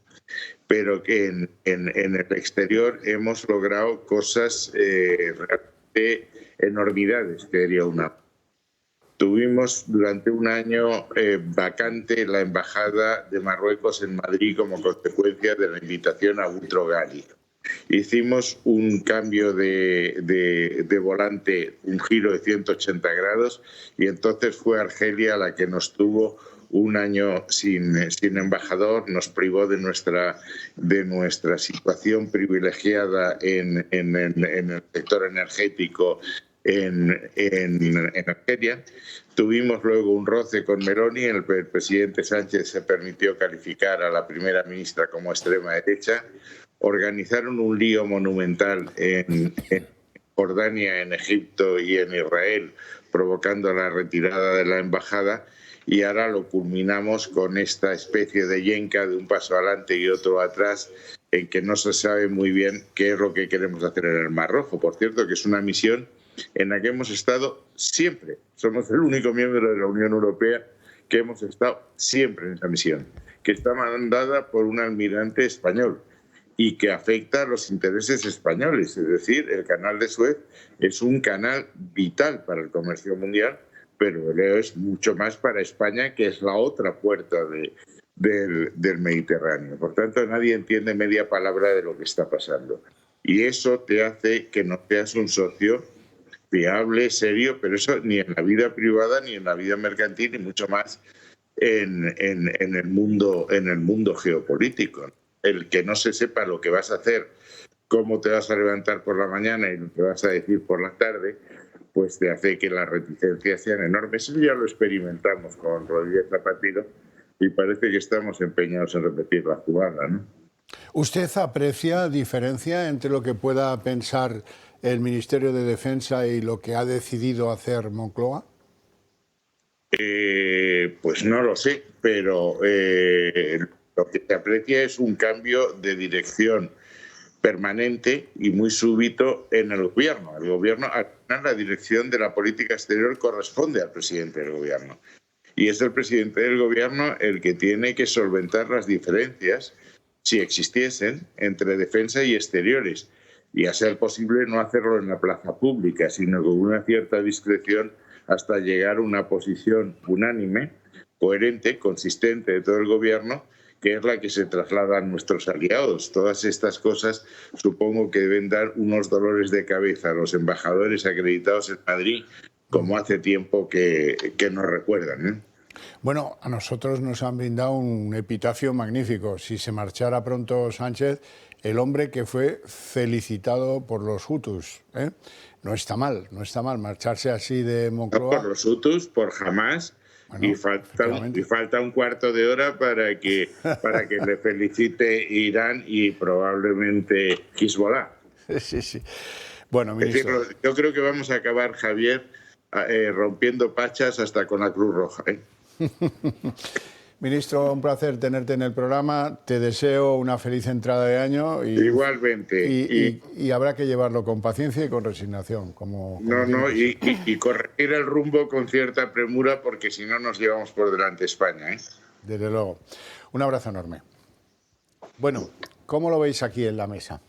[SPEAKER 10] pero que en el exterior hemos logrado cosas realmente enormidades, que diría una. Tuvimos durante un año vacante la embajada de Marruecos en Madrid como consecuencia de la invitación a Boutros Ghali. Hicimos un cambio de volante, un giro de 180 grados, y entonces fue Argelia la que nos tuvo un año sin embajador, nos privó de nuestra situación privilegiada en el sector energético en Argelia. Tuvimos luego un roce con Meloni, el presidente Sánchez se permitió calificar a la primera ministra como extrema derecha. Organizaron un lío monumental en Jordania, en Egipto y en Israel, provocando la retirada de la embajada, y ahora lo culminamos con esta especie de yenca de un paso adelante y otro atrás, en que no se sabe muy bien qué es lo que queremos hacer en el Mar Rojo. Por cierto, que es una misión en la que hemos estado siempre. Somos el único miembro de la Unión Europea que hemos estado siempre en esa misión, que está mandada por un almirante español y que afecta a los intereses españoles. Es decir, el canal de Suez es un canal vital para el comercio mundial, pero es mucho más para España, que es la otra puerta del Mediterráneo. Por tanto, nadie entiende media palabra de lo que está pasando. Y eso te hace que no seas un socio fiable, serio, pero eso ni en la vida privada, ni en la vida mercantil, ni mucho más en el mundo geopolítico. El que no se sepa lo que vas a hacer, cómo te vas a levantar por la mañana y lo que vas a decir por la tarde, pues te hace que las reticencias sean enormes. Eso ya lo experimentamos con Rodríguez Zapatero y parece que estamos empeñados en repetir la jugada, ¿no?
[SPEAKER 1] ¿Usted aprecia diferencia entre lo que pueda pensar el Ministerio de Defensa y lo que ha decidido hacer Moncloa?
[SPEAKER 10] Pues no lo sé, pero lo que se aprecia es un cambio de dirección permanente y muy súbito en el gobierno. El gobierno, al final, la dirección de la política exterior corresponde al presidente del gobierno. Y es el presidente del gobierno el que tiene que solventar las diferencias, si existiesen, entre defensa y exteriores. Y a ser posible no hacerlo en la plaza pública, sino con una cierta discreción hasta llegar a una posición unánime, coherente, consistente de todo el gobierno, que es la que se traslada a nuestros aliados. Todas estas cosas supongo que deben dar unos dolores de cabeza a los embajadores acreditados en Madrid, como hace tiempo que nos recuerdan, ¿eh?
[SPEAKER 1] Bueno, a nosotros nos han brindado un epitafio magnífico. Si se marchara pronto Sánchez, el hombre que fue felicitado por los hutus, ¿eh? No está mal marcharse así de Moncloa.
[SPEAKER 10] No por los hutus, por Hamás. Bueno, y falta un cuarto de hora para que le felicite Irán y probablemente Hezbollah.
[SPEAKER 1] Sí. Bueno, ministro.
[SPEAKER 10] Es decir, yo creo que vamos a acabar, Javier, rompiendo pachas hasta con la Cruz Roja, ¿eh?
[SPEAKER 1] Ministro, un placer tenerte en el programa. Te deseo una feliz entrada de año.
[SPEAKER 10] Igualmente.
[SPEAKER 1] Y habrá que llevarlo con paciencia y con resignación.
[SPEAKER 10] Y corregir el rumbo con cierta premura, porque si no nos llevamos por delante España, ¿eh?
[SPEAKER 1] Desde luego. Un abrazo enorme. Bueno, ¿cómo lo veis aquí en la mesa?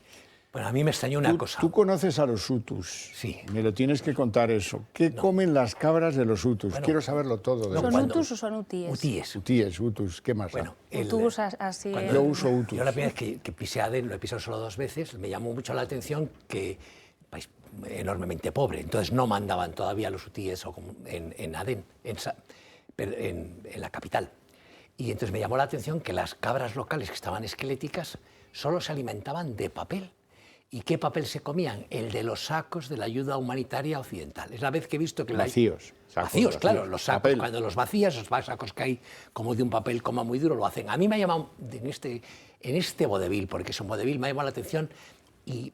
[SPEAKER 3] Bueno, a mí me extrañó una cosa.
[SPEAKER 1] Tú conoces a los hutus.
[SPEAKER 3] Sí.
[SPEAKER 1] Me lo tienes que contar eso. ¿Qué comen las cabras de los hutus? Bueno, quiero saberlo todo.
[SPEAKER 2] ¿Son hutus o son utíes?
[SPEAKER 3] Utíes.
[SPEAKER 1] Hutus. ¿Qué más?
[SPEAKER 2] Bueno, tú usas así.
[SPEAKER 1] Yo uso hutus.
[SPEAKER 3] Yo la primera vez que pisé Adén, lo he pisado solo 2 veces, me llamó mucho la atención que país enormemente pobre, entonces no mandaban todavía los hutíes en Adén, en la capital. Y entonces me llamó la atención que las cabras locales que estaban esqueléticas solo se alimentaban de papel. ¿Y qué papel se comían? El de los sacos de la ayuda humanitaria occidental. Es la vez que he visto que...
[SPEAKER 1] Vacíos.
[SPEAKER 3] Vacíos, claro. Los sacos, papel. Cuando los vacías, los sacos que hay como de un papel coma muy duro, lo hacen. A mí me ha llamado, en este vodevil, porque es un vodevil, me ha llamado la atención y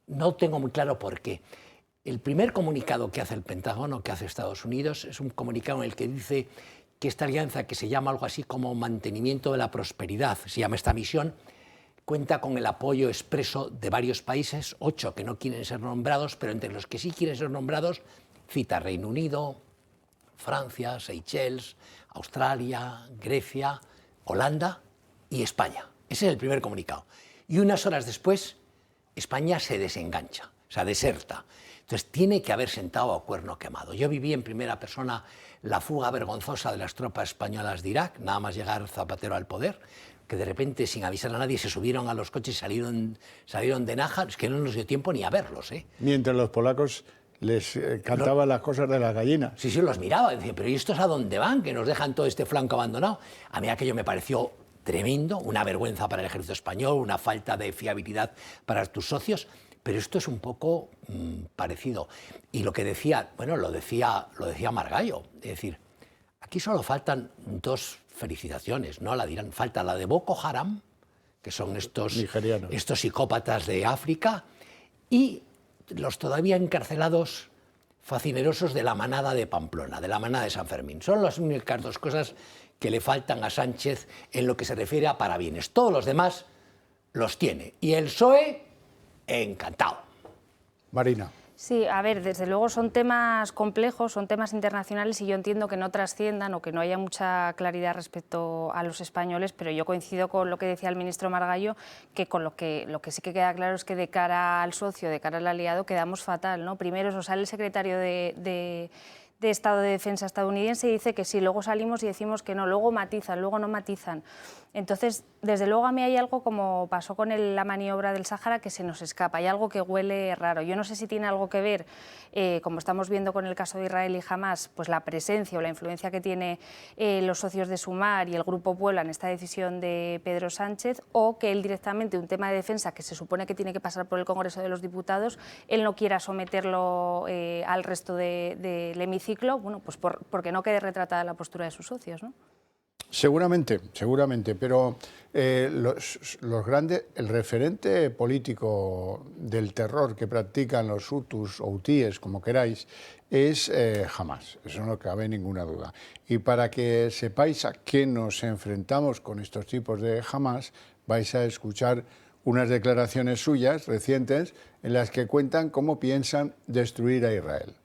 [SPEAKER 3] no tengo muy claro por qué. El primer comunicado que hace el Pentágono, que hace Estados Unidos, es un comunicado en el que dice que esta alianza, que se llama algo así como mantenimiento de la prosperidad, se llama esta misión, cuenta con el apoyo expreso de varios países, 8 que no quieren ser nombrados, pero entre los que sí quieren ser nombrados, cita Reino Unido, Francia, Seychelles, Australia, Grecia, Holanda y España. Ese es el primer comunicado. Y unas horas después, España se desengancha, o sea, deserta. Entonces, tiene que haber sentado a cuerno quemado. Yo viví en primera persona la fuga vergonzosa de las tropas españolas de Irak, nada más llegar Zapatero al poder, que de repente, sin avisar a nadie, se subieron a los coches y salieron de Nájar. Es que no nos dio tiempo ni a verlos, ¿eh?
[SPEAKER 1] Mientras los polacos les cantaban las cosas de las gallinas.
[SPEAKER 3] Sí, los miraba. Decía, pero ¿y estos a dónde van? Que nos dejan todo este flanco abandonado. A mí aquello me pareció tremendo, una vergüenza para el ejército español, una falta de fiabilidad para tus socios. Pero esto es un poco parecido. Y lo que decía, bueno, lo decía Margallo. Es decir, aquí solo faltan 2 felicitaciones, no la dirán. Falta la de Boko Haram, que son estos psicópatas de África, y los todavía encarcelados facinerosos de la manada de Pamplona, de la manada de San Fermín. Son las únicas 2 cosas que le faltan a Sánchez en lo que se refiere a parabienes. Todos los demás los tiene. Y el PSOE, encantado.
[SPEAKER 1] Marina.
[SPEAKER 2] Sí, a ver, desde luego son temas complejos, son temas internacionales y yo entiendo que no trasciendan o que no haya mucha claridad respecto a los españoles, pero yo coincido con lo que decía el ministro Margallo, que con lo que sí que queda claro es que de cara al socio, de cara al aliado, quedamos fatal, ¿no? Primero eso sale el secretario de Estado de Defensa estadounidense y dice que sí, luego salimos y decimos que no, luego matizan, luego no matizan. Entonces, desde luego a mí hay algo como pasó con la maniobra del Sáhara que se nos escapa, hay algo que huele raro. Yo no sé si tiene algo que ver, como estamos viendo con el caso de Israel y Hamás, pues la presencia o la influencia que tiene los socios de Sumar y el Grupo Puebla en esta decisión de Pedro Sánchez, o que él directamente, un tema de defensa que se supone que tiene que pasar por el Congreso de los Diputados, él no quiera someterlo al resto del hemiciclo, bueno, pues porque no quede retratada la postura de sus socios, ¿no?
[SPEAKER 1] Seguramente, pero el referente político del terror que practican los hutus o hutíes, como queráis, es Hamás, eso no cabe ninguna duda. Y para que sepáis a qué nos enfrentamos con estos tipos de Hamás, vais a escuchar unas declaraciones suyas recientes en las que cuentan cómo piensan destruir a Israel.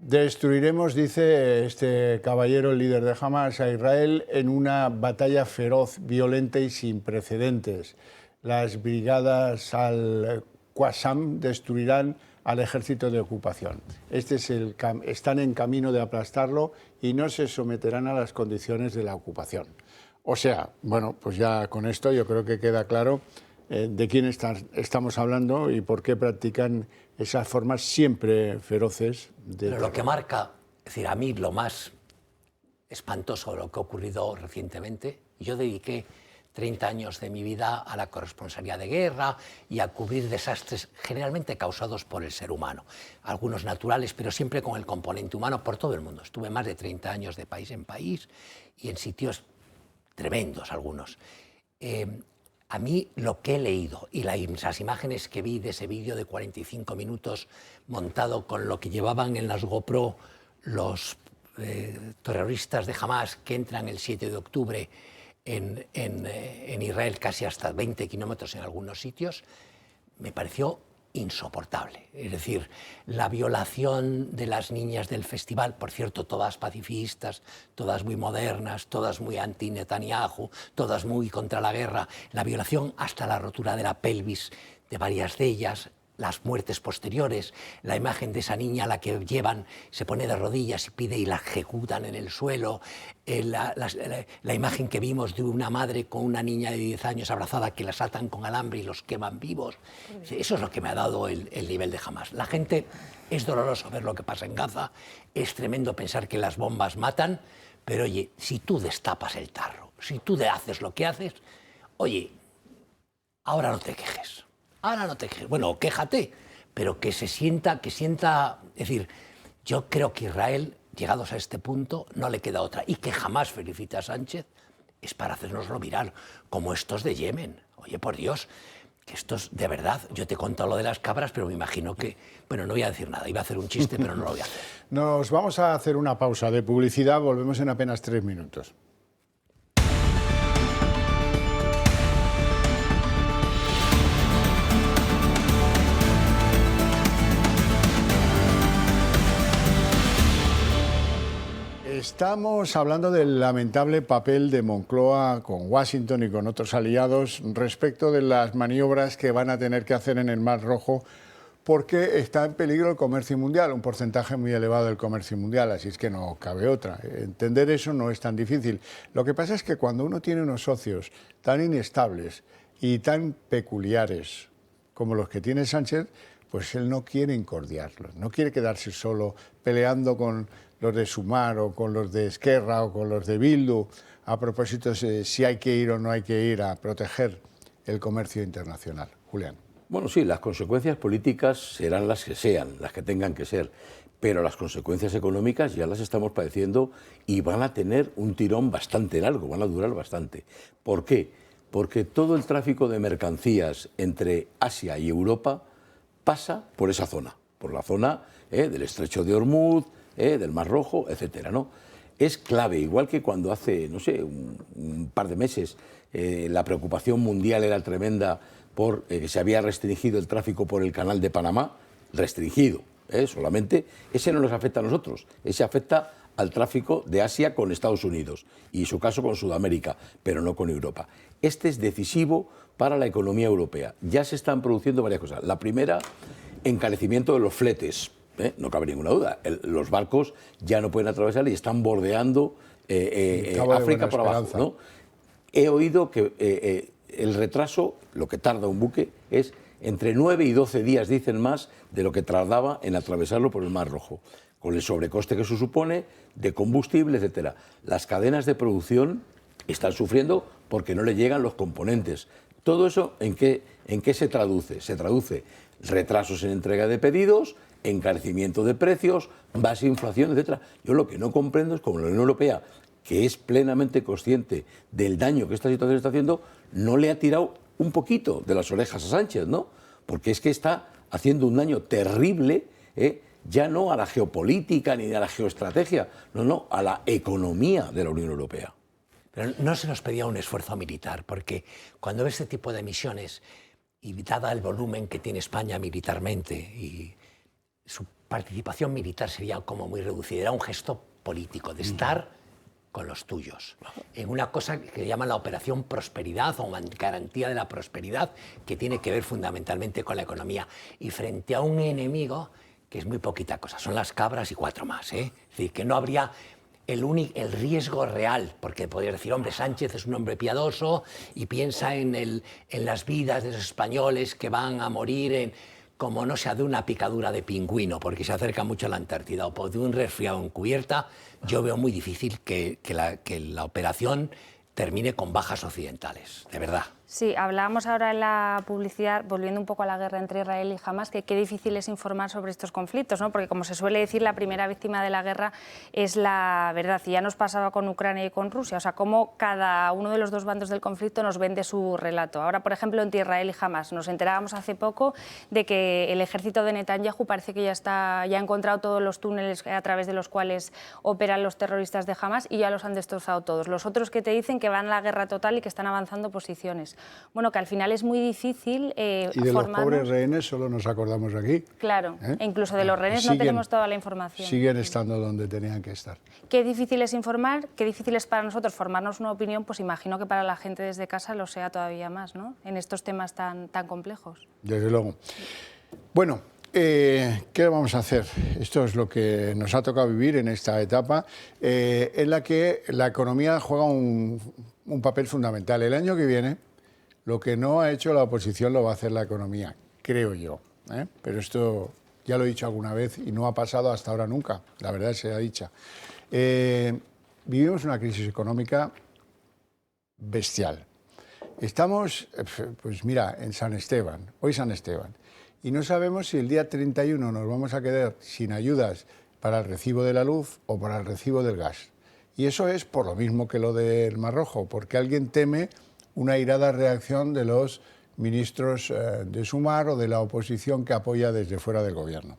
[SPEAKER 1] Destruiremos, dice este caballero, el líder de Hamás, a Israel en una batalla feroz, violenta y sin precedentes. Las brigadas al Qassam destruirán al ejército de ocupación. Están en camino de aplastarlo y no se someterán a las condiciones de la ocupación. O sea, bueno, pues ya con esto yo creo que queda claro de quién estamos hablando y por qué practican esas formas siempre feroces de...
[SPEAKER 3] Pero lo que marca, es decir, a mí lo más espantoso de lo que ha ocurrido recientemente, yo dediqué 30 años de mi vida a la corresponsalía de guerra y a cubrir desastres generalmente causados por el ser humano, algunos naturales, pero siempre con el componente humano por todo el mundo. Estuve más de 30 años de país en país y en sitios tremendos algunos. A mí lo que he leído y las imágenes que vi de ese vídeo de 45 minutos montado con lo que llevaban en las GoPro los terroristas de Hamas que entran el 7 de octubre en Israel casi hasta 20 kilómetros en algunos sitios, me pareció insoportable. Es decir, la violación de las niñas del festival, por cierto, todas pacifistas, todas muy modernas, todas muy anti-Netanyahu, todas muy contra la guerra, la violación hasta la rotura de la pelvis de varias de ellas, las muertes posteriores, la imagen de esa niña a la que llevan, se pone de rodillas y pide y la ejecutan en el suelo, la imagen que vimos de una madre con una niña de 10 años abrazada que las atan con alambre y los queman vivos. Eso es lo que me ha dado el nivel de Hamas. La gente, es doloroso ver lo que pasa en Gaza, es tremendo pensar que las bombas matan, pero oye, si tú destapas el tarro, si tú haces lo que haces, oye, ahora no te quejes. Ahora no te quejes. Bueno, quéjate, pero que sienta, es decir, yo creo que Israel, llegados a este punto, no le queda otra. Y que jamás felicite a Sánchez es para hacernoslo mirar, como estos de Yemen. Oye, por Dios, que estos, de verdad, yo te he contado lo de las cabras, pero me imagino que, bueno, no voy a decir nada, iba a hacer un chiste, pero no lo voy a hacer.
[SPEAKER 1] Nos vamos a hacer una pausa de publicidad, volvemos en apenas 3 minutos. Estamos hablando del lamentable papel de Moncloa con Washington y con otros aliados respecto de las maniobras que van a tener que hacer en el Mar Rojo porque está en peligro el comercio mundial, un porcentaje muy elevado del comercio mundial, así es que no cabe otra. Entender eso no es tan difícil. Lo que pasa es que cuando uno tiene unos socios tan inestables y tan peculiares como los que tiene Sánchez, pues él no quiere incordiarlos, no quiere quedarse solo peleando con los de Sumar o con los de Esquerra o con los de Bildu, a propósito de si hay que ir o no hay que ir a proteger el comercio internacional. Julián.
[SPEAKER 4] Bueno, sí, las consecuencias políticas serán las que sean, las que tengan que ser, pero las consecuencias económicas ya las estamos padeciendo y van a tener un tirón bastante largo, van a durar bastante. ¿Por qué? Porque todo el tráfico de mercancías entre Asia y Europa pasa por esa zona, por la zona del Estrecho de Hormuz, del Mar Rojo, etcétera, ¿no? Es clave, igual que cuando hace, no sé, un par de meses la preocupación mundial era tremenda por que se había restringido el tráfico por el canal de Panamá, restringido, solamente, ese no nos afecta a nosotros, ese afecta al tráfico de Asia con Estados Unidos y en su caso con Sudamérica, pero no con Europa. Este es decisivo para la economía europea. Ya se están produciendo varias cosas. La primera, encarecimiento de los fletes. No cabe ninguna duda. Los barcos ya no pueden atravesar y están bordeando África por abajo, ¿no? He oído que el retraso, lo que tarda un buque, es entre 9 y 12 días, dicen más, de lo que tardaba en atravesarlo por el Mar Rojo, con el sobrecoste que eso supone, de combustible, etcétera. Las cadenas de producción están sufriendo porque no le llegan los componentes. ¿Todo eso en qué se traduce? Se traduce retrasos en entrega de pedidos, encarecimiento de precios, base inflación, etcétera. Yo lo que no comprendo es cómo la Unión Europea, que es plenamente consciente del daño que esta situación está haciendo, no le ha tirado un poquito de las orejas a Sánchez, ¿no? Porque es que está haciendo un daño terrible, ya no a la geopolítica ni a la geoestrategia, no, a la economía de la Unión Europea.
[SPEAKER 3] Pero no se nos pedía un esfuerzo militar, porque cuando ves este tipo de misiones, y dada el volumen que tiene España militarmente, y su participación militar sería como muy reducida, era un gesto político de estar con los tuyos, en una cosa que llaman la operación prosperidad o garantía de la prosperidad, que tiene que ver fundamentalmente con la economía, y frente a un enemigo que es muy poquita cosa, son las cabras y 4 más, ¿eh? Es decir, que no habría el riesgo real, porque podrías decir, hombre, Sánchez es un hombre piadoso y piensa en las vidas de los españoles que van a morir como no sea de una picadura de pingüino, porque se acerca mucho a la Antártida, o de un resfriado encubierta. Yo veo muy difícil que la operación termine con bajas occidentales, de verdad.
[SPEAKER 2] Sí, hablábamos ahora en la publicidad, volviendo un poco a la guerra entre Israel y Hamás, que qué difícil es informar sobre estos conflictos, ¿no? Porque, como se suele decir, la primera víctima de la guerra es la verdad. Y ya nos pasaba con Ucrania y con Rusia, o sea, cómo cada uno de los dos bandos del conflicto nos vende su relato. Ahora, por ejemplo, entre Israel y Hamás, nos enterábamos hace poco de que el ejército de Netanyahu parece que ya ha encontrado todos los túneles a través de los cuales operan los terroristas de Hamás y ya los han destrozado todos. Los otros que te dicen que van a la guerra total y que están avanzando posiciones. Bueno, que al final es muy difícil
[SPEAKER 1] y de los pobres rehenes solo nos acordamos aquí.
[SPEAKER 2] Claro, e incluso de los rehenes no tenemos toda la información.
[SPEAKER 1] Siguen estando donde tenían que estar.
[SPEAKER 2] Qué difícil es informar, qué difícil es para nosotros formarnos una opinión, pues imagino que para la gente desde casa lo sea todavía más, ¿no? En estos temas tan complejos.
[SPEAKER 1] Desde luego. Bueno, ¿qué vamos a hacer? Esto es lo que nos ha tocado vivir en esta etapa, en la que la economía juega un papel fundamental. El año que viene, lo que no ha hecho la oposición lo va a hacer la economía, creo yo. Pero esto ya lo he dicho alguna vez y no ha pasado hasta ahora nunca, la verdad sea dicha. Vivimos una crisis económica bestial. Estamos, pues mira, en San Esteban, hoy San Esteban, y no sabemos si el día 31 nos vamos a quedar sin ayudas para el recibo de la luz o para el recibo del gas. Y eso es por lo mismo que lo del Mar Rojo, porque alguien teme una airada reacción de los ministros de Sumar o de la oposición que apoya desde fuera del gobierno.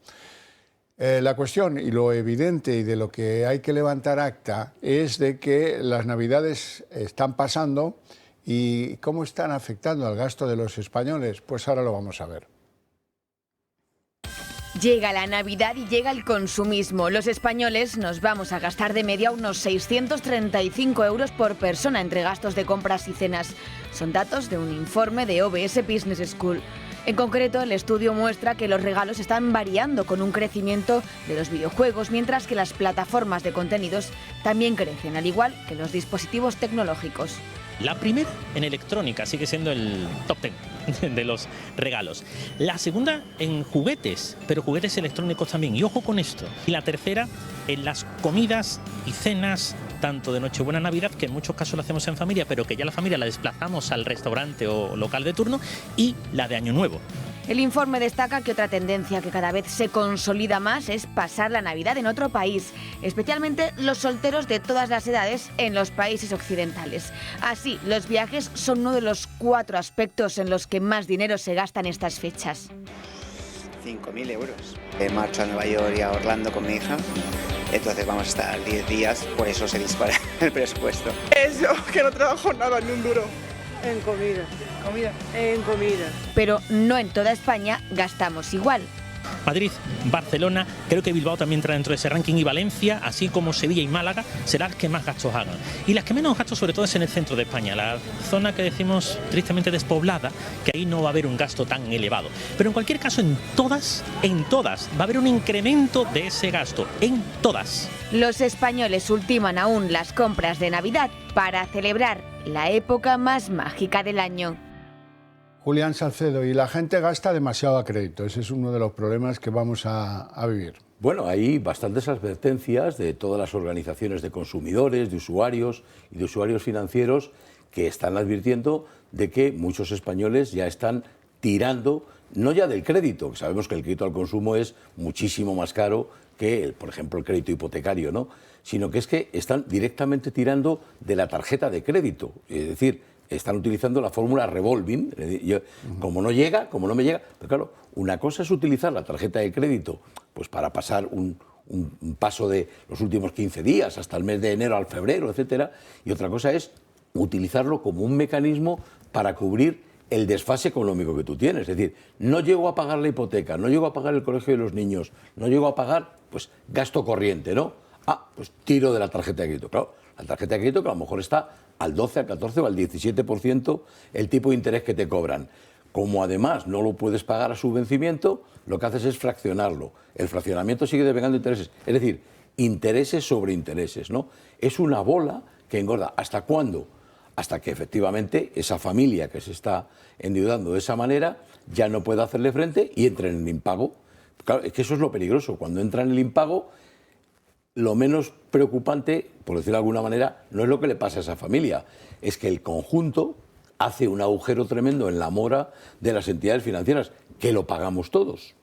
[SPEAKER 1] La cuestión y lo evidente y de lo que hay que levantar acta es de que las Navidades están pasando y cómo están afectando al gasto de los españoles, pues ahora lo vamos a ver.
[SPEAKER 11] Llega la Navidad y llega el consumismo. Los españoles nos vamos a gastar de media unos 635 euros por persona entre gastos de compras y cenas. Son datos de un informe de OBS Business School. En concreto, el estudio muestra que los regalos están variando con un crecimiento de los videojuegos, mientras que las plataformas de contenidos también crecen, al igual que los dispositivos tecnológicos.
[SPEAKER 12] La primera en electrónica sigue siendo el top 10 de los regalos. La segunda en juguetes, pero juguetes electrónicos también. Y ojo con esto. Y la tercera en las comidas y cenas, tanto de Nochebuena a Navidad, que en muchos casos lo hacemos en familia, pero que ya la familia la desplazamos al restaurante o local de turno, y la de Año Nuevo.
[SPEAKER 11] El informe destaca que otra tendencia que cada vez se consolida más es pasar la Navidad en otro país, especialmente los solteros de todas las edades en los países occidentales. Así, los viajes son uno de los 4 aspectos en los que más dinero se gasta en estas fechas.
[SPEAKER 13] 5.000 euros. Marcho a Nueva York y a Orlando con mi hija, entonces vamos a estar 10 días, por eso se dispara el presupuesto.
[SPEAKER 14] Eso, que no trabajo nada, ni un duro. En comida. En comida.
[SPEAKER 11] Pero no en toda España gastamos igual.
[SPEAKER 12] Madrid, Barcelona, creo que Bilbao también entra dentro de ese ranking, y Valencia, así como Sevilla y Málaga, serán las que más gastos hagan. Y las que menos gastos sobre todo es en el centro de España, la zona que decimos tristemente despoblada, que ahí no va a haber un gasto tan elevado. Pero en cualquier caso, en todas va a haber un incremento de ese gasto, en todas.
[SPEAKER 11] Los españoles ultiman aún las compras de Navidad para celebrar la época más mágica del año.
[SPEAKER 1] Julián Salcedo, y la gente gasta demasiado a crédito. Ese es uno de los problemas que vamos a vivir.
[SPEAKER 4] Bueno, hay bastantes advertencias de todas las organizaciones de consumidores, de usuarios y de usuarios financieros que están advirtiendo de que muchos españoles ya están tirando, no ya del crédito, que sabemos que el crédito al consumo es muchísimo más caro que, por ejemplo, el crédito hipotecario, ¿no? Sino que es que están directamente tirando de la tarjeta de crédito, es decir, están utilizando la fórmula revolving. Como no me llega, pero claro, una cosa es utilizar la tarjeta de crédito pues para pasar un paso de los últimos 15 días hasta el mes de enero al febrero, etcétera, y otra cosa es utilizarlo como un mecanismo para cubrir el desfase económico que tú tienes. Es decir, no llego a pagar la hipoteca, no llego a pagar el colegio de los niños, no llego a pagar, pues, gasto corriente, ¿no? Pues tiro de la tarjeta de crédito. Claro, la La tarjeta de crédito que a lo mejor está al 12, al 14 o al 17% el tipo de interés que te cobran. Como además no lo puedes pagar a su vencimiento, lo que haces es fraccionarlo. El fraccionamiento sigue devengando intereses. Es decir, intereses sobre intereses, ¿no? Es una bola que engorda. ¿Hasta cuándo? Hasta que efectivamente esa familia que se está endeudando de esa manera ya no puede hacerle frente y entra en el impago. Claro, es que eso es lo peligroso. Cuando entra en el impago, lo menos preocupante, por decirlo de alguna manera, no es lo que le pasa a esa familia, es que el conjunto hace un agujero tremendo en la mora de las entidades financieras, que lo pagamos todos.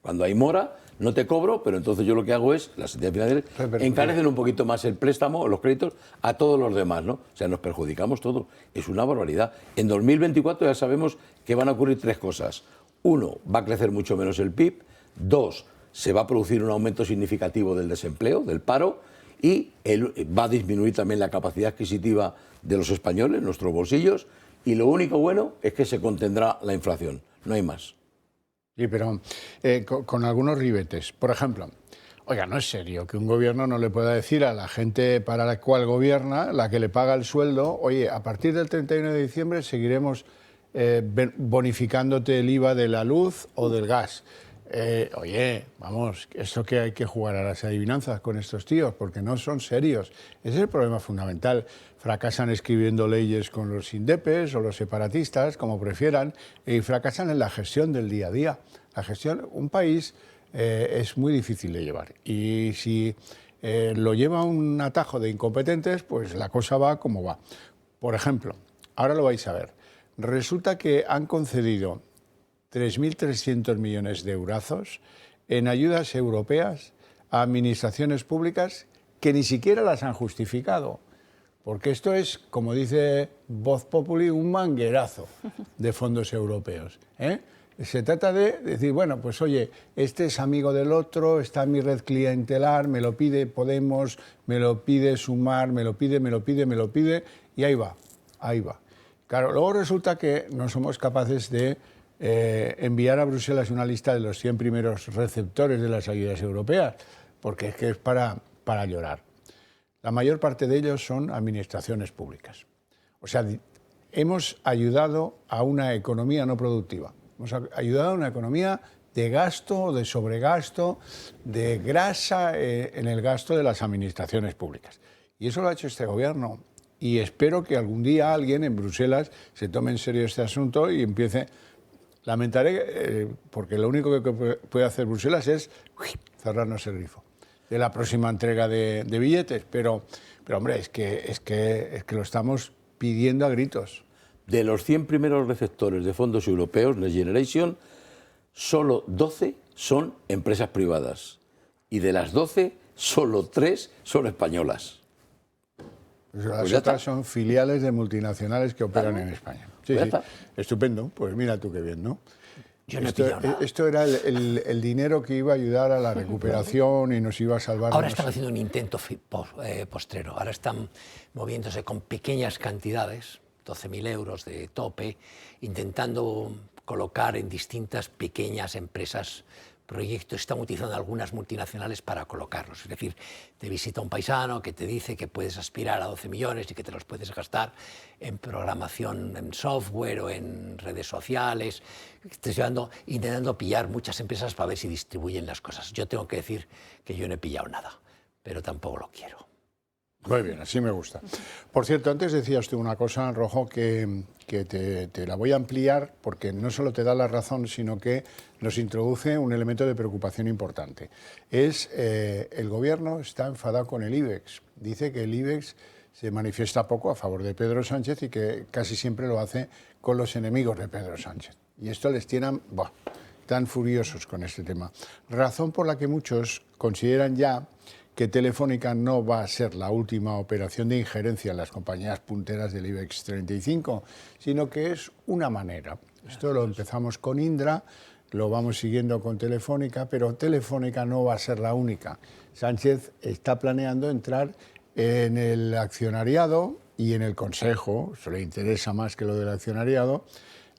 [SPEAKER 4] Cuando hay mora, no te cobro, pero entonces yo lo que hago es, las entidades financieras encarecen un poquito más el préstamo o los créditos a todos los demás, ¿no? O sea, nos perjudicamos todos. Es una barbaridad. En 2024 ya sabemos que van a ocurrir 3 cosas. 1, va a crecer mucho menos el PIB. 2, se va a producir un aumento significativo del desempleo, del paro, y va a disminuir también la capacidad adquisitiva de los españoles, nuestros bolsillos, y lo único bueno es que se contendrá la inflación, no hay más.
[SPEAKER 1] Sí, pero con algunos ribetes. Por ejemplo, oiga, no es serio que un gobierno no le pueda decir a la gente para la cual gobierna, la que le paga el sueldo, oye, a partir del 31 de diciembre seguiremos bonificándote el IVA de la luz o del gas. Oye, vamos, eso que hay que jugar a las adivinanzas con estos tíos, porque no son serios. Ese es el problema fundamental. Fracasan escribiendo leyes con los indepes o los separatistas, como prefieran, y fracasan en la gestión del día a día. La gestión, un país es muy difícil de llevar. Y si lo lleva un atajo de incompetentes, pues la cosa va como va. Por ejemplo, ahora lo vais a ver. Resulta que han concedido 3.300 millones de eurazos en ayudas europeas a administraciones públicas que ni siquiera las han justificado. Porque esto es, como dice Voz Populi, un manguerazo de fondos europeos, ¿eh? Se trata de decir, bueno, pues oye, este es amigo del otro, está en mi red clientelar, me lo pide Podemos, me lo pide Sumar, me lo pide, y ahí va, ahí va. Claro, luego resulta que no somos capaces de enviar a Bruselas una lista de los 100 primeros receptores de las ayudas europeas, porque es que es para llorar. La mayor parte de ellos son administraciones públicas. O sea, hemos ayudado a una economía no productiva. Hemos ayudado a una economía de gasto, de sobregasto, de grasa en el gasto de las administraciones públicas. Y eso lo ha hecho este gobierno. Y espero que algún día alguien en Bruselas se tome en serio este asunto y empiece... Lamentaré, porque lo único que puede hacer Bruselas es cerrarnos el grifo de la próxima entrega de billetes, pero hombre, es que lo estamos pidiendo a gritos.
[SPEAKER 4] De los 100 primeros receptores de fondos europeos, Next Generation, solo 12 son empresas privadas. Y de las 12, solo 3 son españolas.
[SPEAKER 1] Pues las otras son filiales de multinacionales que operan en España. Sí, sí. Estupendo. Pues mira tú qué bien, ¿no?
[SPEAKER 3] Yo no he pillado nada.
[SPEAKER 1] Esto era el dinero que iba a ayudar a la recuperación y nos iba a salvar.
[SPEAKER 3] Ahora están haciendo un intento postrero. Ahora están moviéndose con pequeñas cantidades, 12.000 euros de tope, intentando colocar en distintas pequeñas empresas proyectos. Están utilizando algunas multinacionales para colocarlos. Es decir, te visita un paisano que te dice que puedes aspirar a 12 millones y que te los puedes gastar en programación, en software o en redes sociales. Estás intentando pillar muchas empresas para ver si distribuyen las cosas. Yo tengo que decir que yo no he pillado nada, pero tampoco lo quiero.
[SPEAKER 1] Muy bien, así me gusta. Por cierto, antes decías tú una cosa, Rojo, que te la voy a ampliar porque no solo te da la razón, sino que nos introduce un elemento de preocupación importante. El gobierno está enfadado con el IBEX. Dice que el IBEX se manifiesta poco a favor de Pedro Sánchez y que casi siempre lo hace con los enemigos de Pedro Sánchez. Y esto les tiene tan furiosos con este tema. Razón por la que muchos consideran ya que Telefónica no va a ser la última operación de injerencia en las compañías punteras del IBEX 35, sino que es una manera. Esto lo empezamos con Indra, lo vamos siguiendo con Telefónica, pero Telefónica no va a ser la única. Sánchez está planeando entrar en el accionariado y en el Consejo, eso le interesa más que lo del accionariado,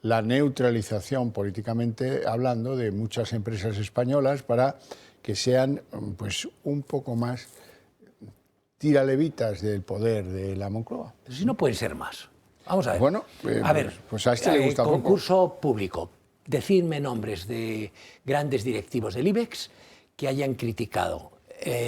[SPEAKER 1] la neutralización políticamente hablando de muchas empresas españolas para que sean pues un poco más tiralevitas del poder de la Moncloa.
[SPEAKER 3] Pero si no pueden ser más. Vamos a ver.
[SPEAKER 1] Bueno,
[SPEAKER 3] a ver,
[SPEAKER 1] pues a este le gusta poco.
[SPEAKER 3] Concurso público. Decidme nombres de grandes directivos del IBEX que hayan criticado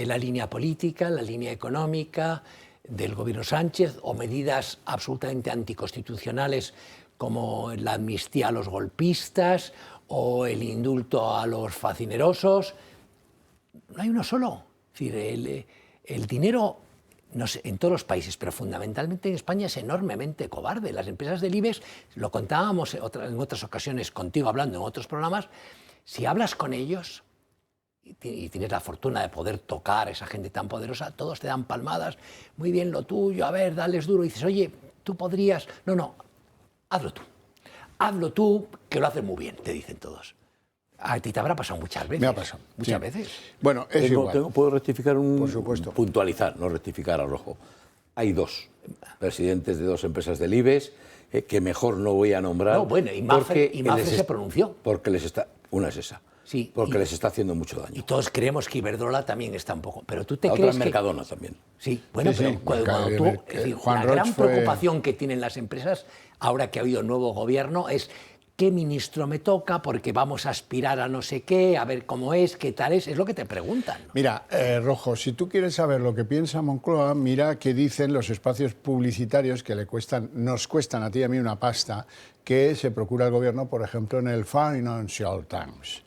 [SPEAKER 3] la línea política, la línea económica del gobierno Sánchez o medidas absolutamente anticonstitucionales como la amnistía a los golpistas o el indulto a los facinerosos. No hay uno solo. Es decir, el dinero, no sé, en todos los países, pero fundamentalmente en España es enormemente cobarde. Las empresas del IBEX, lo contábamos en otras ocasiones contigo hablando en otros programas, si hablas con ellos y tienes la fortuna de poder tocar a esa gente tan poderosa, todos te dan palmadas, muy bien lo tuyo, a ver, dales duro, y dices, oye, tú podrías, no, hazlo tú, que lo haces muy bien, te dicen todos. A ti te habrá pasado muchas veces.
[SPEAKER 1] Me ha pasado.
[SPEAKER 3] Muchas veces.
[SPEAKER 1] Bueno, es igual.
[SPEAKER 4] ¿Puedo rectificar
[SPEAKER 1] Por supuesto.
[SPEAKER 4] puntualizar, no rectificar a rojo? Hay dos presidentes de dos empresas del IBEX que mejor no voy a nombrar.
[SPEAKER 3] No, bueno, y Mafre se pronunció.
[SPEAKER 4] Porque les está... Una es esa.
[SPEAKER 3] Sí,
[SPEAKER 4] porque les está haciendo mucho daño.
[SPEAKER 3] Y todos creemos que Iberdrola también está un poco. Pero tú te
[SPEAKER 4] la
[SPEAKER 3] crees
[SPEAKER 4] otra es Mercadona también.
[SPEAKER 3] Sí, bueno,
[SPEAKER 1] Sí,
[SPEAKER 3] pero
[SPEAKER 1] sí,
[SPEAKER 3] cuando tú... Es decir,
[SPEAKER 1] Juan
[SPEAKER 3] la
[SPEAKER 1] Roig
[SPEAKER 3] gran
[SPEAKER 1] fue...
[SPEAKER 3] preocupación que tienen las empresas, ahora que ha habido nuevo gobierno, es qué ministro me toca, porque vamos a aspirar a no sé qué, a ver cómo es, qué tal es lo que te preguntan, ¿no?
[SPEAKER 1] Mira, Rojo, si tú quieres saber lo que piensa Moncloa, mira qué dicen los espacios publicitarios que nos cuestan a ti y a mí una pasta, que se procura el gobierno, por ejemplo, en el Financial Times.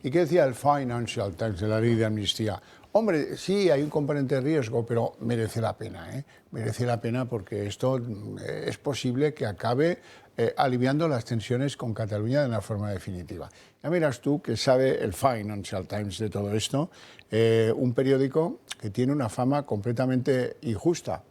[SPEAKER 1] ¿Y qué decía el Financial Times de la ley de amnistía? Hombre, sí, hay un componente de riesgo, pero merece la pena, merece la pena porque esto es posible que acabe aliviando las tensiones con Cataluña de una forma definitiva. Ya miras tú que sabe el Financial Times de todo esto, un periódico que tiene una fama completamente injusta,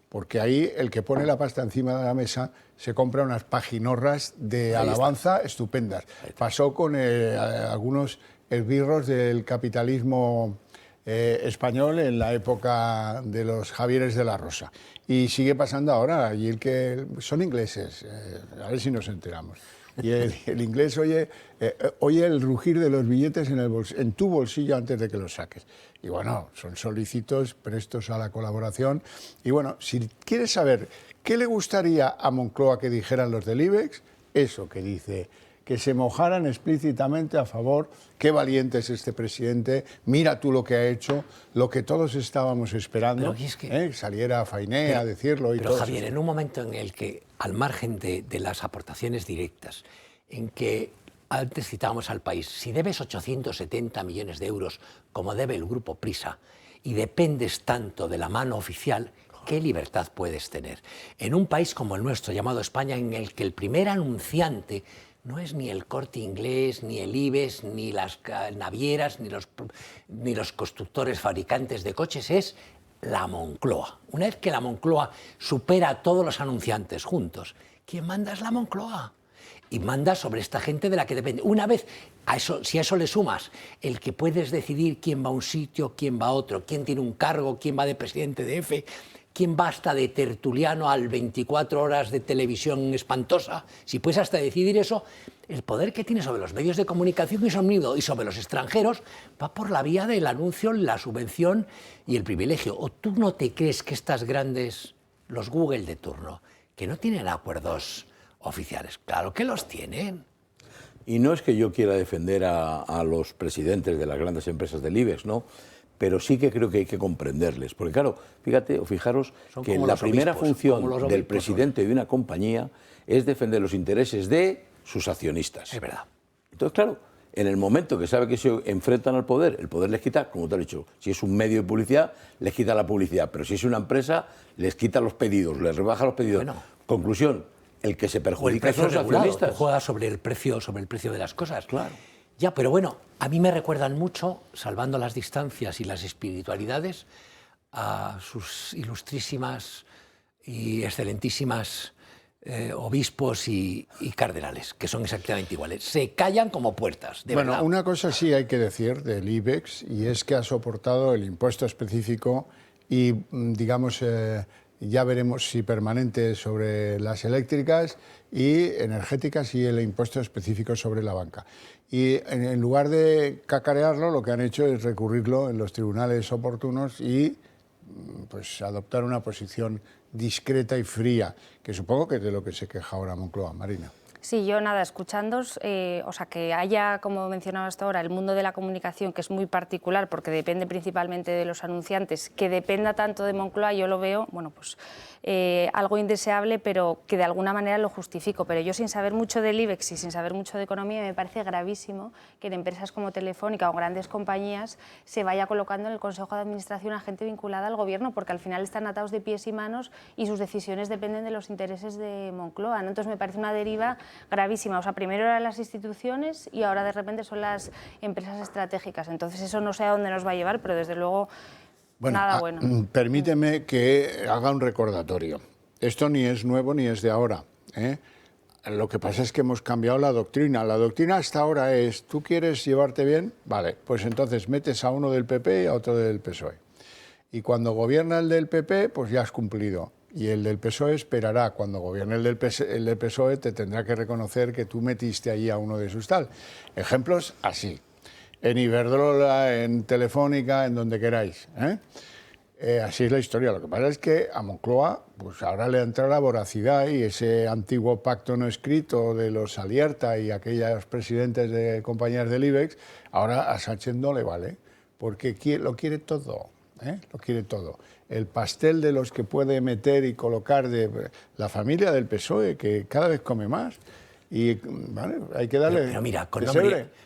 [SPEAKER 1] porque ahí el que pone la pasta encima de la mesa se compra unas paginorras de alabanza estupendas. Pasó con algunos esbirros del capitalismo español en la época de los Javieres de la Rosa. Y sigue pasando ahora, y son ingleses, a ver si nos enteramos. Y el inglés oye el rugir de los billetes en tu bolsillo antes de que los saques. Y bueno, son solícitos, prestos a la colaboración. Y bueno, si quieres saber qué le gustaría a Moncloa que dijeran los del IBEX, eso que dice, que se mojaran explícitamente a favor, qué valiente es este presidente, mira tú lo que ha hecho, lo que todos estábamos esperando, saliera Fainé a decirlo y todo.
[SPEAKER 3] Pero Javier, en un momento en el que, al margen de las aportaciones directas, en que antes citábamos al país, si debes 870 millones de euros, como debe el Grupo Prisa, y dependes tanto de la mano oficial, ¿qué libertad puedes tener? En un país como el nuestro, llamado España, en el que el primer anunciante no es ni el Corte Inglés, ni el IBEX, ni las navieras, ni los constructores fabricantes de coches, es la Moncloa. Una vez que la Moncloa supera a todos los anunciantes juntos, ¿quién manda es la Moncloa? Y manda sobre esta gente de la que depende. Una vez, si a eso le sumas el que puedes decidir quién va a un sitio, quién va a otro, quién tiene un cargo, quién va de presidente de EFE, quién va hasta de tertuliano al 24 horas de televisión espantosa, si puedes hasta decidir eso, el poder que tiene sobre los medios de comunicación y sobre los extranjeros va por la vía del anuncio, la subvención y el privilegio. ¿O tú no te crees que estas grandes, los Google de turno, que no tienen acuerdos oficiales? Claro que los tienen.
[SPEAKER 4] Y no es que yo quiera defender a los presidentes de las grandes empresas del IBEX, ¿no? Pero sí que creo que hay que comprenderles. Porque claro, fíjate o fijaros que la primera función del presidente de una compañía es defender los intereses de sus accionistas.
[SPEAKER 3] Es verdad.
[SPEAKER 4] Entonces, claro, en el momento que sabe que se enfrentan al poder, el poder les quita, como te he dicho, si es un medio de publicidad, les quita la publicidad. Pero si es una empresa, les quita los pedidos, les rebaja los pedidos.
[SPEAKER 3] Bueno.
[SPEAKER 4] Conclusión, el que se perjudica son los accionistas.
[SPEAKER 3] Juega sobre el precio de las cosas.
[SPEAKER 4] Claro.
[SPEAKER 3] Ya, pero bueno, a mí me recuerdan mucho, salvando las distancias y las espiritualidades, a sus ilustrísimas y excelentísimas obispos y cardenales, que son exactamente iguales. Se callan como puertas, de verdad.
[SPEAKER 1] Una cosa sí hay que decir del IBEX, y es que ha soportado el impuesto específico y, digamos, ya veremos si permanente sobre las eléctricas y energéticas y el impuesto específico sobre la banca. Y en lugar de cacarearlo, lo que han hecho es recurrirlo en los tribunales oportunos y pues adoptar una posición discreta y fría, que supongo que es de lo que se queja ahora Moncloa. Marina.
[SPEAKER 2] Sí, yo nada, escuchándoos, o sea, que haya, como mencionaba hasta ahora, el mundo de la comunicación, que es muy particular porque depende principalmente de los anunciantes, que dependa tanto de Moncloa, yo lo veo, bueno, pues algo indeseable, pero que de alguna manera lo justifico. Pero yo, sin saber mucho del IBEX y sin saber mucho de economía, me parece gravísimo que en empresas como Telefónica o grandes compañías se vaya colocando en el Consejo de Administración a gente vinculada al Gobierno, porque al final están atados de pies y manos y sus decisiones dependen de los intereses de Moncloa, ¿no? Entonces me parece una deriva gravísima. O sea, primero eran las instituciones y ahora de repente son las empresas estratégicas. Entonces eso no sé a dónde nos va a llevar, pero desde luego nada bueno.
[SPEAKER 1] Permíteme que haga un recordatorio. Esto ni es nuevo ni es de ahora, ¿eh? Lo que pasa es que hemos cambiado la doctrina. La doctrina hasta ahora es, ¿tú quieres llevarte bien? Vale, pues entonces metes a uno del PP y a otro del PSOE. Y cuando gobierna el del PP, pues ya has cumplido. Y el del PSOE esperará. Cuando gobierne el del PSOE te tendrá que reconocer que tú metiste allí a uno de sus tal. Ejemplos así. En Iberdrola, en Telefónica, en donde queráis, ¿eh? Así es la historia. Lo que pasa es que a Moncloa pues ahora le entra la voracidad y ese antiguo pacto no escrito de los Alierta y aquellos presidentes de compañías del IBEX, ahora a Sánchez no le vale, porque lo quiere todo, ¿eh? Lo quiere todo. El pastel de los que puede meter y colocar de la familia del PSOE, que cada vez come más, y vale, hay que darle...
[SPEAKER 3] Pero mira,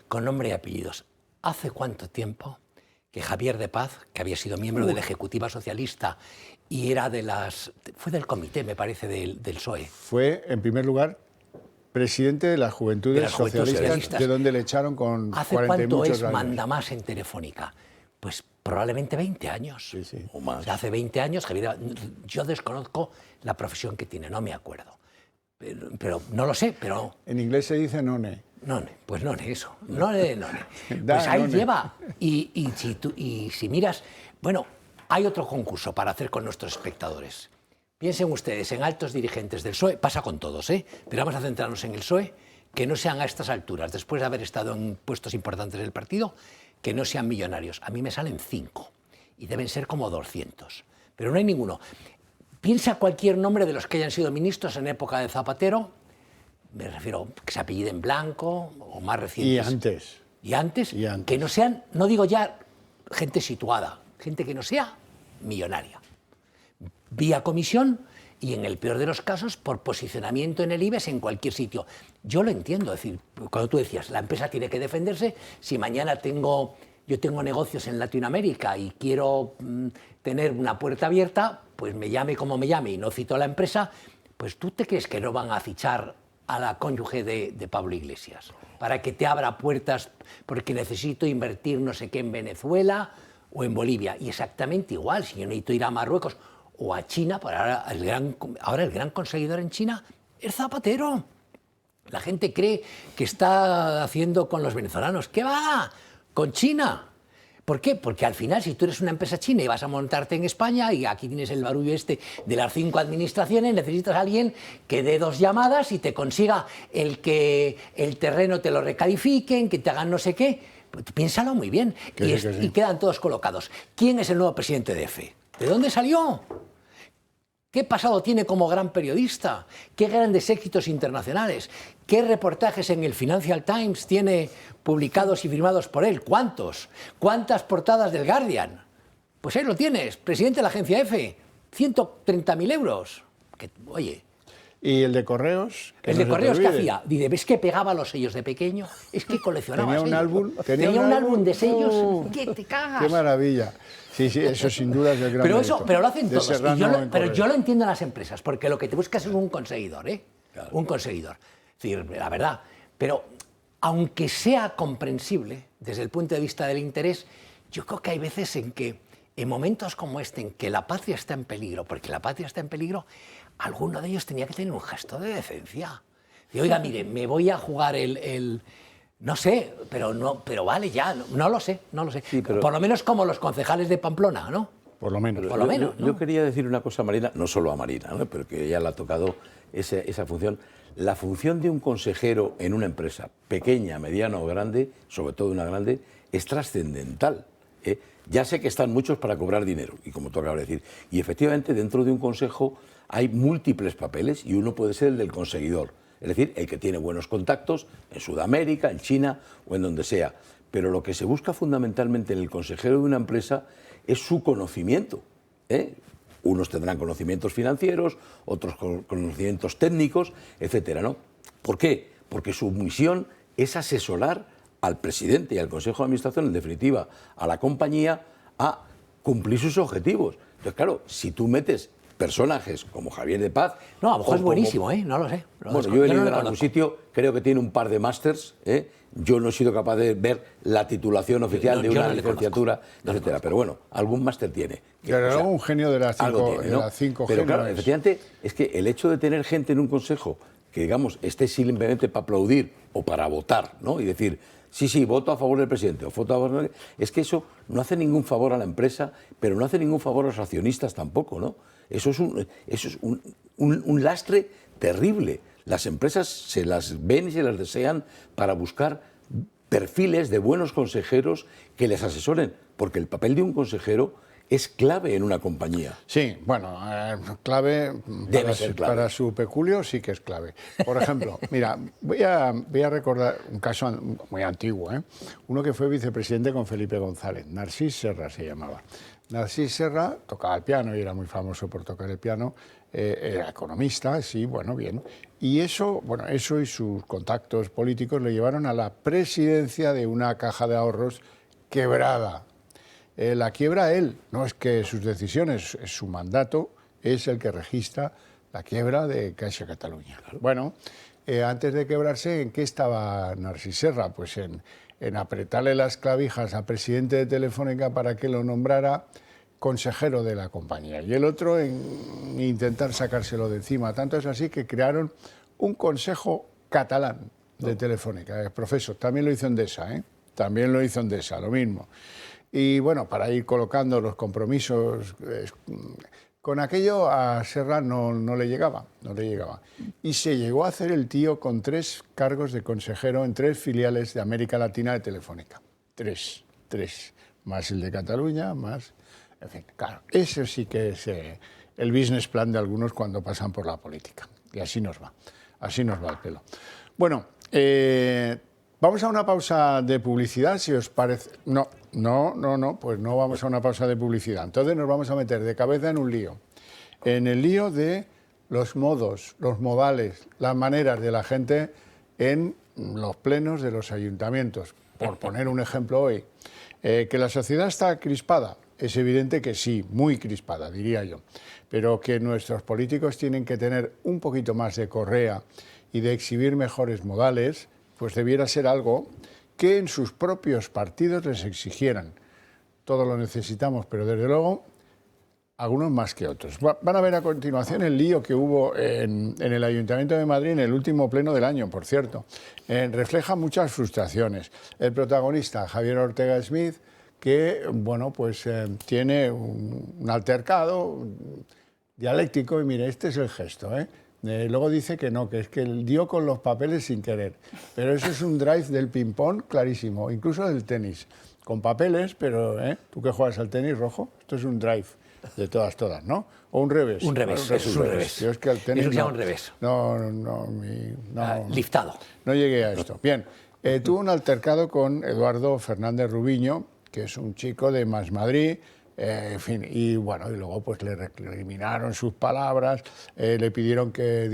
[SPEAKER 3] con nombre y apellidos. ¿Hace cuánto tiempo que Javier de Paz, que había sido miembro de la Ejecutiva Socialista y era fue del comité, me parece, del PSOE?
[SPEAKER 1] Fue, en primer lugar, presidente de las Juventudes Socialistas, de donde le echaron con 40 y muchos años.
[SPEAKER 3] ¿Hace cuánto es mandamás en Telefónica? Pues probablemente 20 años.
[SPEAKER 1] Sí, sí.
[SPEAKER 3] O más. O sea, hace 20 años, yo desconozco la profesión que tiene, no me acuerdo. Pero no lo sé, pero...
[SPEAKER 1] En inglés se dice none.
[SPEAKER 3] None, pues none, eso. None. Pues ahí lleva. Y si miras... Bueno, hay otro concurso para hacer con nuestros espectadores. Piensen ustedes en altos dirigentes del PSOE, pasa con todos, pero vamos a centrarnos en el PSOE, que no sean a estas alturas, después de haber estado en puestos importantes del partido, que no sean millonarios. A mí me salen 5 y deben ser como 200, pero no hay ninguno. Piensa cualquier nombre de los que hayan sido ministros en época de Zapatero, me refiero que se apelliden Blanco o más recientes. Y antes, que no sean, no digo ya gente situada, gente que no sea millonaria. Vía comisión y en el peor de los casos por posicionamiento en el IBEX en cualquier sitio. Yo lo entiendo, es decir, cuando tú decías, la empresa tiene que defenderse, si mañana yo tengo negocios en Latinoamérica y quiero tener una puerta abierta, pues me llame como me llame y no cito a la empresa, pues tú te crees que no van a fichar a la cónyuge de Pablo Iglesias para que te abra puertas porque necesito invertir no sé qué en Venezuela o en Bolivia. Y exactamente igual, si yo necesito ir a Marruecos o a China, ahora el gran conseguidor en China es Zapatero. La gente cree que está haciendo con los venezolanos. ¿Qué va? Con China. ¿Por qué? Porque al final, si tú eres una empresa china y vas a montarte en España y aquí tienes el barullo de las 5 administraciones, necesitas a alguien que dé 2 llamadas y te consiga que el terreno te lo recalifiquen, que te hagan no sé qué. Pues piénsalo muy bien. Y quedan todos colocados. ¿Quién es el nuevo presidente de EFE? ¿De dónde salió? ¿Qué pasado tiene como gran periodista? ¿Qué grandes éxitos internacionales? ¿Qué reportajes en el Financial Times tiene publicados y firmados por él? ¿Cuántos? ¿Cuántas portadas del Guardian? Pues ahí lo tienes, presidente de la agencia EFE, 130.000 euros. Oye...
[SPEAKER 1] ¿Y el de Correos?
[SPEAKER 3] ¿El de Correos qué hacía? Dice, ¿ves que pegaba los sellos de pequeño? Es que coleccionaba
[SPEAKER 1] sellos.
[SPEAKER 3] Tenía un álbum de sellos. ¿Qué te cagas?
[SPEAKER 1] ¡Qué maravilla! Sí, eso sin duda es el gran mérito.
[SPEAKER 3] Pero lo hacen todos. Pero yo lo entiendo en las empresas, porque lo que te buscas es un conseguidor, Claro. Un conseguidor. Es decir, la verdad. Pero aunque sea comprensible desde el punto de vista del interés, yo creo que hay veces en que, en momentos como este, en que la patria está en peligro, porque la patria está en peligro, alguno de ellos tenía que tener un gesto de decencia. Y, oiga, mire, me voy a jugar no sé, pero vale ya, no lo sé. Sí, por lo menos como los concejales de Pamplona, ¿no?
[SPEAKER 1] Por lo menos.
[SPEAKER 4] Yo quería decir una cosa a Marina, no solo a Marina, ¿no? Pero que ella le ha tocado esa función. La función de un consejero en una empresa, pequeña, mediana o grande, sobre todo una grande, es trascendental. Ya sé que están muchos para cobrar dinero, y como tú acabas de decir, y efectivamente dentro de un consejo hay múltiples papeles y uno puede ser el del conseguidor, es decir, el que tiene buenos contactos en Sudamérica, en China o en donde sea. Pero lo que se busca fundamentalmente en el consejero de una empresa es su conocimiento. Unos tendrán conocimientos financieros, otros conocimientos técnicos, etcétera, ¿no? ¿Por qué? Porque su misión es asesorar al presidente y al Consejo de Administración, en definitiva, a la compañía, a cumplir sus objetivos. Entonces, claro, si tú metes personajes como Javier de Paz...
[SPEAKER 3] No, a lo mejor es buenísimo, no lo sé.
[SPEAKER 4] Bueno, yo he leído en algún sitio, creo que tiene un par de másters, yo no he sido capaz de ver la titulación oficial de una licenciatura, etcétera, pero bueno, algún máster tiene.
[SPEAKER 1] Pero un genio de las 5
[SPEAKER 4] Pero claro, efectivamente, es que el hecho de tener gente en un consejo que, digamos, esté simplemente para aplaudir o para votar, ¿no? Y decir, sí, voto a favor del presidente, o voto a favor... Es que eso no hace ningún favor a la empresa, pero no hace ningún favor a los accionistas tampoco, ¿no? Eso es un lastre terrible. Las empresas se las ven y se las desean para buscar perfiles de buenos consejeros que les asesoren, porque el papel de un consejero es clave en una compañía.
[SPEAKER 1] Sí, bueno, clave, para su peculio sí que es clave. Por ejemplo, mira, voy a recordar un caso muy antiguo, uno que fue vicepresidente con Felipe González, Narcís Serra se llamaba. Narcís Serra tocaba el piano y era muy famoso por tocar el piano, era economista, sí, bueno, bien. Y eso y sus contactos políticos le llevaron a la presidencia de una caja de ahorros quebrada. La quiebra él, no es que sus decisiones, es su mandato, es el que registra la quiebra de Caixa Catalunya. Claro. Bueno, antes de quebrarse, ¿en qué estaba Narcís Serra? Pues en apretarle las clavijas al presidente de Telefónica para que lo nombrara consejero de la compañía y el otro en intentar sacárselo de encima. Tanto es así que crearon un consejo catalán de Telefónica, profesor, también lo hizo Endesa, también lo hizo Endesa, lo mismo. Y bueno, para ir colocando los compromisos, con aquello a Serra no le llegaba. Y se llegó a hacer el tío con 3 cargos de consejero en 3 filiales de América Latina de Telefónica. 3, más el de Cataluña, más... En fin, claro, ese sí que es el business plan de algunos cuando pasan por la política. Y así nos va el pelo. Bueno, vamos a una pausa de publicidad, si os parece... No, pues no vamos a una pausa de publicidad. Entonces nos vamos a meter de cabeza en un lío. En el lío de los modos, los modales, las maneras de la gente en los plenos de los ayuntamientos. Por poner un ejemplo hoy. Que la sociedad está crispada. Es evidente que sí, muy crispada, diría yo. Pero que nuestros políticos tienen que tener un poquito más de correa y de exhibir mejores modales, pues debiera ser algo que en sus propios partidos les exigieran. Todos lo necesitamos, pero desde luego, algunos más que otros. Van a ver a continuación el lío que hubo en el Ayuntamiento de Madrid en el último pleno del año, por cierto. Refleja muchas frustraciones. El protagonista, Javier Ortega Smith, que, bueno, pues tiene un altercado dialéctico, y mire, este es el gesto, luego dice que no, que es que dio con los papeles sin querer. Pero eso es un drive del ping-pong clarísimo, incluso del tenis. Con papeles, pero tú que juegas al tenis, Rojo, esto es un drive de todas, ¿no? O un revés.
[SPEAKER 3] Un revés, es un revés.
[SPEAKER 1] Yo es que al tenis
[SPEAKER 3] eso se llama un revés.
[SPEAKER 1] No,
[SPEAKER 3] liftado.
[SPEAKER 1] No llegué a esto. Bien, tuvo un altercado con Eduardo Fernández Rubiño, que es un chico de Más Madrid, en fin, y bueno, y luego pues le recriminaron sus palabras, le pidieron que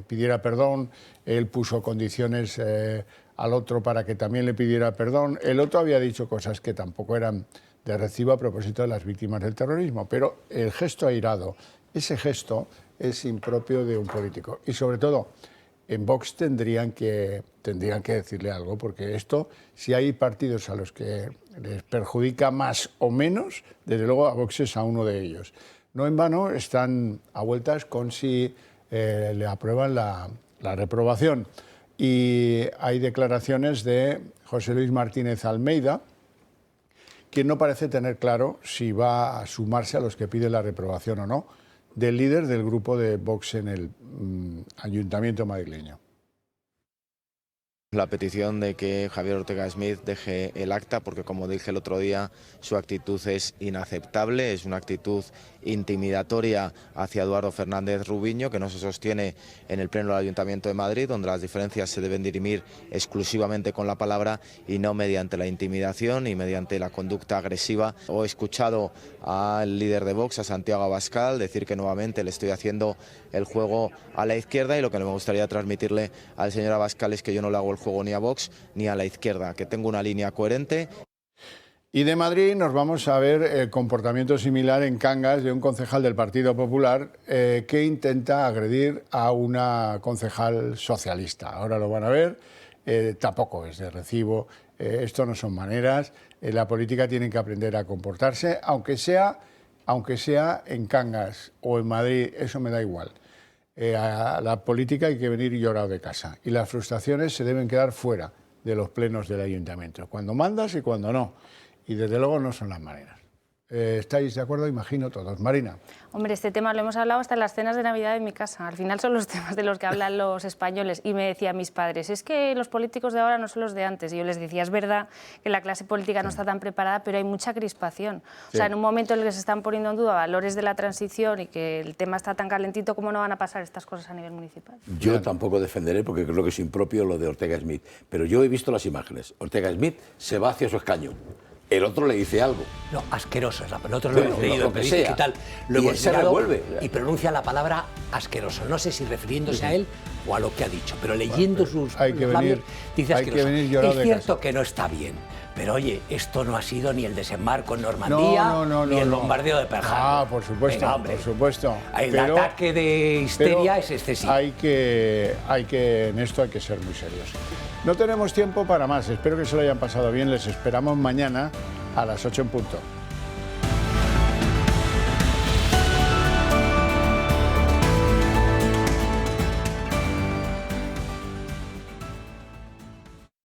[SPEAKER 1] pidiera perdón, él puso condiciones al otro para que también le pidiera perdón, el otro había dicho cosas que tampoco eran de recibo a propósito de las víctimas del terrorismo, pero el gesto airado, ese gesto es impropio de un político, y sobre todo en Vox tendrían que decirle algo, porque esto, si hay partidos a los que les perjudica más o menos, desde luego a Vox es a uno de ellos. No en vano están a vueltas con si le aprueban la reprobación. Y hay declaraciones de José Luis Martínez Almeida, quien no parece tener claro si va a sumarse a los que piden la reprobación o no, del líder del grupo de Vox en el ayuntamiento madrileño.
[SPEAKER 15] La petición de que Javier Ortega Smith deje el acta, porque como dije el otro día, su actitud es inaceptable, es una actitud intimidatoria hacia Eduardo Fernández Rubiño, que no se sostiene en el Pleno del Ayuntamiento de Madrid, donde las diferencias se deben dirimir exclusivamente con la palabra y no mediante la intimidación y mediante la conducta agresiva. He escuchado al líder de Vox, a Santiago Abascal, decir que nuevamente le estoy haciendo el juego a la izquierda, y lo que me gustaría transmitirle al señor Abascal es que yo no le hago el juego ni a Vox ni a la izquierda, que tengo una línea coherente.
[SPEAKER 1] Y de Madrid nos vamos a ver el comportamiento similar en Cangas de un concejal del Partido Popular que intenta agredir a una concejal socialista. Ahora lo van a ver, tampoco es de recibo, esto no son maneras, la política tiene que aprender a comportarse, aunque sea en Cangas o en Madrid, eso me da igual. A la política hay que venir llorado de casa y las frustraciones se deben quedar fuera de los plenos del ayuntamiento, cuando mandas y cuando no. Y desde luego no son las maneras. ¿Estáis de acuerdo? Imagino todos. Marina.
[SPEAKER 2] Hombre, este tema lo hemos hablado hasta en las cenas de Navidad en mi casa. Al final son los temas de los que hablan los españoles. Y me decían mis padres, es que los políticos de ahora no son los de antes. Y yo les decía, es verdad que la clase política no está tan preparada, pero hay mucha crispación. O sea, en un momento en el que se están poniendo en duda valores de la transición y que el tema está tan calentito, ¿cómo no van a pasar estas cosas a nivel municipal?
[SPEAKER 4] Yo tampoco defenderé, porque creo que es impropio lo de Ortega Smith. Pero yo he visto las imágenes. Ortega Smith se va hacia su escaño. El otro le dice algo.
[SPEAKER 3] No, asqueroso es la palabra. Nosotros lo hemos leído en periódicos y tal. Lo hemos
[SPEAKER 4] se revuelve.
[SPEAKER 3] Y pronuncia la palabra asqueroso. No sé si refiriéndose a él o a lo que ha dicho, pero leyendo sus labios dice asqueroso. Es cierto que no está bien, pero oye, esto no ha sido ni el desembarco en Normandía ni el bombardeo de Pearl Harbor.
[SPEAKER 1] Ah, por supuesto,
[SPEAKER 3] venga, hombre.
[SPEAKER 1] por supuesto.
[SPEAKER 3] El ataque de histeria es excesivo.
[SPEAKER 1] En esto hay que ser muy serios. No tenemos tiempo para más. Espero que se lo hayan pasado bien. Les esperamos mañana a las 8 en punto.